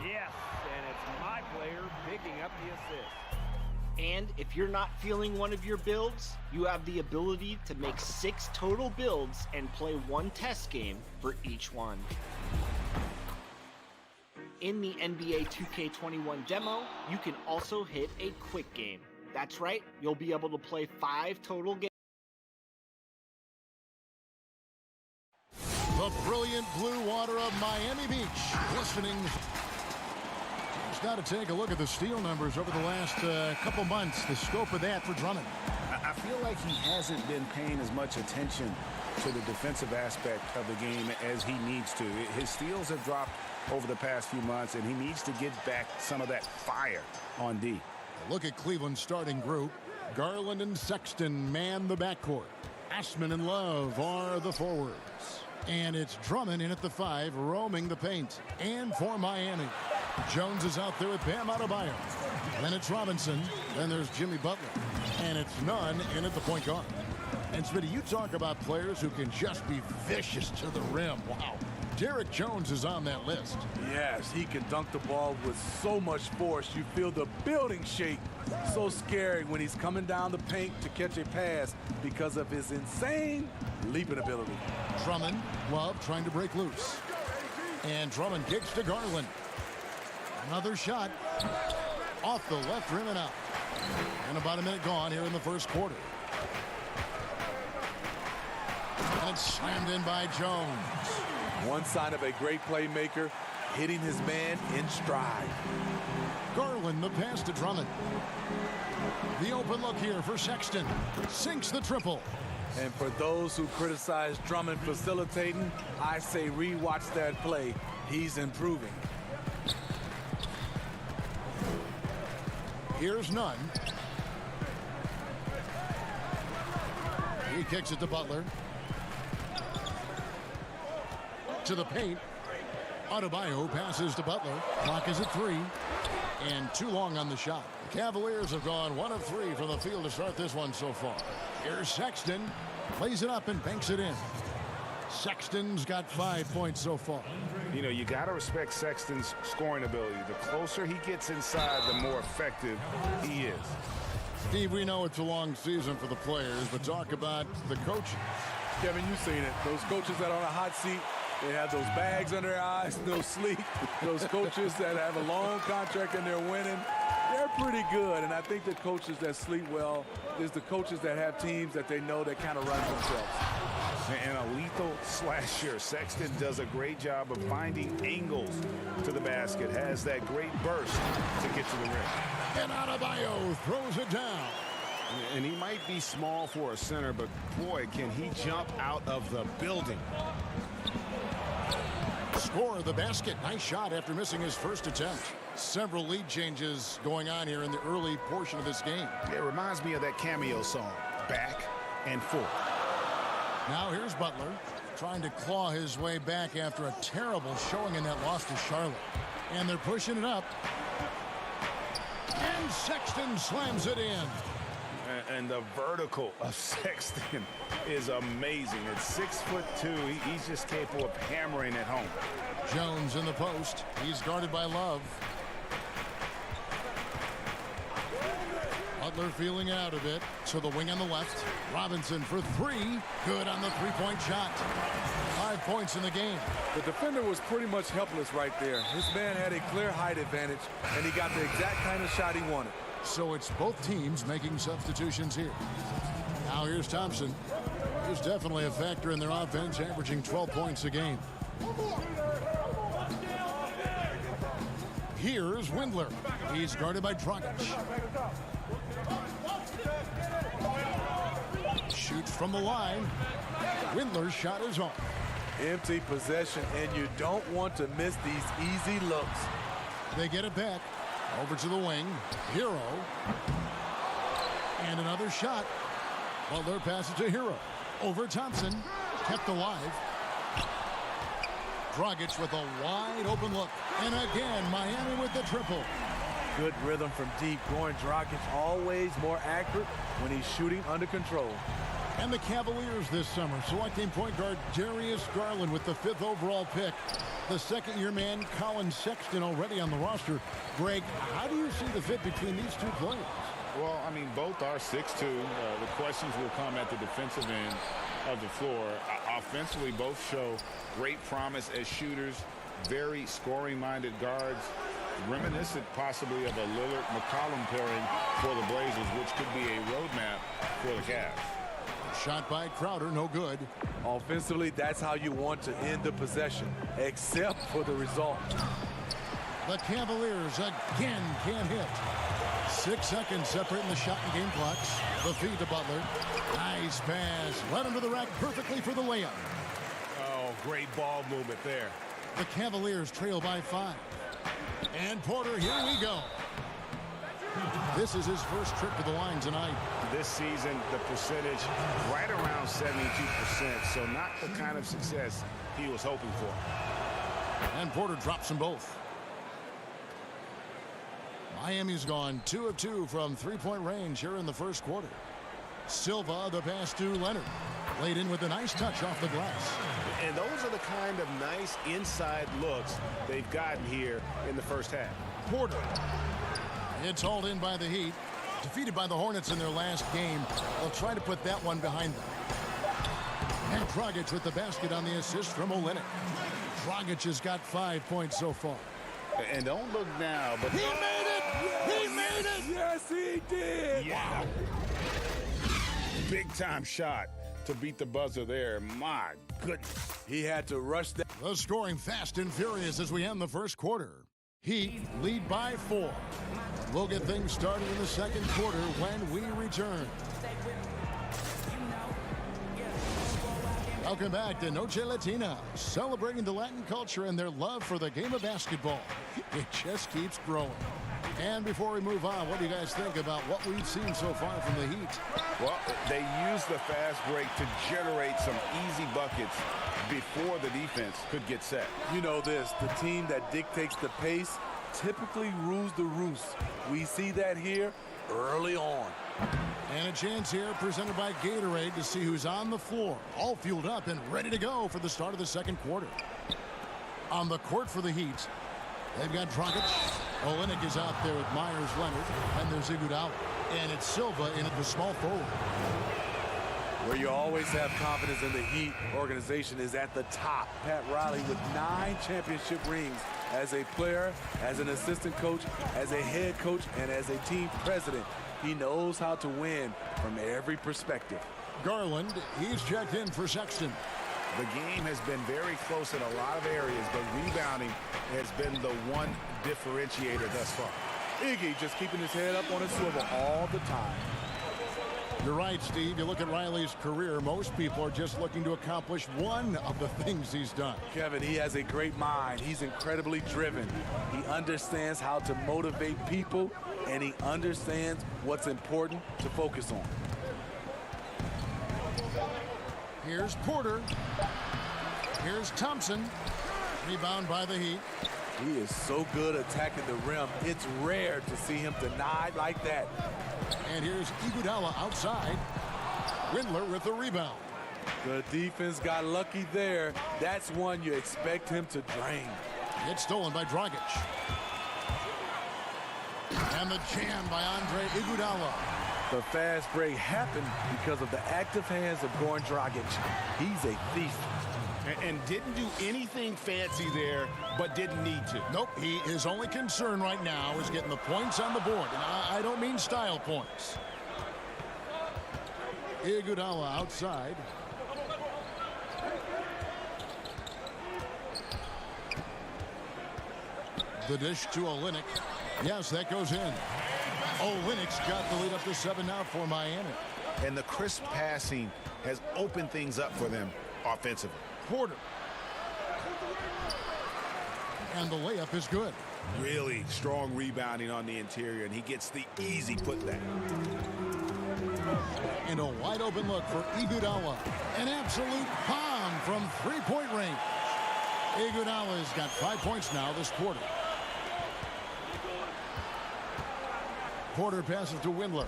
Yes, and it's my player picking up the assist. And if you're not feeling one of your builds, you have the ability to make 6 total builds and play 1 test game for each one. In the NBA 2K21 demo, you can also hit a quick game. That's right, you'll be able to play 5 total games. The brilliant blue water of Miami Beach, glistening. Just got to take a look at the steal numbers over the last couple months. The scope of that for Drummond. I feel like he hasn't been paying as much attention to the defensive aspect of the game as he needs to. His steals have dropped over the past few months, and he needs to get back some of that fire on D. Look at Cleveland's starting group. Garland and Sexton man the backcourt. Ashman and Love are the forwards. And it's Drummond in at the 5, roaming the paint. And for Miami, Jones is out there with Bam Adebayo. Then it's Robinson. Then there's Jimmy Butler. And it's Nunn in at the point guard. And Smitty, you talk about players who can just be vicious to the rim. Wow. Derek Jones is on that list. Yes, he can dunk the ball with so much force. You feel the building shake. So scary when he's coming down the paint to catch a pass because of his insane leaping ability. Drummond, Love trying to break loose. And Drummond kicks to Garland. Another shot off the left rim and out. And about a minute gone here in the first quarter. And it's slammed in by Jones. One sign of a great playmaker, hitting his man in stride. Garland, the pass to Drummond. The open look here for Sexton. Sinks the triple. And for those who criticize Drummond facilitating, I say rewatch that play. He's improving. Here's Nunn. He kicks it to Butler. To the paint. Adebayo passes to Butler. Clock is at 3. And too long on the shot. The Cavaliers have gone 1 of 3 from the field to start this one so far. Here's Sexton. Plays it up and banks it in. Sexton's got 5 points so far. You know, you got to respect Sexton's scoring ability. The closer he gets inside, the more effective he is. Steve, we know it's a long season for the players, but talk about the coaches. Kevin, you've seen it. Those coaches that are on a hot seat, they have those bags under their eyes, no sleep. Those coaches that have a long contract and they're winning, they're pretty good. And I think the coaches that sleep well is the coaches that have teams that they know that kind of run themselves. And a lethal slasher. Sexton does a great job of finding angles to the basket. Has that great burst to get to the rim. And Adebayo throws it down. And he might be small for a center, but boy, can he jump out of the building. Score the basket. Nice shot after missing his first attempt. Several lead changes going on here in the early portion of this game. It reminds me of that cameo song, Back and Forth. Now here's Butler trying to claw his way back after a terrible showing in that loss to Charlotte. And they're pushing it up. And Sexton slams it in. And the vertical of Sexton is amazing. At 6'2", he's just capable of hammering it home. Jones in the post. He's guarded by Love. Butler feeling out a bit to the wing on the left. Robinson for 3. Good on the three-point shot. 5 points in the game. The defender was pretty much helpless right there. His man had a clear height advantage, and he got the exact kind of shot he wanted. So it's both teams making substitutions here. Now here's Thompson. He's definitely a factor in their offense, averaging 12 points a game. Here's Windler. He's guarded by Dragic. Shoots from the line. Windler's shot is off. Empty possession, and you don't want to miss these easy looks. They get it back. Over to the wing. Hero. And another shot. Butler passes to Hero. Over Thompson. Kept alive. Dragic with a wide open look. And again, Miami with the triple. Good rhythm from deep. Going Dragic always more accurate when he's shooting under control. And the Cavaliers this summer selecting point guard Darius Garland with the 5th overall pick. The second-year man Colin Sexton already on the roster. Greg, how do you see the fit between these two players? Well, I mean, both are 6'2". The questions will come at the defensive end of the floor. Offensively, both show great promise as shooters, very scoring-minded guards, reminiscent possibly of a Lillard-McCollum pairing for the Blazers, which could be a roadmap for the Cavs. Shot by Crowder, no good. Offensively, that's how you want to end the possession, except for the result. The Cavaliers again can't hit. 6 seconds separating the shot and game clocks. The feed to Butler. Nice pass. Led him to the rack perfectly for the layup. Oh, great ball movement there. The Cavaliers trail by 5. And Porter, here we go. This is his first trip to the line tonight. This season, the percentage right around 72%, so not the kind of success he was hoping for. And Porter drops them both. Miami's gone 2 of 2 from three-point range here in the first quarter. Silva, the pass to Leonard. Laid in with a nice touch off the glass. And those are the kind of nice inside looks they've gotten here in the first half. Porter. It's hauled in by the Heat. Defeated by the Hornets in their last game. They'll try to put that one behind them. And Dragic with the basket on the assist from Olynyk. Dragic has got 5 points so far. And don't look now, but... He made it! He made it! Yes, he did! Yeah. Big-time shot to beat the buzzer there. My goodness. He had to rush that. The scoring fast and furious as we end the first quarter. Heat lead by 4. We'll get things started in the second quarter when we return. Welcome back to Noche Latina, celebrating the Latin culture and their love for the game of basketball. It just keeps growing. And before we move on, what do you guys think about what we've seen so far from the Heat? Well, they used the fast break to generate some easy buckets before the defense could get set. You know this, the team that dictates the pace typically rules the roost. We see that here early on. And a chance here presented by Gatorade to see who's on the floor, all fueled up and ready to go for the start of the second quarter. On the court for the Heat, they've got Dragic. Olynyk is out there with Myers Leonard, and there's Iguodala. And it's Silva in at the small forward. Where you always have confidence in the Heat organization is at the top. Pat Riley with 9 championship rings as a player, as an assistant coach, as a head coach, and as a team president. He knows how to win from every perspective. Garland, he's checked in for Sexton. The game has been very close in a lot of areas, but rebounding has been the one differentiator thus far. Iggy just keeping his head up on his swivel all the time. You're right, Steve. You look at Riley's career, most people are just looking to accomplish one of the things he's done. Kevin, he has a great mind. He's incredibly driven. He understands how to motivate people, and he understands what's important to focus on. Here's Porter. Here's Thompson. Rebound by the Heat. He is so good attacking the rim. It's rare to see him denied like that. And here's Iguodala outside. Windler with the rebound. The defense got lucky there. That's one you expect him to drain. It's stolen by Dragic. And the jam by Andre Iguodala. The fast break happened because of the active hands of Goran Dragic. He's a thief. And didn't do anything fancy there, but didn't need to. Nope, his only concern right now is getting the points on the board. And I don't mean style points. Iguodala outside. The dish to Olynyk. Yes, that goes in. Olynyk's got the lead up to 7 now for Miami. And the crisp passing has opened things up for them offensively. Porter. And the layup is good. Really strong rebounding on the interior, and he gets the easy putback. And a wide open look for Iguodala. An absolute bomb from three-point range. Iguodala's got 5 points now this quarter. Porter passes to Windler.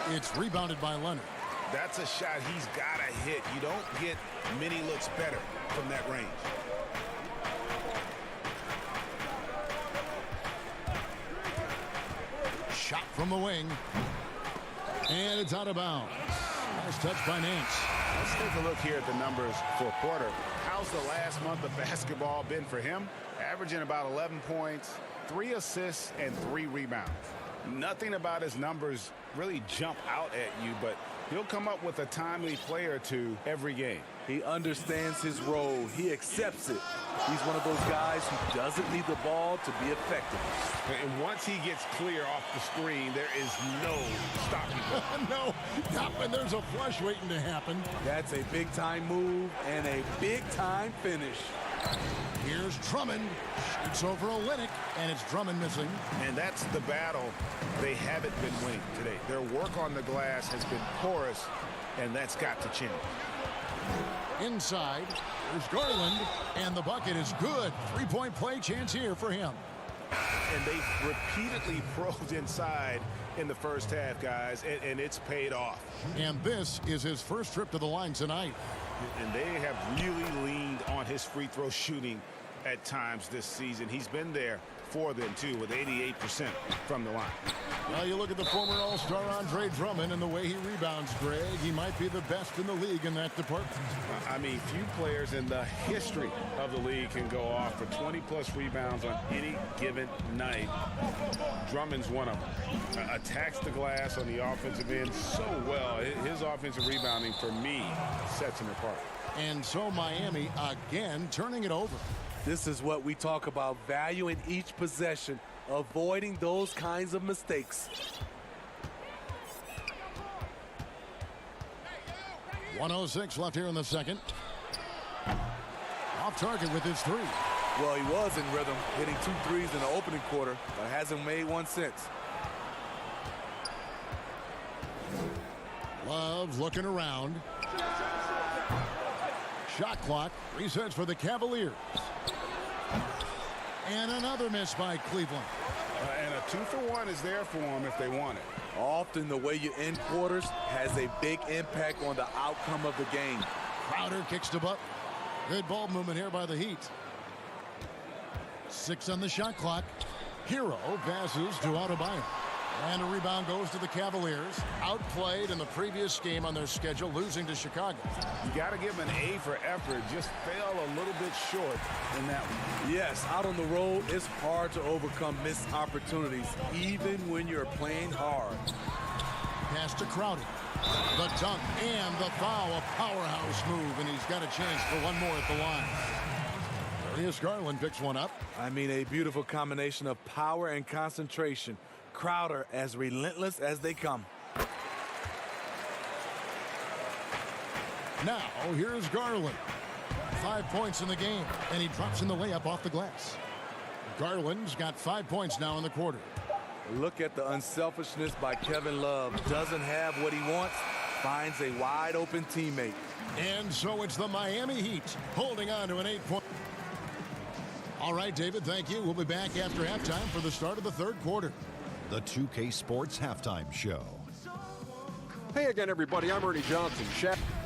It's rebounded by Leonard. That's a shot he's got to hit. You don't get many looks better from that range. Shot from the wing. And it's out of bounds. Nice touch by Nance. Let's take a look here at the numbers for Porter. How's the last month of basketball been for him? Averaging about 11 points, 3 assists, and 3 rebounds. Nothing about his numbers really jump out at you, but he'll come up with a timely play or two every game. He understands his role. He accepts it. He's one of those guys who doesn't need the ball to be effective. And once he gets clear off the screen, there is no stopping him. No, not when there's a flush waiting to happen. That's a big-time move and a big-time finish. Here's Drummond. Shoots over Olynyk, and it's Drummond missing. And that's the battle they haven't been winning today. Their work on the glass has been porous, and that's got to change. Inside, there's Garland, and the bucket is good. 3-point play chance here for him. And they repeatedly probed inside in the first half, guys, and it's paid off. And this is his first trip to the line tonight. And they have really leaned on his free throw shooting at times this season. He's been there for them, too, with 88% from the line. Well, you look at the former All-Star Andre Drummond and the way he rebounds, Greg. He might be the best in the league in that department. I mean, few players in the history of the league can go off for 20-plus rebounds on any given night. Drummond's one of them. Attacks the glass on the offensive end so well. His offensive rebounding, for me, sets him apart. And so Miami again turning it over. This is what we talk about, valuing each possession, avoiding those kinds of mistakes. 1:06 left here in the second. Off target with his 3. Well, he was in rhythm, hitting 2 threes in the opening quarter, but hasn't made one since. Love looking around. Shot clock resets for the Cavaliers. And another miss by Cleveland. And a 2-for-1 is there for them if they want it. Often the way you end quarters has a big impact on the outcome of the game. Crowder kicks to Butler. Good ball movement here by the Heat. 6 on the shot clock. Hero passes to Adebayo. And a rebound goes to the Cavaliers. Outplayed in the previous game on their schedule, losing to Chicago. You got to give them an A for effort. Just fell a little bit short in that one. Yes, out on the road, it's hard to overcome missed opportunities, even when you're playing hard. Pass to Crowder. The dunk and the foul, a powerhouse move, and he's got a chance for one more at the line. Darius Garland picks one up. I mean, a beautiful combination of power and concentration. Crowder as relentless as they come. Now, here's Garland. 5 points in the game, and he drops in the layup off the glass. Garland's got 5 points now in the quarter. Look at the unselfishness by Kevin Love. Doesn't have what he wants, finds a wide-open teammate. And so it's the Miami Heat holding on to an 8-point. All right, David, thank you. We'll be back after halftime for the start of the third quarter. The 2K Sports Halftime Show. Hey again, everybody. I'm Ernie Johnson.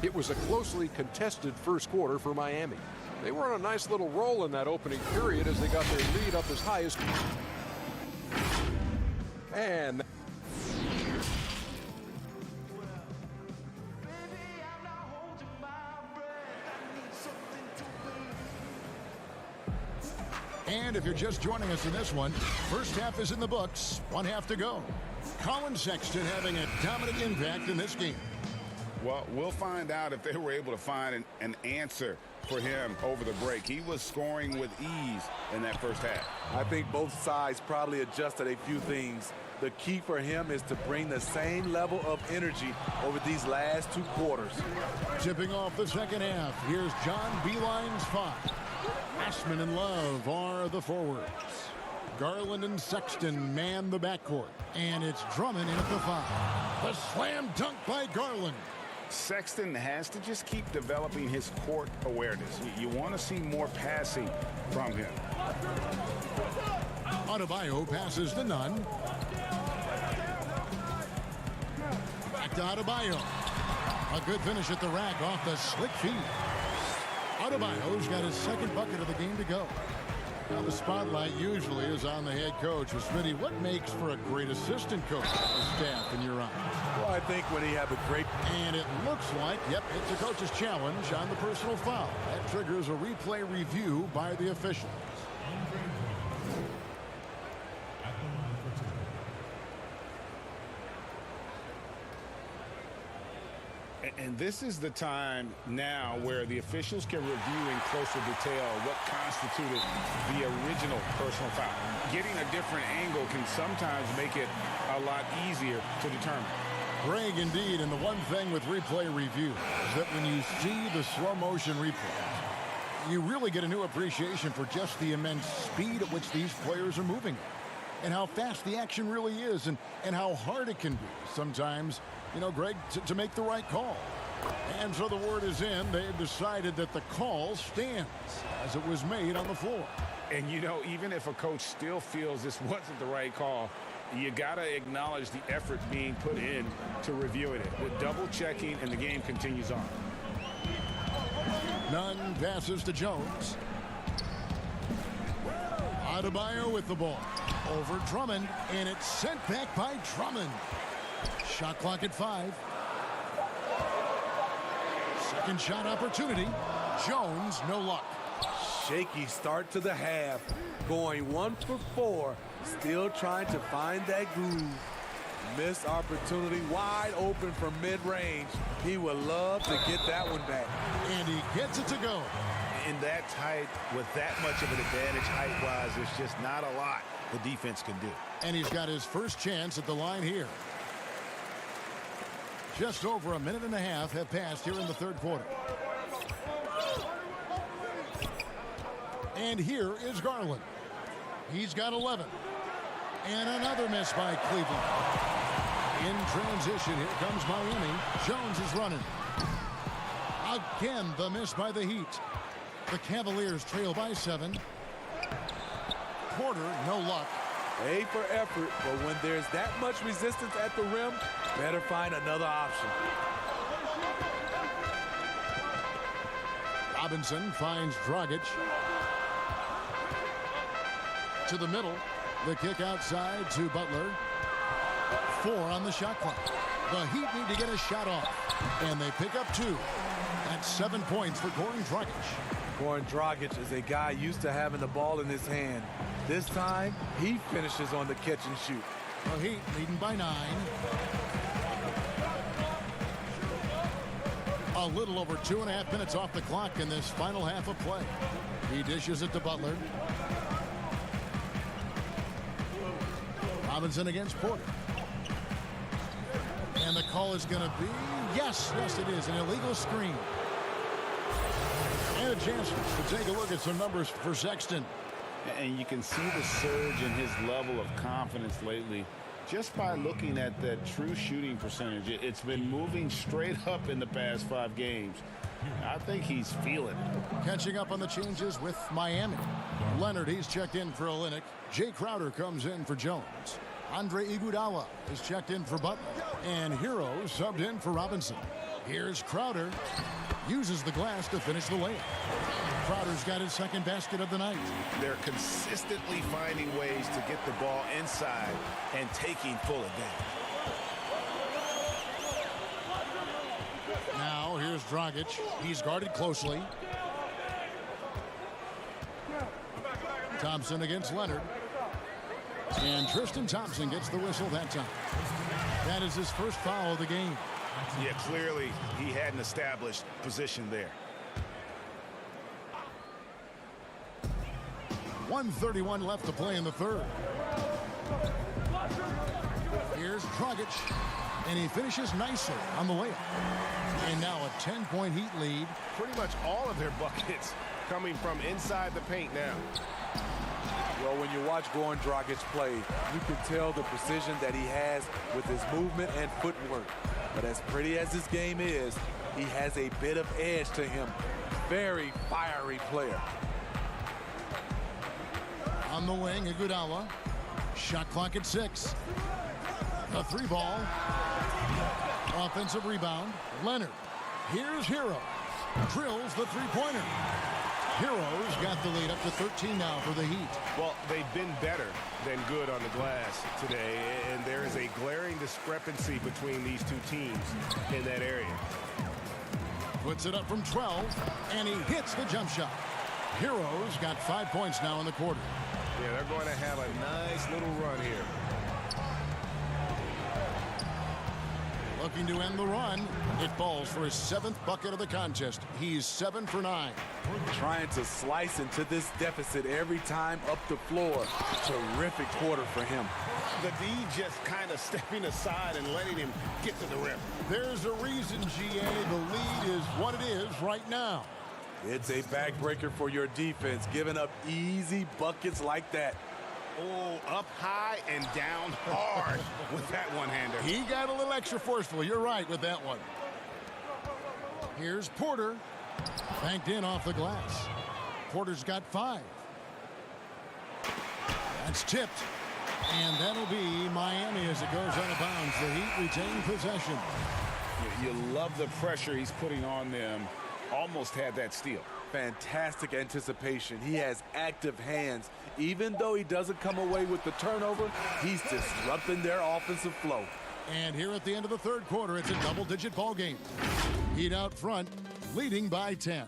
It was a closely contested first quarter for Miami. They were on a nice little roll in that opening period as they got their lead up as high as... And... And if you're just joining us in this one, first half is in the books, 1 half to go. Colin Sexton having a dominant impact in this game. Well, we'll find out if they were able to find an answer for him over the break. He was scoring with ease in that first half. I think both sides probably adjusted a few things. The key for him is to bring the same level of energy over these last 2 quarters. Tipping off the second half, here's John Beilein's 5. Ashman and Love are the forwards. Garland and Sexton man the backcourt. And it's Drummond in at the 5. The slam dunk by Garland. Sexton has to just keep developing his court awareness. You want to see more passing from him. Adebayo passes to Nunn. Back to Adebayo. A good finish at the rack off the slick feet. Adebayo's got his second bucket of the game to go. Now the spotlight usually is on the head coach. Smitty, what makes for a great assistant coach on the staff in your eyes? Well, I think when he have a great... And it looks like, yep, it's a coach's challenge on the personal foul. That triggers a replay review by the officials. And this is the time now where the officials can review in closer detail what constituted the original personal foul. Getting a different angle can sometimes make it a lot easier to determine. Greg, indeed, and the one thing with replay review is that when you see the slow motion replays, you really get a new appreciation for just the immense speed at which these players are moving and how fast the action really is and how hard it can be sometimes, you know, Greg, to make the right call. And so the word is in. They have decided that the call stands as it was made on the floor. And, you know, even if a coach still feels this wasn't the right call, you got to acknowledge the effort being put in to reviewing it. The double checking, and the game continues on. Nunn passes to Jones. Adebayo with the ball. Over Drummond, and it's sent back by Drummond. Shot clock at 5. Second shot opportunity. Jones, no luck. Shaky start to the half. Going 1 for 4. Still trying to find that groove. Missed opportunity, wide open from mid-range. He would love to get that one back. And he gets it to go. In that tight, with that much of an advantage height-wise, there's just not a lot the defense can do. And he's got his first chance at the line here. Just over a minute and a half have passed here in the third quarter. And here is Garland. He's got 11. And another miss by Cleveland. In transition, here comes Miami. Jones is running. Again, the miss by the Heat. The Cavaliers trail by 7. Porter, no luck. A for effort, but when there's that much resistance at the rim, better find another option. Robinson finds Dragic. To the middle. The kick outside to Butler. 4 on the shot clock. The Heat need to get a shot off. And they pick up 2. That's 7 points for Goran Dragic. Goran Dragic is a guy used to having the ball in his hand. This time, he finishes on the catch and shoot. The Heat leading by 9. A little over 2.5 minutes off the clock in this final half of play. He dishes it to Butler. Robinson against Porter. And the call is going to be, yes, it is, an illegal screen. And a chance to take a look at some numbers for Sexton. And you can see the surge in his level of confidence lately just by looking at that true shooting percentage. It's been moving straight up in the past 5 games. I think he's feeling it. Catching up on the changes with Miami. Leonard, he's checked in for Olynyk. Jay Crowder comes in for Jones. Andre Iguodala is checked in for Butler. And Hero subbed in for Robinson. Here's Crowder. Uses the glass to finish the layup. Crowder's got his second basket of the night. They're consistently finding ways to get the ball inside and taking full advantage. Now here's Dragic. He's guarded closely. Thompson against Leonard. And Tristan Thompson gets the whistle that time. That is his first foul of the game. Yeah, clearly he had an established position there. 1:31 left to play in the third. Here's Dragic, and he finishes nicely on the layup. And now a 10-point Heat lead. Pretty much all of their buckets coming from inside the paint now. Well, when you watch Goran Dragic play, you can tell the precision that he has with his movement and footwork. But as pretty as his game is, he has a bit of edge to him. Very fiery player. On the wing, Iguodala. Shot clock at 6. The 3 ball. Offensive rebound. Leonard. Here's Hero. Drills the three-pointer. Heroes got the lead up to 13 now for the Heat. Well, they've been better than good on the glass today, and there is a glaring discrepancy between these two teams in that area. Puts it up from 12, and he hits the jump shot. Heroes got 5 points now in the quarter. Yeah, they're going to have a nice little run here. Looking to end the run. It falls for his 7th bucket of the contest. He's 7 for 9. Trying to slice into this deficit every time up the floor. Terrific quarter for him. The D just kind of stepping aside and letting him get to the rim. There's a reason, GA. The lead is what it is right now. It's a backbreaker for your defense, giving up easy buckets like that. Oh, up high and down hard with that one-hander. He got a little extra forceful. You're right with that one. Here's Porter. Banked in off the glass. Porter's got 5. That's tipped. And that'll be Miami as it goes out of bounds. The Heat retain possession. You love the pressure he's putting on them. Almost had that steal. Fantastic anticipation. He has active hands. Even though he doesn't come away with the turnover, he's disrupting their offensive flow. And here at the end of the third quarter, it's a double-digit ball game. Heat out front, leading by 10.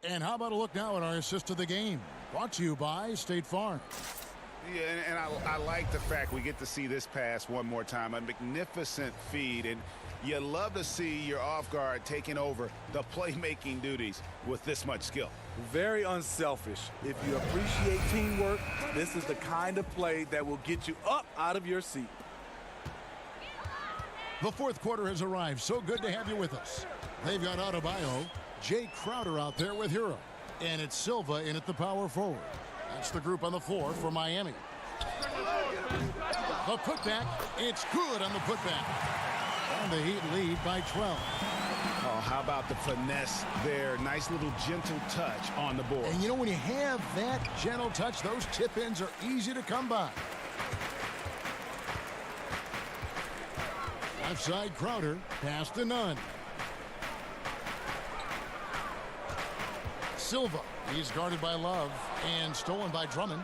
And how about a look now at our assist of the game? Brought to you by State Farm. Yeah, and I like the fact we get to see this pass one more time. A magnificent feed, and you love to see your off guard taking over the playmaking duties with this much skill. Very unselfish. If you appreciate teamwork, this is the kind of play that will get you up out of your seat. The fourth quarter has arrived. So good to have you with us. They've got Adebayo, Jay Crowder out there with Hero, and it's Silva in at the power forward. That's the group on the floor for Miami. The putback, it's good on the putback. And the Heat lead by 12. Oh, how about the finesse there? Nice little gentle touch on the board. And you know, when you have that gentle touch, those tip-ins are easy to come by. Left side Crowder, pass to Nunn. Silva, he's guarded by Love and stolen by Drummond.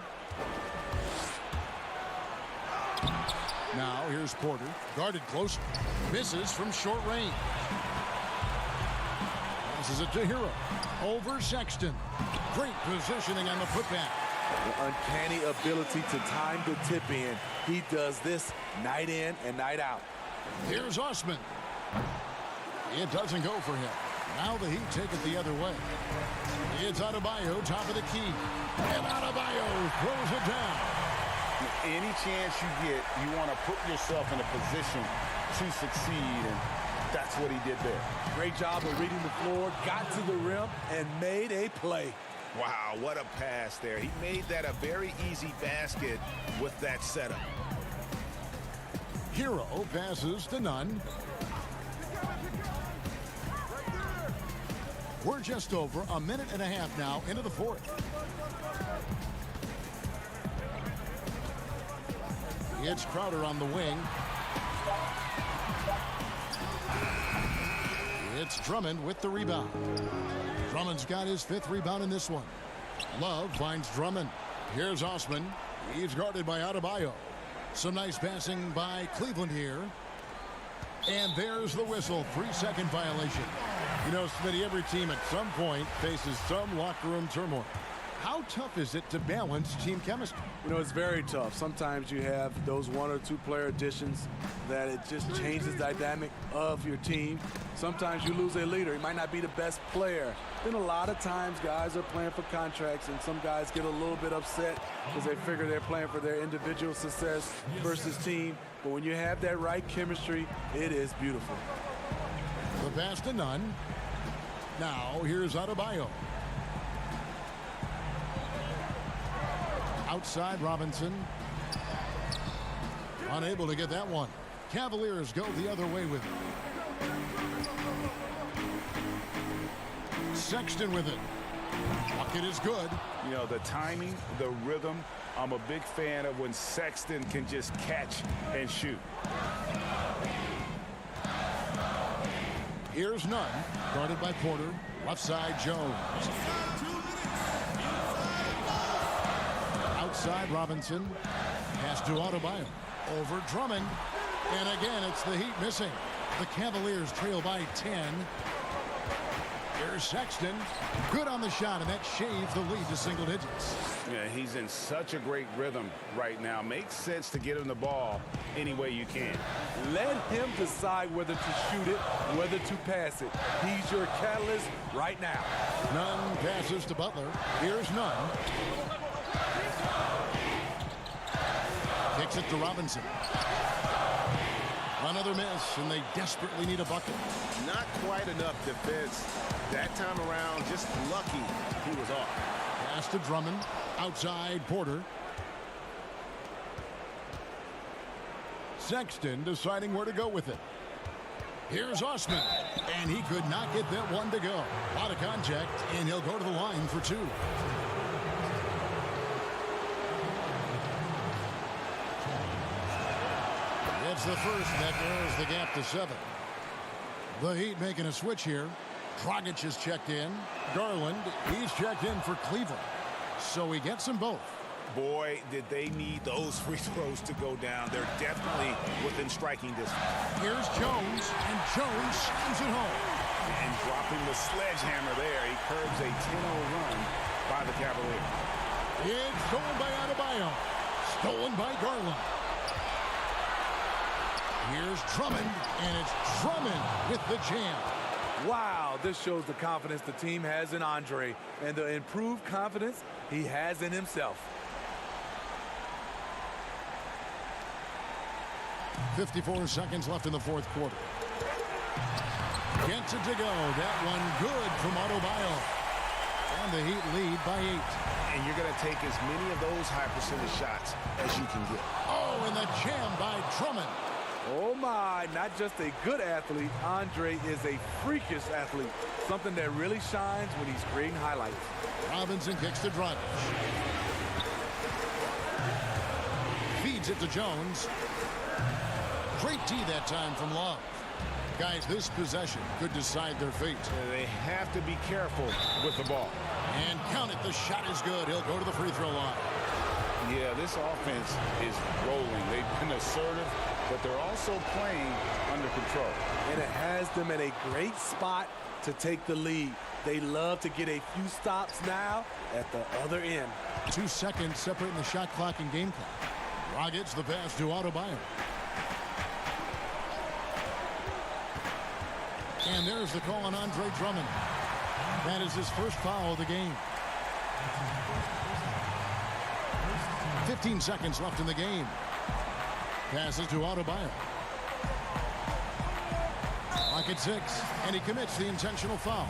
Now here's Porter, guarded close, misses from short range. Passes it to Hero, over Sexton. Great positioning on the putback. The uncanny ability to time the tip in. He does this night in and night out. Here's Osman. It doesn't go for him. Now the Heat take it the other way. It's Adebayo, top of the key. And Adebayo throws it down. Any chance you get, you want to put yourself in a position to succeed, and that's what he did there. Great job of reading the floor, got to the rim, and made a play. Wow, what a pass there. He made that a very easy basket with that setup. Hero passes to Nunn. We're just over a minute and a half now into the fourth. It's Crowder on the wing. It's Drummond with the rebound. Drummond's got his 5th rebound in this one. Love finds Drummond. Here's Osman. He's guarded by Adebayo. Some nice passing by Cleveland here. And there's the whistle. 3-second violation. You know, Smitty, every team at some point faces some locker room turmoil. How tough is it to balance team chemistry? You know, it's very tough. Sometimes you have those 1 or 2 player additions that it just changes the dynamic of your team. Sometimes you lose a leader. He might not be the best player. Then a lot of times guys are playing for contracts, and some guys get a little bit upset because they figure they're playing for their individual success versus team. But when you have that right chemistry, it is beautiful. The pass to Nunn. Now here's Adebayo. Outside Robinson. Unable to get that one. Cavaliers go the other way with it. Sexton with it. Bucket is good. You know, the timing, the rhythm. I'm a big fan of when Sexton can just catch and shoot. Here's none. Guarded by Porter. Left side, Jones. Outside, Robinson. Pass to Adebayo. Over Drummond. And again, it's the Heat missing. The Cavaliers trail by 10. Here's Sexton. Good on the shot, and that shaves the lead to single digits. Yeah, he's in such a great rhythm right now. Makes sense to get him the ball any way you can. Let him decide whether to shoot it, whether to pass it. He's your catalyst right now. Nunn passes to Butler. Here's Nunn. Kicks it to Robinson. Another miss, and they desperately need a bucket. Not quite enough defense. That time around, just lucky he was off. Pass to Drummond. Outside, Porter. Sexton deciding where to go with it. Here's Osman, and he could not get that one to go. A lot of contact, and he'll go to the line for two. It's the first that narrows the gap to 7. The Heat making a switch here. Dragic is checked in. Garland, he's checked in for Cleveland. So he gets them both. Boy, did they need those free throws to go down. They're definitely within striking distance. Here's Jones, and Jones slams it home. And dropping the sledgehammer there, he curbs a 10-0 run by the Cavaliers. It's stolen by Adebayo. Stolen by Garland. Here's Drummond, and it's Drummond with the jam. Wow, this shows the confidence the team has in Andre and the improved confidence he has in himself. 54 seconds left in the fourth quarter. Gets it to go. That one good from Adebayo. And the Heat lead by 8. And you're going to take as many of those high percentage shots as you can get. Oh, and the jam by Drummond. Oh my, not just a good athlete, Andre is a freakish athlete. Something that really shines when he's creating highlights. Robinson kicks to Dragic. Feeds it to Jones. Great D that time from Love. Guys, this possession could decide their fate. They have to be careful with the ball. And count it, the shot is good. He'll go to the free throw line. Yeah, this offense is rolling. They've been assertive, but they're also playing under control. And it has them in a great spot to take the lead. They love to get a few stops now at the other end. 2 seconds separating the shot clock and game clock. Dragic the pass to Adebayo. And there's the call on Andre Drummond. That is his first foul of the game. 15 seconds left in the game. Passes to Adebayo. Clock at 6, and he commits the intentional foul.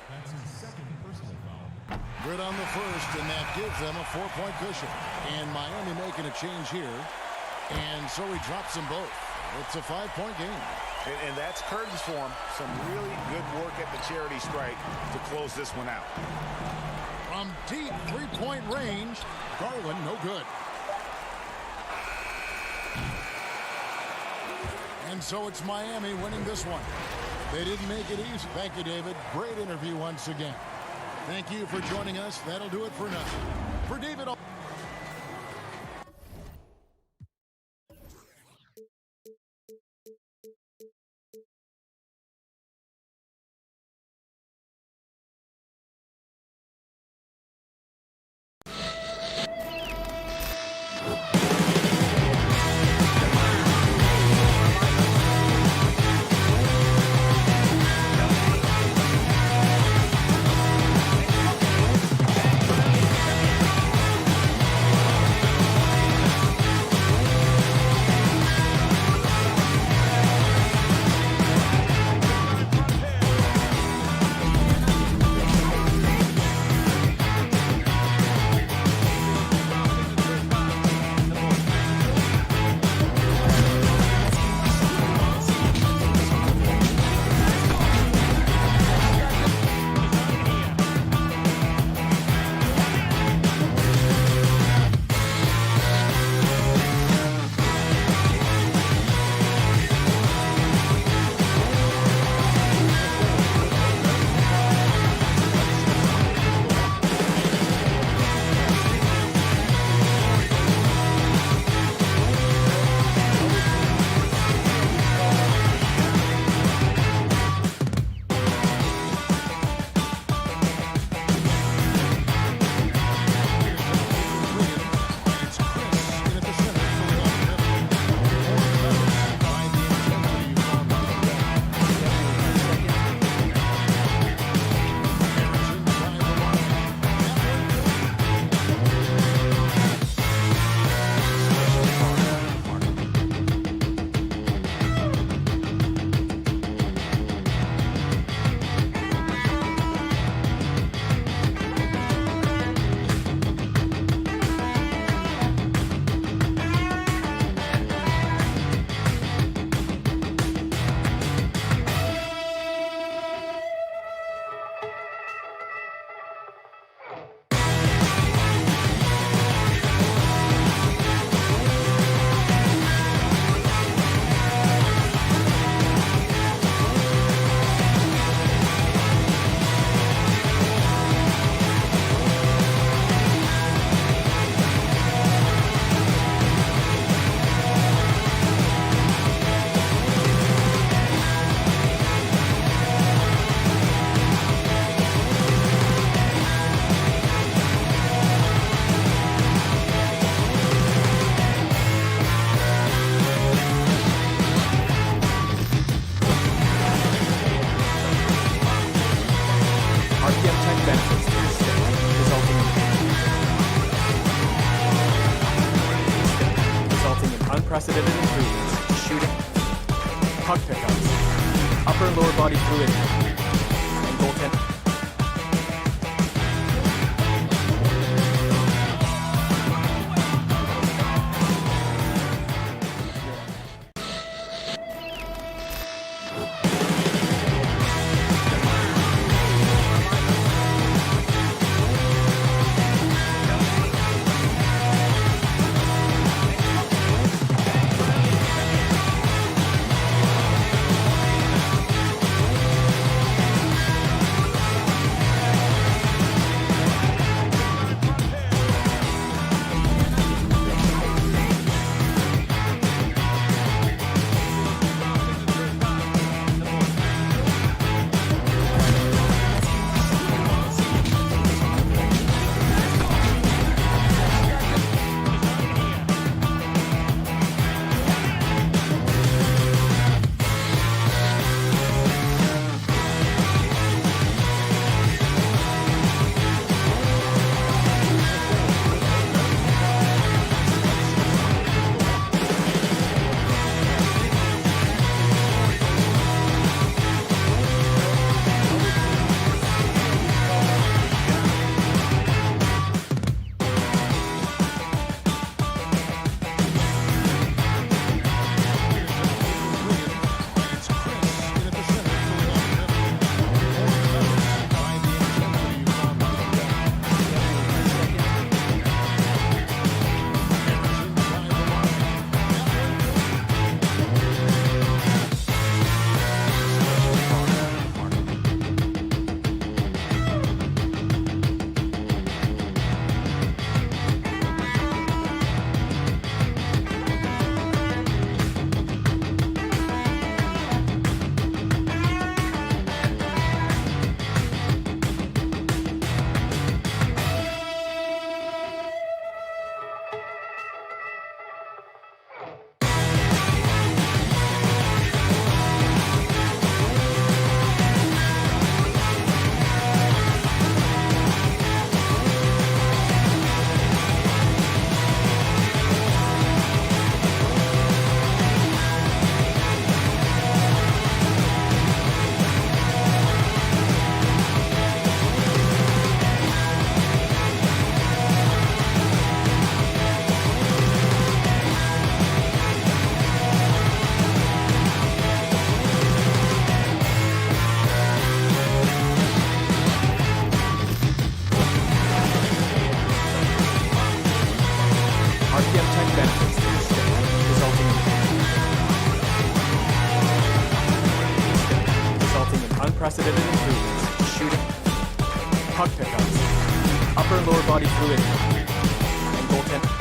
That's his second personal foul. Good on the first, and that gives them a 4-point cushion. And Miami making a change here. And so he drops them both. It's a 5-point game. And that's curtains for him. Some really good work at the charity strike to close this one out. From deep 3-point range, Garland no good. And so it's Miami winning this one. They didn't make it easy. Thank you, David. Great interview once again. Thank you for joining us. That'll do it for now. For David. upper and lower body fluid, and goaltender. Unprecedented improvements, shooting, puck pickups, upper and lower body fluid, and goaltending.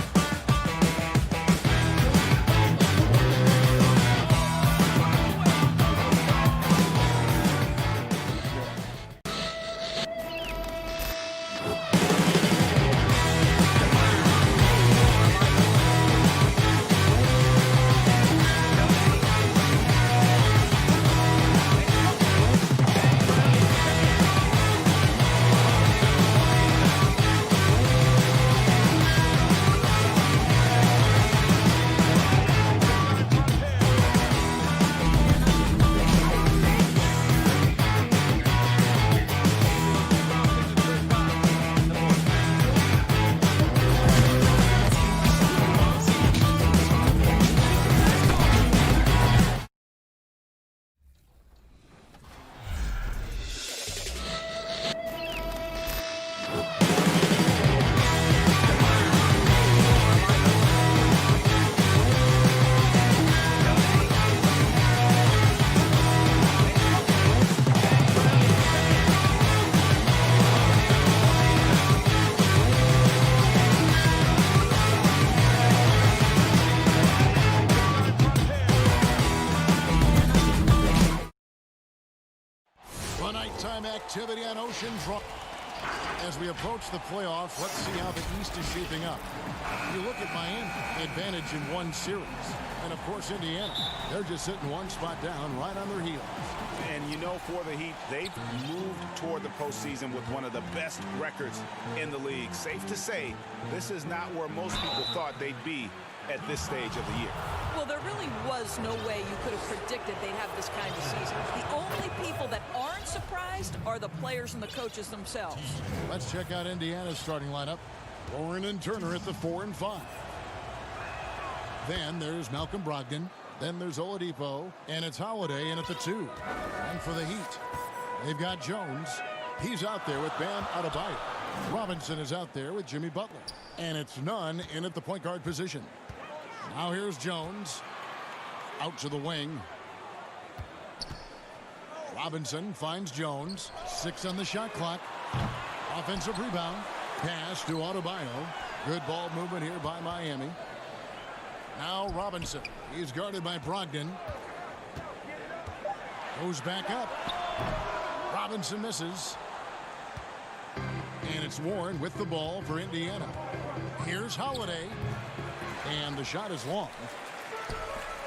Nighttime activity on Ocean Drive. As we approach the playoffs, let's see how the East is shaping up. You look at Miami, advantage in one series. And, of course, Indiana, they're just sitting one spot down right on their heels. And, you know, for the Heat, they've moved toward the postseason with one of the best records in the league. Safe to say, this is not where most people thought they'd be at this stage of the year. Well, there really was no way you could have predicted they'd have this kind of season. The only are the players and the coaches themselves. Let's check out Indiana's starting lineup. Warren and Turner at the 4 and 5. Then there's Malcolm Brogdon. Then there's Oladipo. And it's Holiday in at the 2. And for the Heat, they've got Jones. He's out there with Bam Adebayo. Robinson is out there with Jimmy Butler. And it's Nunn in at the point guard position. Now here's Jones. Out to the wing. Robinson finds Jones. 6 on the shot clock. Offensive rebound. Pass to Adebayo. Good ball movement here by Miami. Now Robinson. He's guarded by Brogdon. Goes back up. Robinson misses. And it's Warren with the ball for Indiana. Here's Holiday. And the shot is long.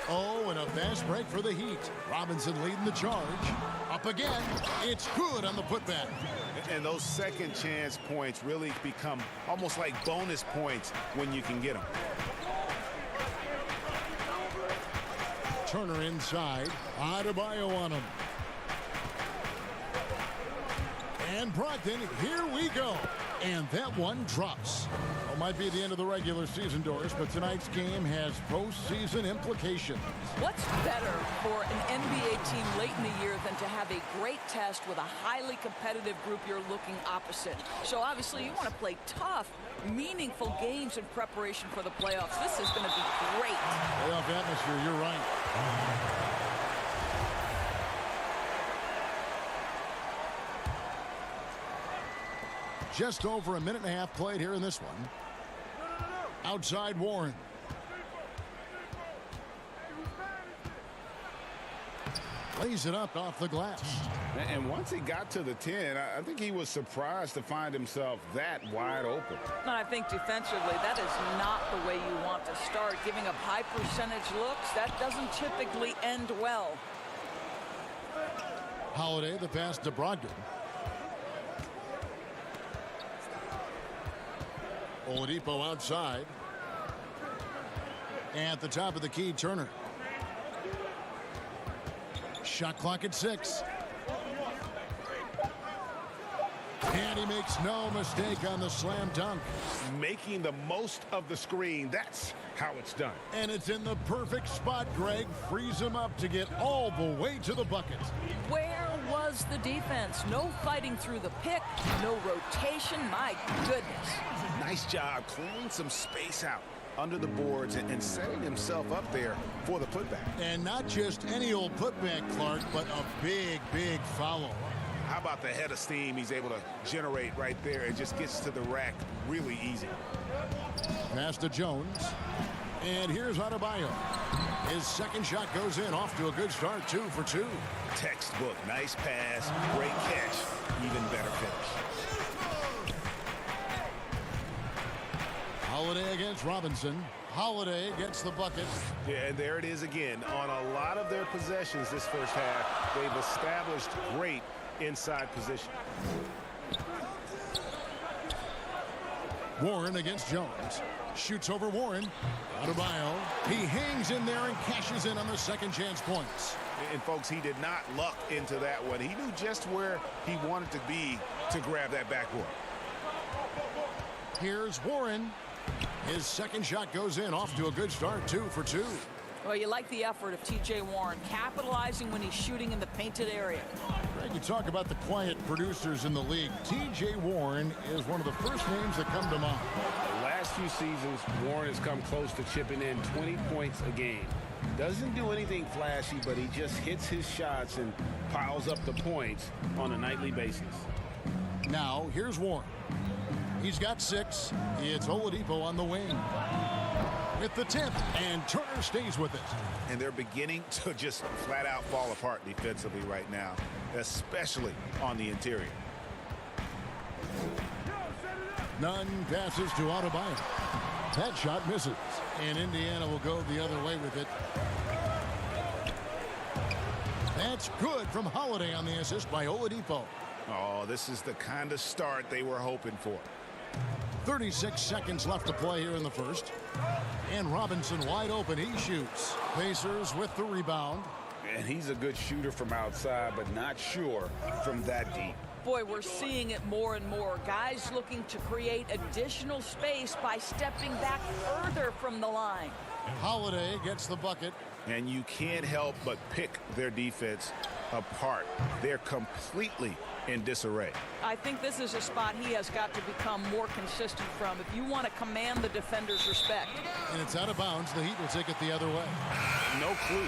Oh, and a fast break for the Heat. Robinson leading the charge. Up again. It's good on the putback. And those second chance points really become almost like bonus points when you can get them. Turner inside. Adebayo on him. And Brogdon, here we go. And that one drops. Well, might be the end of the regular season, Doris, but tonight's game has postseason implications. What's better for an NBA team late in the year than to have a great test with a highly competitive group you're looking opposite? So obviously you want to play tough, meaningful games in preparation for the playoffs. This is going to be great. Playoff atmosphere, you're right. Just over a minute and a half played here in this one. Outside Warren. Lays it up off the glass. And once he got to the 10, I think he was surprised to find himself that wide open. And I think defensively, that is not the way you want to start. Giving up high percentage looks, that doesn't typically end well. Holiday, the pass to Brogdon. Oladipo outside. At the top of the key, Turner. Shot clock at 6. And he makes no mistake on the slam dunk. Making the most of the screen. That's how it's done. And it's in the perfect spot, Greg. Frees him up to get all the way to the bucket. Where was the defense? No fighting through the pick, no rotation. My goodness. Nice job clearing some space out under the boards and setting himself up there for the putback. And not just any old putback, Clark, but a big, big follow. How about the head of steam he's able to generate right there? It just gets to the rack really easy. Pass to Jones. And here's Adebayo. His second shot goes in, off to a good start, 2 for 2. Textbook, nice pass, great catch, even better finish. Holiday against Robinson. Holiday gets the bucket. Yeah, and there it is again. On a lot of their possessions this first half, they've established great inside position. Warren against Jones. Shoots over Warren. Adebayo. He hangs in there and cashes in on the second chance points. And folks, he did not luck into that one. He knew just where he wanted to be to grab that backboard. Here's Warren. His second shot goes in, off to a good start, 2 for 2. Well, you like the effort of T.J. Warren, capitalizing when he's shooting in the painted area. Greg, you talk about the quiet producers in the league. T.J. Warren is one of the first names that come to mind. The last few seasons, Warren has come close to chipping in 20 points a game. Doesn't do anything flashy, but he just hits his shots and piles up the points on a nightly basis. Now, here's Warren. He's got 6. It's Oladipo on the wing. With the 10th, and Turner stays with it. And they're beginning to just flat out fall apart defensively right now, especially on the interior. Nunn passes to Adebayo. That shot misses, and Indiana will go the other way with it. That's good from Holiday on the assist by Oladipo. Oh, this is the kind of start they were hoping for. 36 seconds left to play here in the first. And Robinson wide open. He shoots. Pacers with the rebound. And he's a good shooter from outside, but not sure from that deep. Boy, we're seeing it more and more. Guys looking to create additional space by stepping back further from the line. Holiday gets the bucket. And you can't help but pick their defense apart. They're completely in disarray. I think this is a spot he has got to become more consistent from if you want to command the defender's respect. And it's out of bounds. The Heat will take it the other way. No clue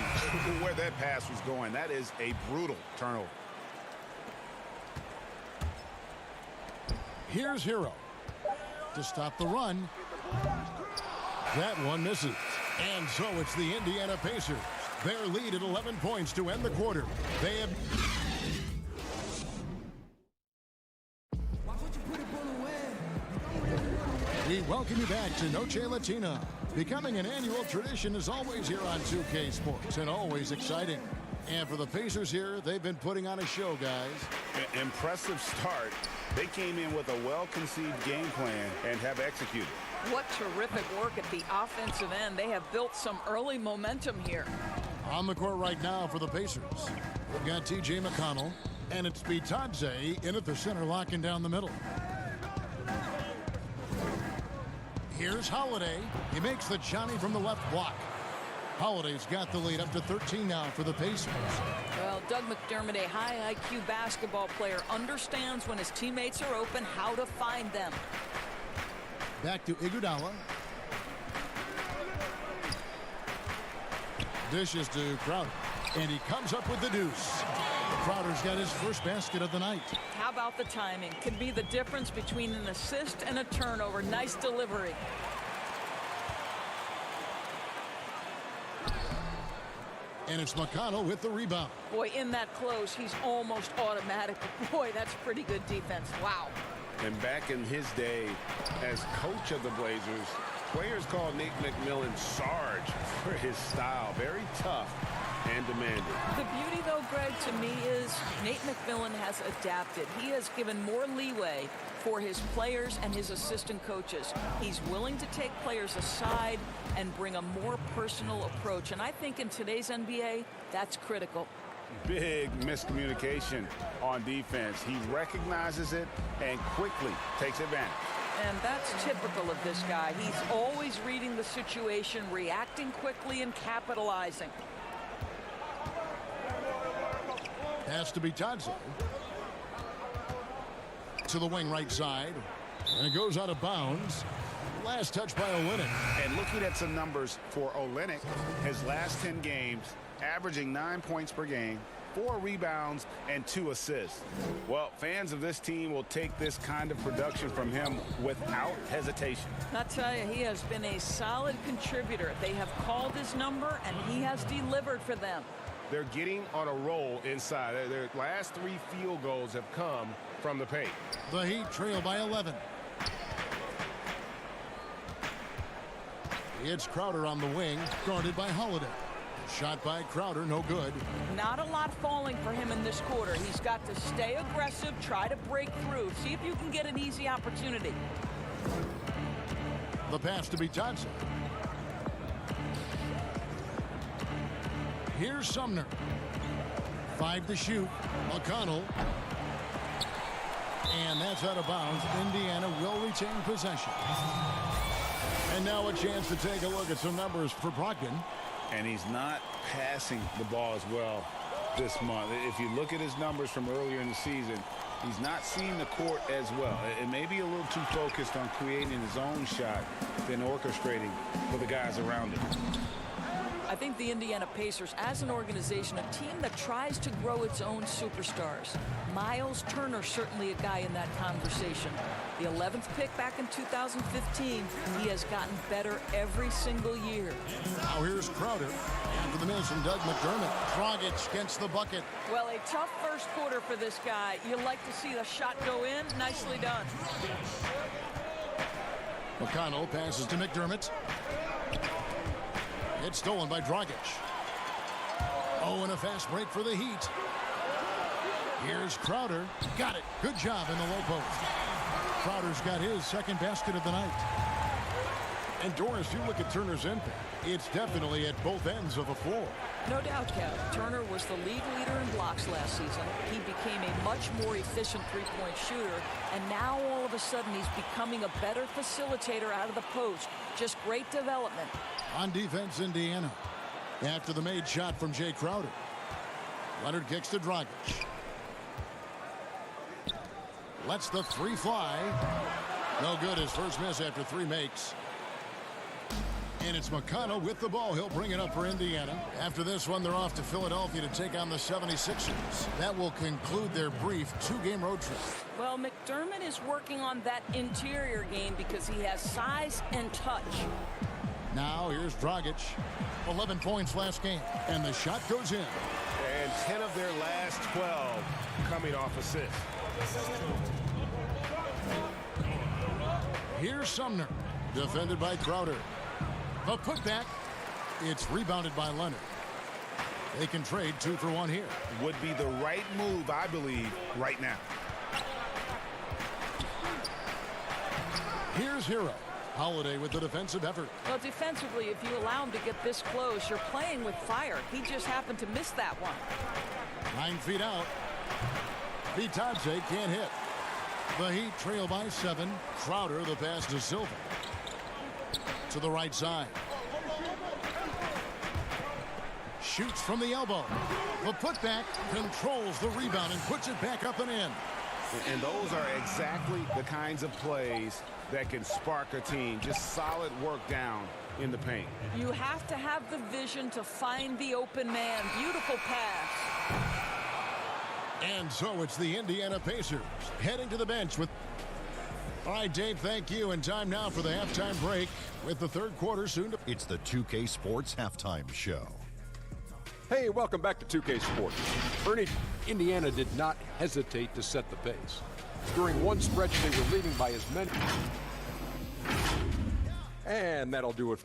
where that pass was going. That is a brutal turnover. Here's Hero to stop the run. That one misses. And so it's the Indiana Pacers. Their lead at 11 points to end the quarter. They have... We welcome you back to Noche Latina. Becoming an annual tradition is always here on 2K Sports and always exciting. And for the Pacers here, they've been putting on a show, guys. Impressive start. They came in with a well-conceived game plan and have executed. What terrific work at the offensive end. They have built some early momentum here. On the court right now for the Pacers, we've got T.J. McConnell, and it's Bitadze in at the center, locking down the middle. Here's Holiday. He makes the Johnny from the left block. Holiday's got the lead up to 13 now for the Pacers. Well, Doug McDermott, a high IQ basketball player, understands when his teammates are open how to find them. Back to Iguodala. Dishes to Crowder. And he comes up with the deuce. Crowder's got his first basket of the night. How about the timing? Could be the difference between an assist and a turnover. Nice delivery. And it's McConnell with the rebound. Boy, in that close, he's almost automatic. Boy, that's pretty good defense. Wow. And back in his day as coach of the Blazers, players called Nate McMillan Sarge for his style. Very tough and demanding. The beauty, though, Greg, to me is Nate McMillan has adapted. He has given more leeway for his players and his assistant coaches. He's willing to take players aside and bring a more personal approach. And I think in today's NBA, that's critical. Big miscommunication on defense. He recognizes it and quickly takes advantage. And that's typical of this guy. He's always reading the situation, reacting quickly, and capitalizing. Pass to Bitadze. To the wing right side. And it goes out of bounds. Last touch by Olynyk. And looking at some numbers for Olynyk, his last 10 games, averaging 9 points per game, 4 rebounds, and 2 assists. Well, fans of this team will take this kind of production from him without hesitation. I'll tell you, he has been a solid contributor. They have called his number, and he has delivered for them. They're getting on a roll inside. Their last 3 field goals have come from the paint. The Heat trail by 11. It's Crowder on the wing, guarded by Holiday. Shot by Crowder, no good. Not a lot falling for him in this quarter. He's got to stay aggressive, try to break through, see if you can get an easy opportunity. The pass to Bitadze. Here's Sumner. 5 to shoot. McConnell. And that's out of bounds. Indiana will retain possession. And now a chance to take a look at some numbers for Brogdon. And he's not passing the ball as well this month. If you look at his numbers from earlier in the season, he's not seeing the court as well. It may be a little too focused on creating his own shot than orchestrating for the guys around him. I think the Indiana Pacers, as an organization, a team that tries to grow its own superstars. Miles Turner, certainly a guy in that conversation. The 11th pick back in 2015. He has gotten better every single year. Now here's Crowder. After the miss from Doug McDermott. Dragic gets the bucket. Well, a tough first quarter for this guy. You like to see the shot go in. Nicely done. McConnell passes to McDermott. It's stolen by Dragic. Oh, and a fast break for the Heat. Here's Crowder. Got it. Good job in the low post. Crowder's got his second basket of the night. And Doris, you look at Turner's impact. It's definitely at both ends of the floor. No doubt, Kev. Turner was the league leader in blocks last season. He became a much more efficient three-point shooter, and now all of a sudden he's becoming a better facilitator out of the post. Just great development. On defense, Indiana. After the made shot from Jay Crowder. Leonard kicks to Dragic. Lets the three fly. No good. His first miss after 3 makes. And it's McConnell with the ball. He'll bring it up for Indiana. After this one, they're off to Philadelphia to take on the 76ers. That will conclude their brief 2-game road trip. Well, McDermott is working on that interior game because he has size and touch. Now here's Dragic. 11 points last game. And the shot goes in. And 10 of their last 12 coming off assists. Here's Sumner. Defended by Crowder. The putback. It's rebounded by Leonard. They can trade 2 for 1 here. Would be the right move, I believe, right now. Here's Hero. Holiday with the defensive effort. Well, defensively, if you allow him to get this close, you're playing with fire. He just happened to miss that one. 9 feet out. Vitadze can't hit. The Heat trail by 7. Crowder, the pass to Silva. To the right side. Shoots from the elbow. The putback controls the rebound and puts it back up and in. And those are exactly the kinds of plays that can spark a team. Just solid work down in the paint. You have to have the vision to find the open man. Beautiful pass. And so it's the Indiana Pacers heading to the bench with... All right, Dave, thank you. And time now for the halftime break with the third quarter soon to... It's the 2K Sports Halftime Show. Hey, welcome back to 2K Sports. Ernie, Indiana did not hesitate to set the pace. During one stretch, they were leading by as many. And that'll do it.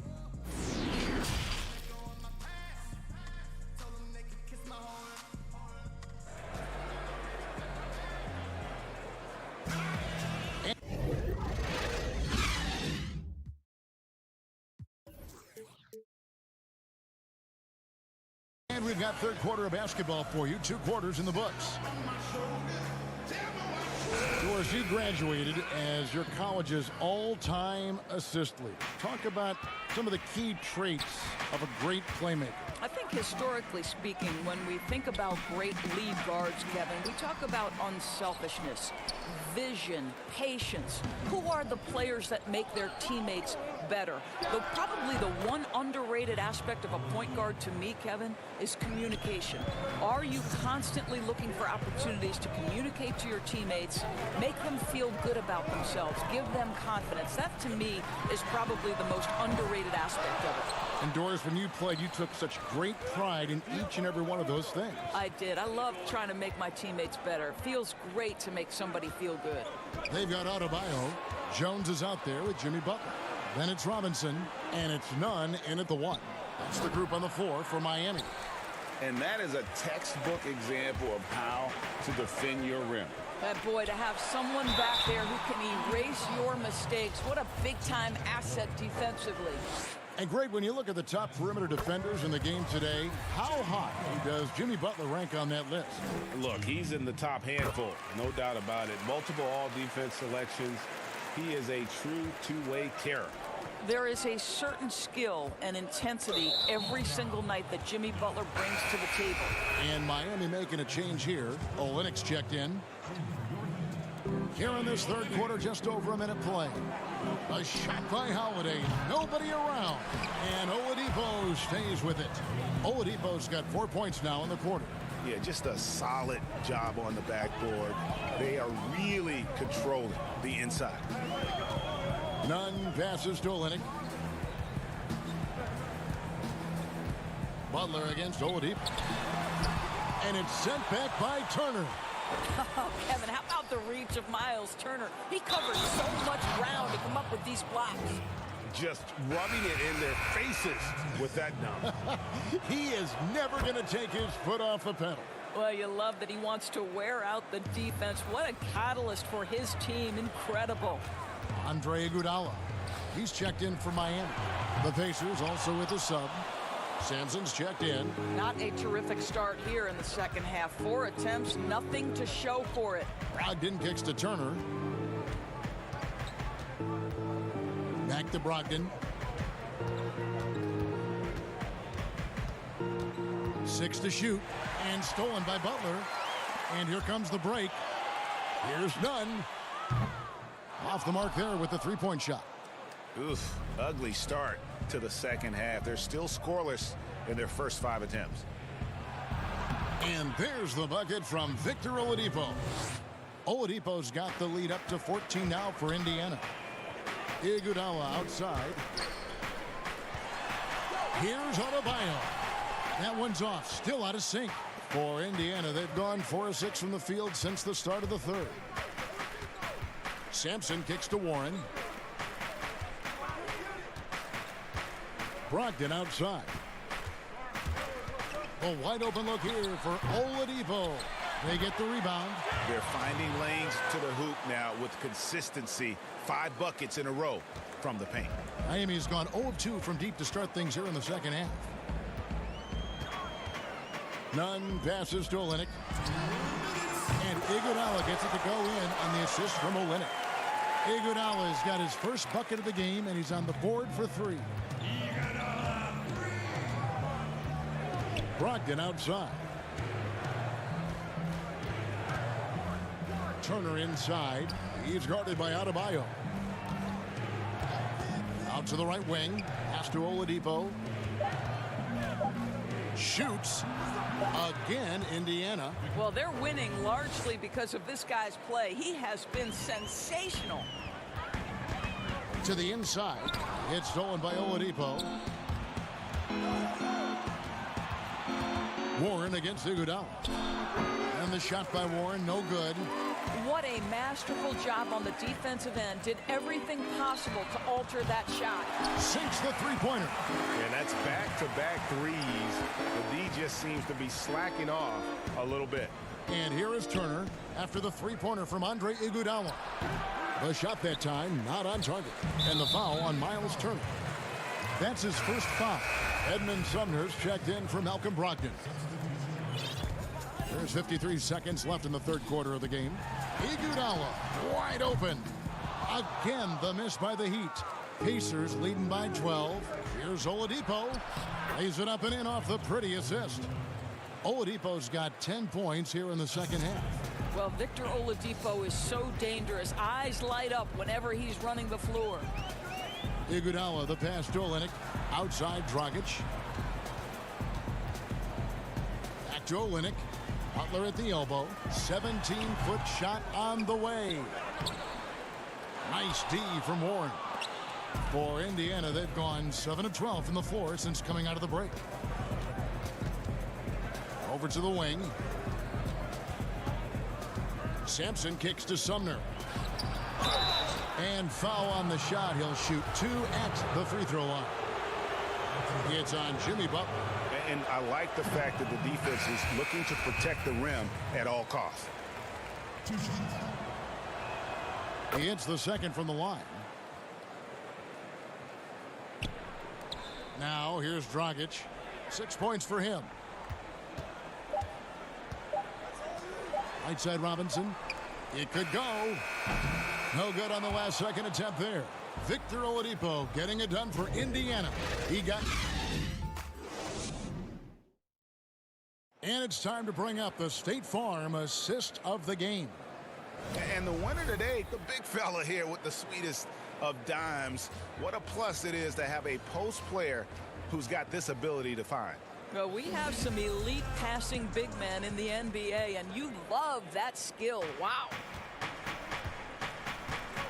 And we've got third quarter of basketball for you. 2 quarters in the books. Doris, you graduated as your college's all-time assist leader. Talk about some of the key traits of a great playmaker. I think historically speaking, when we think about great lead guards, Kevin, we talk about unselfishness, vision, patience. Who are the players that make their teammates better? Though probably the one underrated aspect of a point guard to me, Kevin, is communication. Are you constantly looking for opportunities to communicate to your teammates, make them feel good about themselves, give them confidence? That, to me, is probably the most underrated aspect of it. And Doris, when you played, you took such great pride in each and every one of those things. I did. I love trying to make my teammates better. It feels great to make somebody feel good. They've got Adebayo. Jones is out there with Jimmy Butler. Then it's Robinson, and it's Nunn in at the 1. That's the group on the floor for Miami. And that is a textbook example of how to defend your rim. That boy, to have someone back there who can erase your mistakes, what a big-time asset defensively. And great, when you look at the top perimeter defenders in the game today, how high does Jimmy Butler rank on that list? Look, he's in the top handful, no doubt about it. Multiple all-defense selections. He is a true two-way terror. There is a certain skill and intensity every single night that Jimmy Butler brings to the table. And Miami making a change here. Olynyk's checked in. Here in this third quarter, just over a minute play. A shot by Holiday. Nobody around. And Oladipo stays with it. Oladipo's got 4 points now in the quarter. Yeah, just a solid job on the backboard. They are really controlling the inside. Nunn passes to Olynyk. Butler against Oladipo. And it's sent back by Turner. Oh, Kevin, how about the reach of Miles Turner? He covered so much ground to come up with these blocks. Just rubbing it in their faces with that dunk. He is never going to take his foot off the pedal. Well, you love that he wants to wear out the defense. What a catalyst for his team. Incredible. Andre Iguodala. He's checked in for Miami. The Pacers also with a sub. Sampson's checked in. Not a terrific start here in the second half. 4 attempts, nothing to show for it. Brogdon kicks to Turner. Back to Brogdon. 6 to shoot, and stolen by Butler. And here comes the break. Here's Nunn. Off the mark there with the three-point shot. Oof, ugly start to the second half. They're still scoreless in their first 5 attempts. And there's the bucket from Victor Oladipo. Oladipo's got the lead up to 14 now for Indiana. Iguodala outside. Here's Adebayo. That one's off, still out of sync. For Indiana, they've gone 4 of 6 from the field since the start of the third. Sampson kicks to Warren. Brogdon outside. A wide open look here for Oladipo. They get the rebound. They're finding lanes to the hoop now with consistency. 5 buckets in a row from the paint. Miami's gone 0 of 2 from deep to start things here in the second half. Nunn passes to Olynyk. And Iguodala gets it to go in on the assist from Olynyk. Iguodala has got his first bucket of the game, and he's on the board for 3. Brogdon outside. Turner inside. He's guarded by Adebayo. Out to the right wing. Pass to Oladipo. Shoots. Again, Indiana. Well, they're winning largely because of this guy's play. He has been sensational. To the inside. It's stolen by Oladipo. Warren against Iguodala. And the shot by Warren, no good. What a masterful job on the defensive end. Did everything possible to alter that shot. Sinks the three-pointer. And that's back-to-back threes. The D just seems to be slacking off a little bit. And here is Turner after the three-pointer from Andre Iguodala. The shot that time not on target. And the foul on Miles Turner. That's his first foul. Edmund Sumner's checked in for Malcolm Brogdon. There's 53 seconds left in the third quarter of the game. Iguodala wide open. Again, the miss by the Heat. Pacers leading by 12. Here's Oladipo. Lays it up and in off the pretty assist. Oladipo's got 10 points here in the second half. Well, Victor Oladipo is so dangerous. Eyes light up whenever he's running the floor. Iguodala, the pass to Olynyk. Outside Dragic. Back to Olynyk. Butler at the elbow. 17-foot shot on the way. Nice D from Warren. For Indiana, they've gone 7 of 12 from the floor since coming out of the break. Over to the wing. Sampson kicks to Sumner. And foul on the shot. He'll shoot 2 at the free throw line. It's on Jimmy Butler. And I like the fact that the defense is looking to protect the rim at all costs. He hits the second from the line. Now here's Dragic. 6 points for him. Right side Robinson. It could go. No good on the last second attempt there. Victor Oladipo getting it done for Indiana. He got... And it's time to bring up the State Farm assist of the game. And the winner today, the big fella here with the sweetest of dimes. What a plus it is to have a post player who's got this ability to find. Well, we have some elite passing big men in the NBA, and you love that skill. Wow.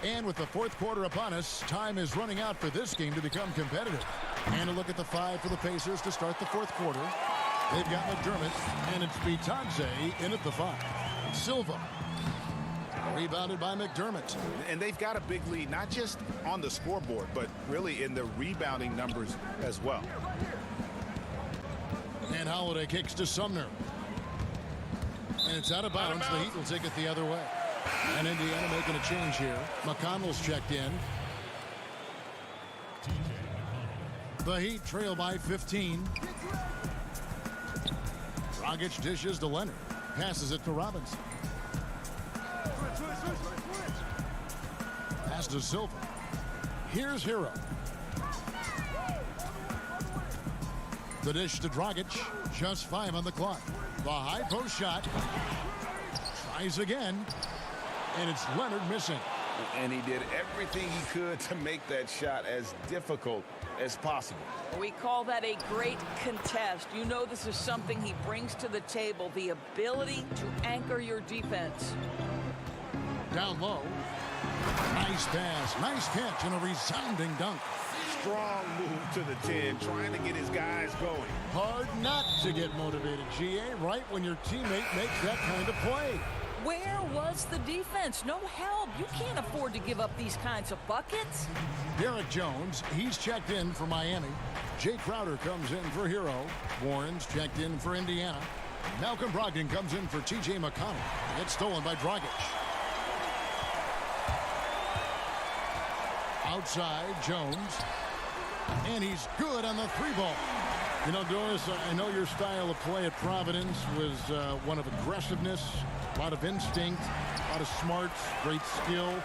And with the fourth quarter upon us, time is running out for this game to become competitive. And a look at the 5 for the Pacers to start the fourth quarter. They've got McDermott, and it's Bitadze in at the 5. Silva. Rebounded by McDermott. And they've got a big lead, not just on the scoreboard, but really in the rebounding numbers as well. And Holiday kicks to Sumner. And it's out of bounds. The Heat will take it the other way. And Indiana making a change here. McConnell's checked in. The Heat trail by 15. Dragic dishes to Leonard. Passes it to Robinson. Pass to Silva. Here's Hero. The dish to Dragic. Just 5 on the clock. The high post shot. Tries again. And it's Leonard missing. And he did everything he could to make that shot as difficult as possible. We call that a great contest. You know this is something he brings to the table, the ability to anchor your defense. Down low. Nice pass, nice catch, and a resounding dunk. Strong move to the 10, trying to get his guys going. Hard not to get motivated, GA, right when your teammate makes that kind of play. Where was the defense? No help. You can't afford to give up these kinds of buckets. Derek Jones, he's checked in for Miami. Jay Crowder comes in for Hero. Warren's checked in for Indiana. Malcolm Brogdon comes in for T.J. McConnell. It's stolen by Dragic. Outside, Jones. And he's good on the 3-ball. You know, Doris, I know your style of play at Providence was one of aggressiveness, a lot of instinct, a lot of smarts, great skill.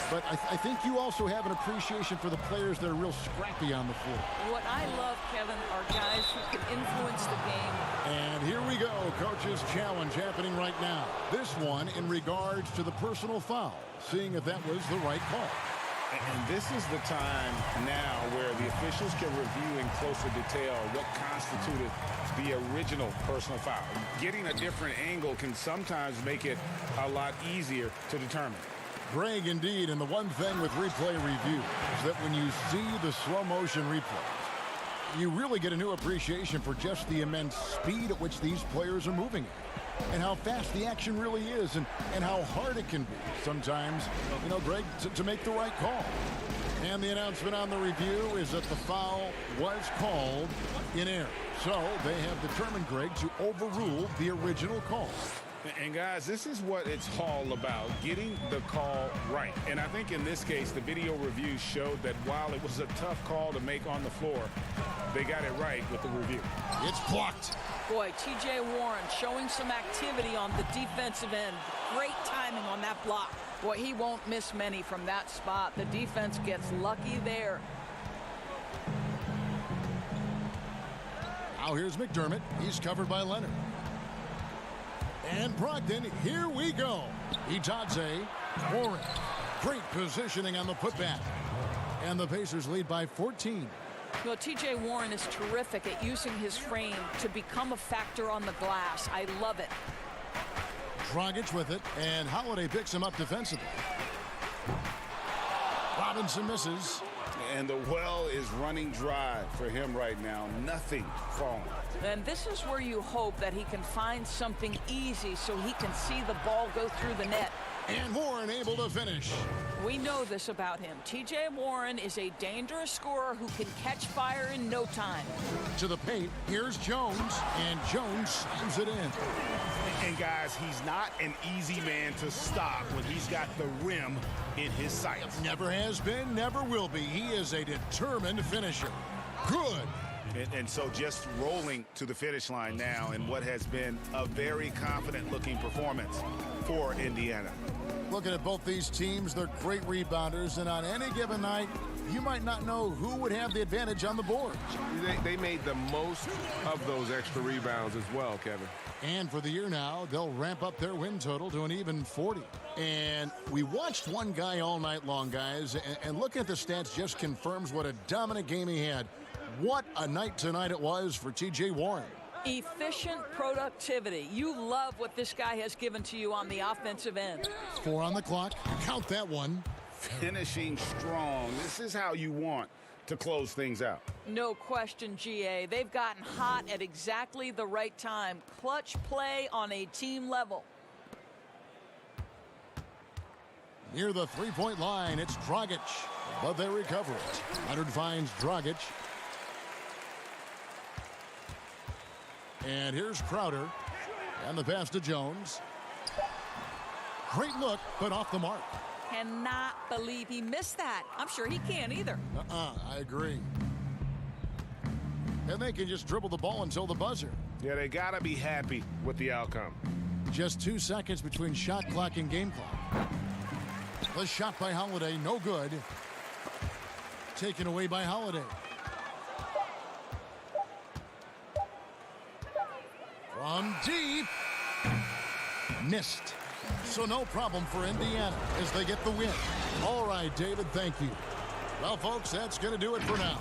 But I think you also have an appreciation for the players that are real scrappy on the floor. What I love, Kevin, are guys who can influence the game. And here we go, Coach's challenge happening right now. This one in regards to the personal foul, seeing if that was the right call. And this is the time now where the officials can review in closer detail what constituted the original personal foul. Getting a different angle can sometimes make it a lot easier to determine. Greg, indeed, and the one thing with replay review is that when you see the slow motion replays, you really get a new appreciation for just the immense speed at which these players are moving at. And how fast the action really is, and how hard it can be sometimes, you know, Greg, to make the right call. And the announcement on the review is that the foul was called in error. So they have determined, Greg, to overrule the original call. And guys, this is what it's all about, getting the call right. And I think in this case, the video review showed that while it was a tough call to make on the floor, they got it right with the review. It's blocked. Boy, T.J. Warren showing some activity on the defensive end. Great timing on that block. Boy, he won't miss many from that spot. The defense gets lucky there. Now here's McDermott. He's covered by Leonard. And Brogdon, here we go. Itadze, Warren. Great positioning on the putback. And the Pacers lead by 14. Well, T.J. Warren is terrific at using his frame to become a factor on the glass. I love it. Dragic with it, and Holiday picks him up defensively. Robinson misses. And the well is running dry for him right now. Nothing falling. And this is where you hope that he can find something easy so he can see the ball go through the net. And Warren able to finish. We know this about him. T.J. Warren is a dangerous scorer who can catch fire in no time. To the paint, here's Jones, and Jones slams it in. And guys, he's not an easy man to stop when he's got the rim in his sights. Never has been, never will be. He is a determined finisher. Good. And so just rolling to the finish line now in what has been a very confident-looking performance for Indiana. Looking at both these teams, they're great rebounders, and on any given night, you might not know who would have the advantage on the board. They made the most of those extra rebounds as well, Kevin. And for the year now, they'll ramp up their win total to an even 40. And we watched one guy all night long, guys, and looking at the stats just confirms what a dominant game he had. What a night tonight it was for T.J. Warren. Efficient productivity. You love what this guy has given to you on the offensive end. 4 on the clock. Count that one. Finishing strong. This is how you want to close things out. No question, GA. They've gotten hot at exactly the right time. Clutch play on a team level. Near the three-point line, it's Dragic, but they recover it. Leonard finds Dragic. And here's Crowder. And the pass to Jones. Great look, but off the mark. Cannot believe he missed that. I'm sure he can't either. I agree. and they can just dribble the ball until the buzzer. Yeah, they got to be happy with the outcome. Just 2 seconds between shot clock and game clock. The shot by Holiday, no good. Taken away by Holiday. From deep. Missed. So no problem for Indiana as they get the win. All right, David, thank you. Well, folks, that's going to do it for now.